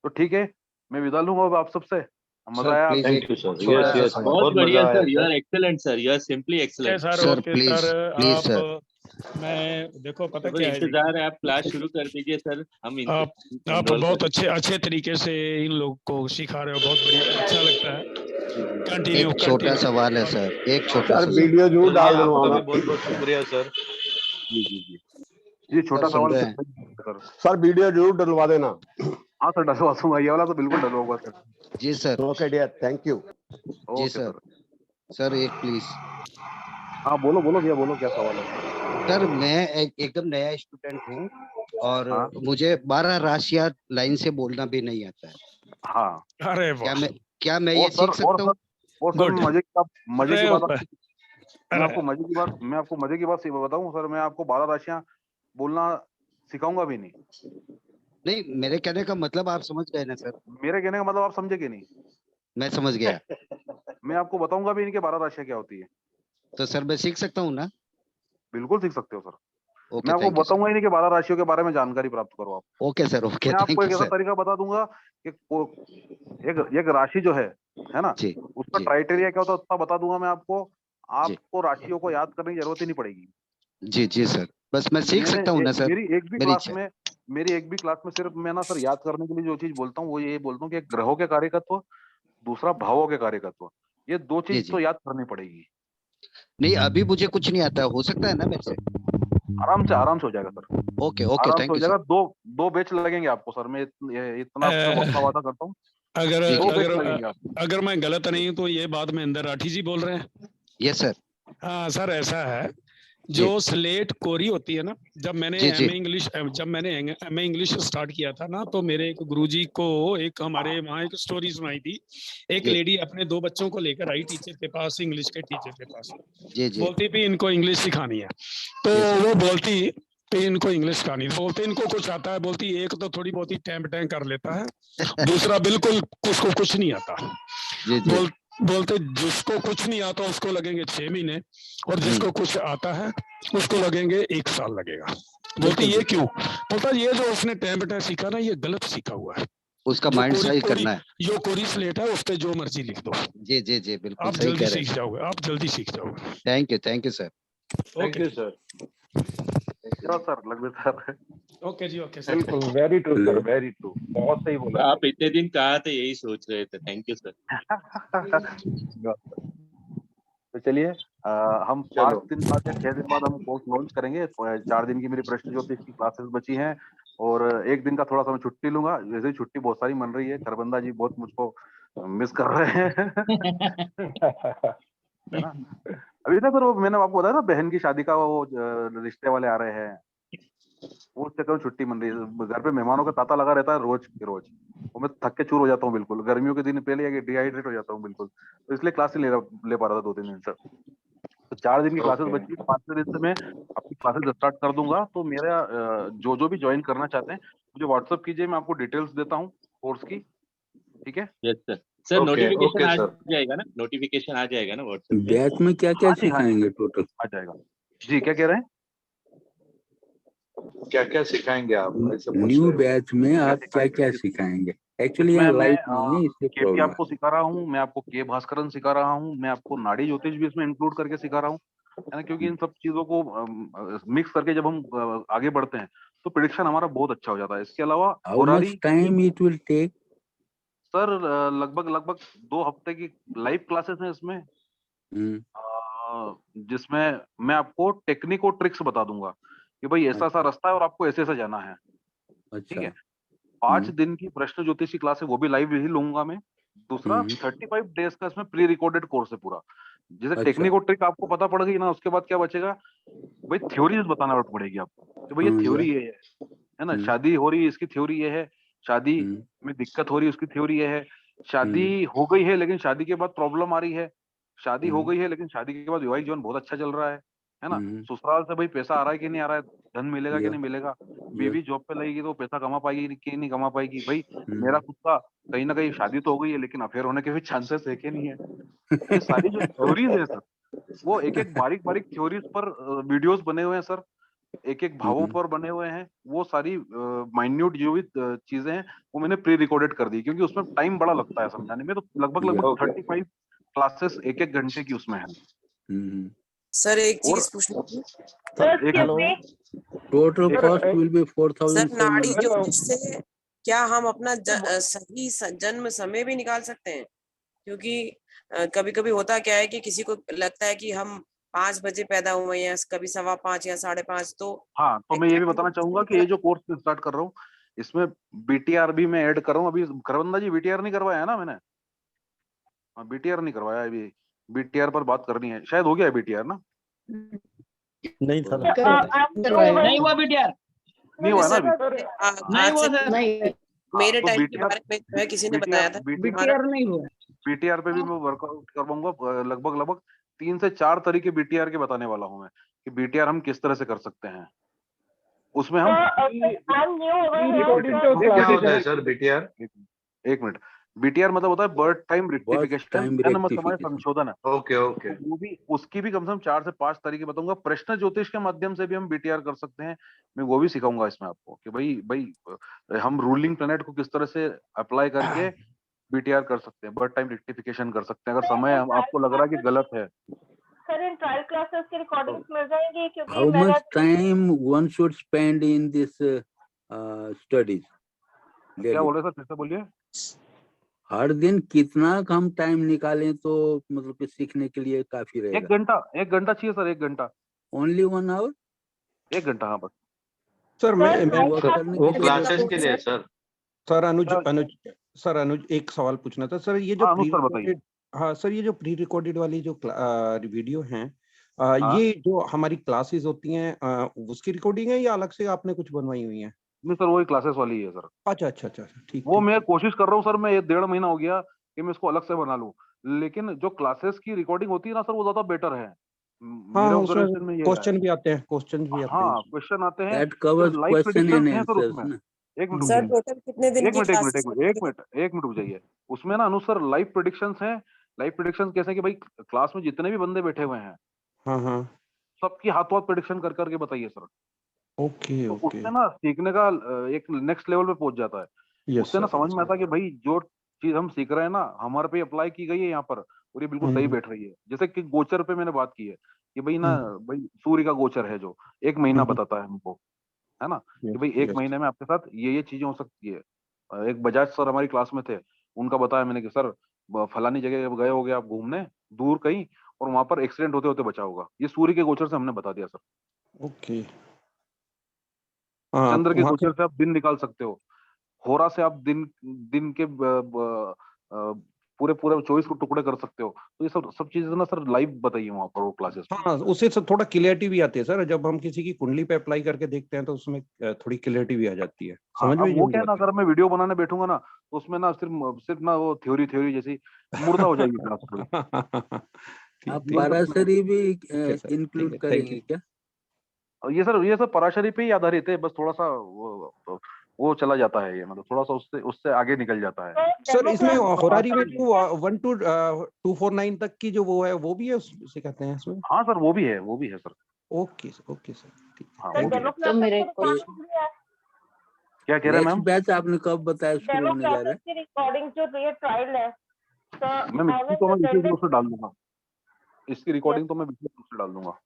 तो ठीक है, मैं विदा लूंगा अब आप सबसे। मजा आया? Thank you sir. Yes yes, बहुत बढ़िया sir, you are excellent sir, you are simply excellent sir. Please sir, मैं देखो पता क्या है, इंतजार है, आप क्लास शुरू कर दीजिए सर। हम आप बहुत अच्छे तरीके से इन लोग को सिखा रहे हो, बहुत बढ़िया, अच्छा लगता है। कंटिन्यू। एक छोटा सवाल है सर, एक छोटा सर वीडियो जरूर डाल दो। बहुत बहुत शुक्रिया सर। जी ये छोटा सवाल सर वीडियो जरूर डलवा देना। हाँ सर डलवा दूंगा, ये वाला तो बिल्कुल डलवाऊंगा सर। जी sir. Okay dear, thank you. जी सर। सर एक प्लीज। हाँ बोलो भैया, बोलो क्या सवाल है? सर मैं एकदम नया स्टूडेंट हूँ और मुझे 12 राशियां लाइन से बोलना भी नहीं आता है। हाँ। अरे क्या मैं ये सीख सकता हूँ? मजे की बात, मैं आपको मजे की बात बताऊं सर, मैं आपको 12 राशियां बोलना सिखाऊंगा भी नहीं। मेरे कहने का मतलब आप समझ गए ना सर? मेरे कहने का मतलब आप समझे कि नहीं? मैं समझ गया। मैं आपको बताऊंगा भी नहीं कि 12 राशियां क्या होती है। तो सर मैं सीख सकता हूँ ना? बिल्कुल सीख सकते हो सर। मैं आपको बताऊंगा ही नहीं कि 12 राशियों के बारे में जानकारी प्राप्त करो आप। Okay sir, okay. मैं आपको एक ऐसा तरीका बता दूंगा कि एक राशि जो है ना, उसका क्राइटेरिया क्या होता है उतना बता दूंगा मैं आपको। आपको राशियों को याद करने की जरूरत ही नहीं पड़ेगी। जी सर, बस मैं सीख सकता हूँ ना सर? मेरी एक भी क्लास में सिर्फ मैं ना सर याद करने के लिए जो चीज बोलता हूँ वो ये बोलता हूँ कि ग्रहों के कार्यकत्व, दूसरा भावों के कार्यकत्व, ये 2 चीज तो याद करनी पड़ेगी। नहीं अभी मुझे कुछ नहीं आता, हो सकता है ना मेरे से? आराम से हो जाएगा sir. Okay, thank you. 2 batch लगेंगे आपको सर, मैं इतना वादा करता हूँ। अगर जी, जी। अगर मैं गलत नहीं हूँ तो ये बात महेंद्र राठी जी बोल रहे हैं? Yes sir. हाँ सर, ऐसा है, जो स्लेट कोरी होती है ना, जब मैंने जी, जी। एमए इंग्लिश स्टार्ट किया था ना, तो मेरे एक गुरुजी को एक हमारे वहाँ एक स्टोरी सुनाई थी। एक जी। लेडी अपने 2 बच्चों को लेकर आई टीचर के पास, इंग्लिश के टीचर के पास, जी, जी। बोलती थी इनको इंग्लिश सिखानी है। तो वो बोलती कि इनको इंग्लिश सिखानी है, बोलते इनको कुछ आता है, बोलती एक तो थोड़ी बहुत ही टैंप टैंक कर लेता है, दूसरा बिल्कुल उसको कुछ नहीं आता। जी, जी। बोलते जिसको कुछ नहीं आता उसको लगेंगे 6 महीने, और जिसको कुछ आता है उसको लगेंगे 1 साल लगेगा। बोलते ये क्यों? बोलता ये जो उसने टैंप टैंक सीखा ना, ये गलत सीखा हुआ है। उसका माइंड साइज करना है। जो कोरी स्लेट है उस पे जो मर्जी लिख दो। जी, जी, जी, बिल्कुल आप सही जल्दी कह रहे सीख जाओगे, आप जल्दी सीख जाओगे। Thank you sir. Thank you sir. Sir Lakhvir sir. Okay जी, ओके सर। बिल्कुल, very true sir, very true, बहुत सही बोला। आप इतने दिन कहा थे, यही सोच रहे थे। Thank you sir. तो चलिए, हम 5 दिन बाद या 6 दिन बाद हम कोर्स लॉन्च करेंगे। 4 दिन की मेरी प्रश्न ज्योतिष की क्लासेस बची हैं, और 1 दिन का थोड़ा सा मैं छुट्टी लूंगा। वैसे ही छुट्टी बहुत सारी मन रही है, खरबंदा जी बहुत मुझको मिस कर रहे हैं। है ना? अभी ना सर, वो मैंने आपको बताया ना, बहन की शादी का वो रिश्ते वाले आ रहे हैं, वो चक्कर में छुट्टी मन रही है। घर पे मेहमानों का तांता लगा रहता है रोज के रोज, और मैं थक के चूर हो जाता हूँ बिल्कुल। गर्मियों के दिन पहले डिहाइड्रेट हो जाता हूँ बिल्कुल, तो इसलिए क्लास नहीं ले पा रहा था 2-3 दिन से। तो 4 दिन की क्लासेस बची, 5वें दिन से मैं अपनी क्लासेस स्टार्ट कर दूंगा। तो मेरा जो भी ज्वाइन करना चाहते हैं मुझे व्हाट्सअप कीजिए, मैं आपको डिटेल्स देता हूँ कोर्स की। ठीक है? Yes sir. सर नोटिफिकेशन आ जाएगा ना? नोटिफिकेशन आ जाएगा ना व्हाट्सएप पे? बैच में क्या क्या सिखाएंगे टोटल? आ जाएगा जी। क्या कह रहे हैं? क्या क्या सिखाएंगे आप? न्यू बैच में आप क्या क्या सिखाएंगे? एक्चुअली यहाँ लाइव नहीं है, इसलिए केपी प्रॉब्लम है। आपको सिखा रहा हूँ, मैं आपको के भास्करन सिखा रहा हूँ, मैं आपको नाड़ी ज्योतिष भी इसमें इंक्लूड करके सिखा रहा हूँ, है ना? क्योंकि इन सब चीजों को मिक्स करके जब हम आगे बढ़ते हैं तो प्रिडिक्शन हमारा बहुत अच्छा हो जाता है। इसके अलावा how much time it will take? Sir लगभग 2 हफ्ते की लाइव क्लासेस हैं इसमें, जिसमें मैं आपको टेक्निक और ट्रिक्स बता दूंगा कि भाई ऐसा सा रास्ता है और आपको ऐसे ऐसे जाना है। ठीक है? 5 दिन की प्रश्न ज्योतिषी क्लास है, वो भी लाइव ही लूंगा मैं। दूसरा 35 डेज का इसमें प्री रिकॉर्डेड कोर्स है पूरा। जैसे टेक्निक और ट्रिक आपको पता पड़ गई ना, उसके बाद क्या बचेगा भाई? थ्योरीज बताना पड़ेगी आपको कि भाई ये थ्योरी ये है ना, शादी हो रही है इसकी थ्योरी ये है, शादी में दिक्कत हो रही है उसकी थ्योरी ये है, शादी हो गई है लेकिन शादी के बाद प्रॉब्लम आ रही है, शादी हो गई है लेकिन शादी के बाद वैवाहिक जीवन बहुत अच्छा चल रहा है ना? ससुराल से भाई पैसा आ रहा है कि नहीं आ रहा है, धन मिलेगा कि नहीं मिलेगा, बीवी जॉब पे लगेगी तो पैसा कमा पाएगी कि नहीं कमा पाएगी, भाई मेरा खुद का कहीं ना कहीं शादी तो हो गई है लेकिन अफेयर होने के भी चांसेस है कि नहीं है। ये सारी जो थ्योरीज है सर, वो एक एक बारीक बारीक थ्योरीज पर वीडियोस बने हुए हैं सर, एक एक भावों पर बने हुए हैं। वो सारी माइन्यूट जो भी चीजें हैं वो मैंने प्री रिकॉर्डेड कर दी, क्योंकि उसमें टाइम बड़ा लगता है समझाने में। तो लगभग 35 क्लासेस 1-1 घंटे की उसमें है। सर एक चीज पूछनी थी। Total cost will be 4000 sir नाड़ी ज्योतिष से क्या हम अपना सही जन्म समय भी निकाल सकते हैं? क्योंकि कभी कभी होता क्या है कि किसी को लगता है कि हम 5 बजे पैदा हुए हैं, कभी 5:15 या 5:30। तो हाँ, तो मैं ये भी बताना चाहूंगा कि ये जो कोर्स मैं स्टार्ट कर रहा हूँ इसमें बीटीआर भी मैं ऐड कर रहा हूँ। अभी खरबंदा जी बीटीआर नहीं करवाया है ना मैंने? हाँ, बीटीआर नहीं करवाया अभी, बीटीआर पर बात करनी है। शायद हो गया है बीटीआर ना? नहीं सर, नहीं हुआ बीटीआर, नहीं हुआ ना अभी? नहीं हुआ सर, नहीं मेरे टाइम के बारे में जो है किसी ने बताया था बीटीआर नहीं हुआ। बीटीआर पे भी मैं वर्कआउट करवाऊंगा। लगभग 3 से 4 तरीके बीटीआर के बताने वाला हूँ मैं कि बीटीआर हम किस तरह से कर सकते हैं। उसमें हम क्या होता है सर बीटीआर? 1 मिनट। बीटीआर मतलब होता है बर्थ टाइम रेक्टिफिकेशन, जन्म समय संशोधन है। Okay okay. वो भी उसकी भी कम से कम 4 से 5 तरीके बताऊंगा। प्रश्न ज्योतिष के माध्यम से भी हम बीटीआर कर सकते हैं, मैं वो भी सिखाऊंगा इसमें आपको कि भाई हम रूलिंग प्लैनेट को किस तरह से अप्लाई करके बीटीआर कर सकते हैं, बर्थ टाइम रेक्टिफिकेशन कर सकते हैं अगर समय आपको लग रहा है कि गलत है। सर इन ट्रायल क्लासेस के रिकॉर्डिंग्स मिल जाएंगे? क्योंकि how much time one should spend in this studies? क्या बोल रहे सर, फिर से बोलिए। हर दिन कितना हम टाइम निकालें तो मतलब कि सीखने के लिए काफी रहेगा? 1 घंटा चाहिए सर, 1 घंटा। Only 1 our? 1 घंटा, हाँ बस। सर मैं वो क्लासेस के लिए सर। सर अनुज सर अनुज एक सवाल पूछना था सर, ये जो हाँ प्री अनुज सर बताइए। रिकॉर्डेड, हाँ सर, ये जो प्री रिकॉर्डेड वाली जो वीडियो हैं, हाँ ये जो हमारी क्लासेस होती हैं उसकी रिकॉर्डिंग है या अलग से आपने कुछ बनवाई हुई है? नहीं सर, वही क्लासेस वाली है सर। अच्छा अच्छा अच्छा, ठीक वो ठीक मैं ठीक। कोशिश कर रहा हूँ सर, मैं 1.5 महीना हो गया कि मैं इसको अलग से बना लूं, लेकिन जो क्लासेस की रिकॉर्डिंग होती है ना सर, वो ज्यादा बेटर है। हाँ मेरे हाँ, उसमें ऑब्जर्वेशन में ये है। क्वेश्चन भी आते हैं, क्वेश्चन भी आते हैं हाँ उसमें। क्वेश्चन आते हैं, दैट फिर covers live question predictions and हैं सर आंसर्स उसमें। ना। एक मिनट रुक सर जाइए, टोटल कितने दिन एक की मिनट एक मिनट क्लासेस एक मिनट एक मिनट एक मिनट रुक जाइए। उसमें ना अनुज सर लाइव प्रेडिक्शंस हैं। लाइव प्रेडिक्शंस कैसे कि भाई क्लास में जितने भी बंदे बैठे हुए हैं, हाँ हाँ, सबकी हाथों हाथ प्रेडिक्शन कर करके बताइए सर। ओके तो ओके, उससे ना सीखने का एक नेक्स्ट लेवल पे पहुंच जाता है। यस उससे ना सर, समझ यस में सर। आता है कि भाई जो चीज हम सीख रहे हैं ना, हमारे पे अप्लाई की गई है यहाँ पर, और ये बिल्कुल सही बैठ रही है। जैसे कि गोचर पे मैंने बात की है कि भाई ना, भाई सूर्य का गोचर है जो 1 महीना बताता है हमको, है ना, कि भाई 1 यस, महीने में आपके साथ ये चीजें हो सकती है। एक बजाज सर हमारी क्लास में थे, उनका बताया मैंने कि सर फलानी जगह गए होगे आप घूमने दूर कहीं, और वहां पर एक्सीडेंट होते होते बचा होगा। ये सूर्य के गोचर से हमने बता दिया सर। ओके। हाँ चंद्र तो के वहाँ पे, गोचर से आप दिन निकाल सकते हो। होरा से आप दिन दिन के पूरे पूरे 24 को टुकड़े कर सकते हो। तो ये सब सब चीजें ना सर लाइव बताइए वहां पर वो क्लासेस में। हाँ उससे सब थोड़ा क्लियरिटी भी आती है सर, जब हम किसी की कुंडली पे अप्लाई करके देखते हैं तो उसमें थोड़ी क्लियरिटी भी आ जाती है, हाँ समझ में अब जो वो मुझे क्या है ना, लगता अगर मैं वीडियो बनाने बैठूंगा ना, तो उसमें ना सिर्फ सिर्फ ना वो थ्योरी थ्योरी जैसी मुर्दा हो जाएगी क्लास थोड़ी। है। ठीक आप ठीक वो सब पाराशरी भी ठीक है सर, ठीक इंक्लूड है, थैंक करेंगे यू। क्या? और ये सर पराशरी पे ही आधारित है, बस थोड़ा सा वो चला जाता है, ये मतलब थोड़ा सा उससे उससे आगे निकल जाता है। सर इसमें होरारी में पराशरी जो 1 to 249 तक की जो वो है, वो भी है उसे कहते हैं इसमें? हाँ सर, वो भी है सर। ओके सर, ठीक है, हाँ वो थैंक भी यू। है। तो मेरे क्वेश्चन क्या कह रहे हैं नेक्स्ट मैम? बैच आपने कब बताया शुरू डेमो होने जा रहा क्लासेस है? की रिकॉर्डिंग जो ये ट्रायल है, तो मैम आई इसकी वाज तो मैं विशेष अटेंडेड। रूप से डाल दूंगा, इसकी रिकॉर्डिंग तो मैं विशेष रूप से डाल दूंगा।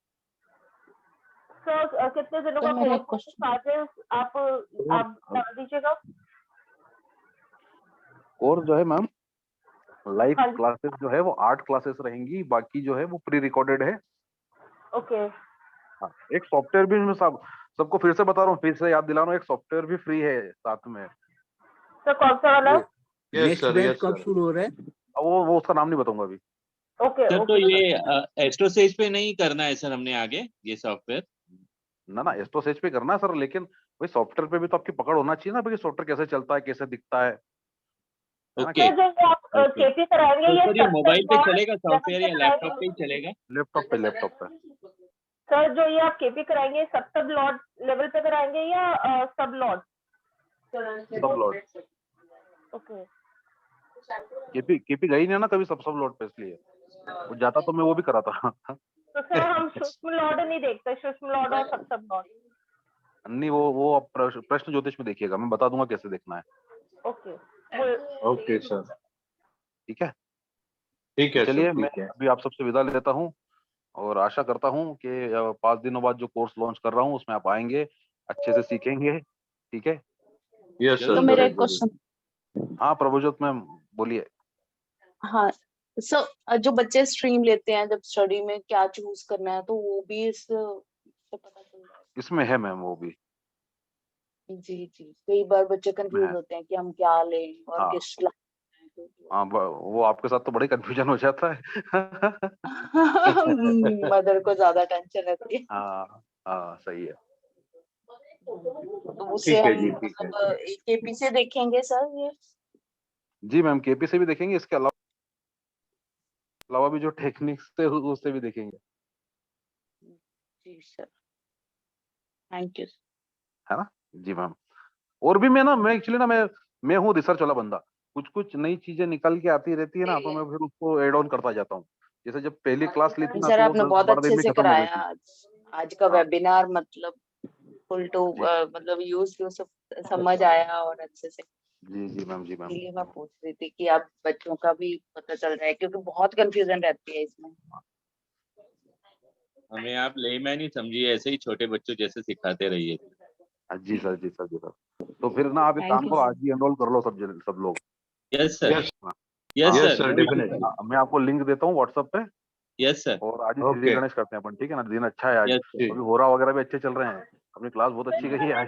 सर कितने दिनों का कोर्स चार्जेस आप डाल दीजिएगा। कोर्स जो है मैम, लाइव हाँ जी, क्लासेस जो है वो 8 क्लासेस रहेंगी, बाकी जो है वो प्री रिकॉर्डेड है। ओके। हाँ, एक सॉफ्टवेयर भी मैं सबको फिर से बता रहा हूँ, फिर से याद दिला रहा हूँ, एक सॉफ्टवेयर भी फ्री है साथ में। सर कौन सा वाला? Yes next sir, batch yes कब सर। शुरू हो रहा है? वो उसका नाम नहीं बताऊंगा अभी। ओके सर तो ओके ये एस्ट्रोसेज पे नहीं करना है सर हमने आगे ये सॉफ्टवेयर? ना एस्ट्रोसेज पे करना है सर, लेकिन भाई सॉफ्टवेयर पे भी तो आपकी पकड़ होना चाहिए ना, भाई सॉफ्टवेयर कैसे चलता है, कैसे दिखता है ना। ओके सर जो आप केपी कराएंगे तो ये सर ये मोबाइल पे सब चलेगा सॉफ्टवेयर या लैपटॉप पे ही चलेगा? लैपटॉप पे। सर जो ये आप केपी कराएंगे सब लॉट लेवल पे कराएंगे या सब लॉट? सब लॉट। ओके। केपी गई नहीं ना कभी सब लॉट पे, इसलिए वो जाता तो मैं वो भी कराता। तो सर हम सूक्ष्म लॉट नहीं देखते, सूक्ष्म लॉट और सब लॉट। नहीं वो आप प्रश्न ज्योतिष में देखिएगा, मैं बता दूंगा कैसे देखना है। ओके ओके सर, ठीक है, ठीक तो है चलिए सर, मैं ठीक है। अभी आप सबसे विदा लेता हूँ, और आशा करता हूँ कि 5 दिनों बाद जो कोर्स लॉन्च कर रहा हूँ उसमें आप आएंगे, अच्छे से सीखेंगे। ठीक है, यस तो सर, मेरा जरूर एक जरूर। क्वेश्चन। हाँ प्रभुजोत मैम बोलिए। हाँ सर, जो बच्चे स्ट्रीम लेते हैं जब स्टडी में क्या चूज करना है, तो वो भी इस से पता चल जाए? इसमें है मैम वो भी, जी जी, कई बार बच्चे इसमें कंफ्यूज है। होते हैं कि हम क्या लें और हाँ किस लाइन हाँ, वो आपके साथ तो बड़ी कंफ्यूजन हो जाता है। मदर को ज्यादा टेंशन रहती है। हाँ हाँ सही है। तो उससे ठीक है हम जी, ठीक है। मतलब केपी से देखेंगे सर ये? जी मैम, केपी से भी देखेंगे, इसके अलावा भी जो टेक्निक्स थे उससे भी देखेंगे, जी सर, थैंक यू। है ना। जी मैम, और भी मैं एक्चुअली ना मैं हूँ रिसर्च वाला बंदा, कुछ कुछ नई चीजें निकल के आती रहती है ना, तो मैं फिर उसको एड ऑन करता जाता हूँ। जैसे जब पहली क्लास ली थी ना, सर तो वो आपने 10 बहुत 12 दिन अच्छे में से खत्म हो गई कराया थी। आज का हाँ वेबिनार, मतलब फुल टू जी मतलब यूज टू समझ आया और अच्छे से। जी मैम, जी मैम। इसलिए मैं पूछ रही थी कि आप बच्चों का भी पता चल रहा है, क्योंकि बहुत कंफ्यूजन रहती है इसमें। हमें आप लेमैन ही समझिए, ऐसे ही छोटे बच्चों जैसे सिखाते रहिए। जी सर, जी सर, जी सर। तो फिर ना आप एक थैंक काम यू करो, सर। आज ही एनरोल कर लो सब लोग। यस सर, यस, हाँ यस हाँ, यस सर, सर, बिल्कुल। डेफिनेटली। मैं आपको लिंक देता हूँ व्हाट्सएप पे, यस सर, और आज ही श्री ओके, गणेश करते हैं अपन, ठीक है ना। दिन अच्छा है आज, यस सर। अभी होरा वगैरह भी अच्छे चल रहे हैं, अपनी क्लास बहुत अच्छी गई है आज।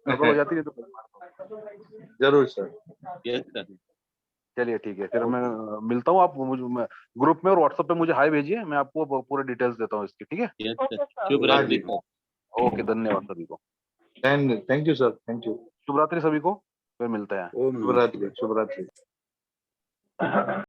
गड़बड़ हो जाती है तो जरूर सर। Yes sir. चलिए ठीक है, फिर मैं मिलता हूँ। आप मुझे ग्रुप में और व्हाट्सएप पे मुझे हाई भेजिए, मैं आपको पूरे डिटेल्स देता हूँ इसकी, ठीक है? यस सर, शुभ रात्रि सर। ओके, धन्यवाद सभी को। Thank you sir, thank you. शुभ रात्रि सभी को, फिर मिलते हैं। ओम शुभ रात्रि, शुभ रात्रि।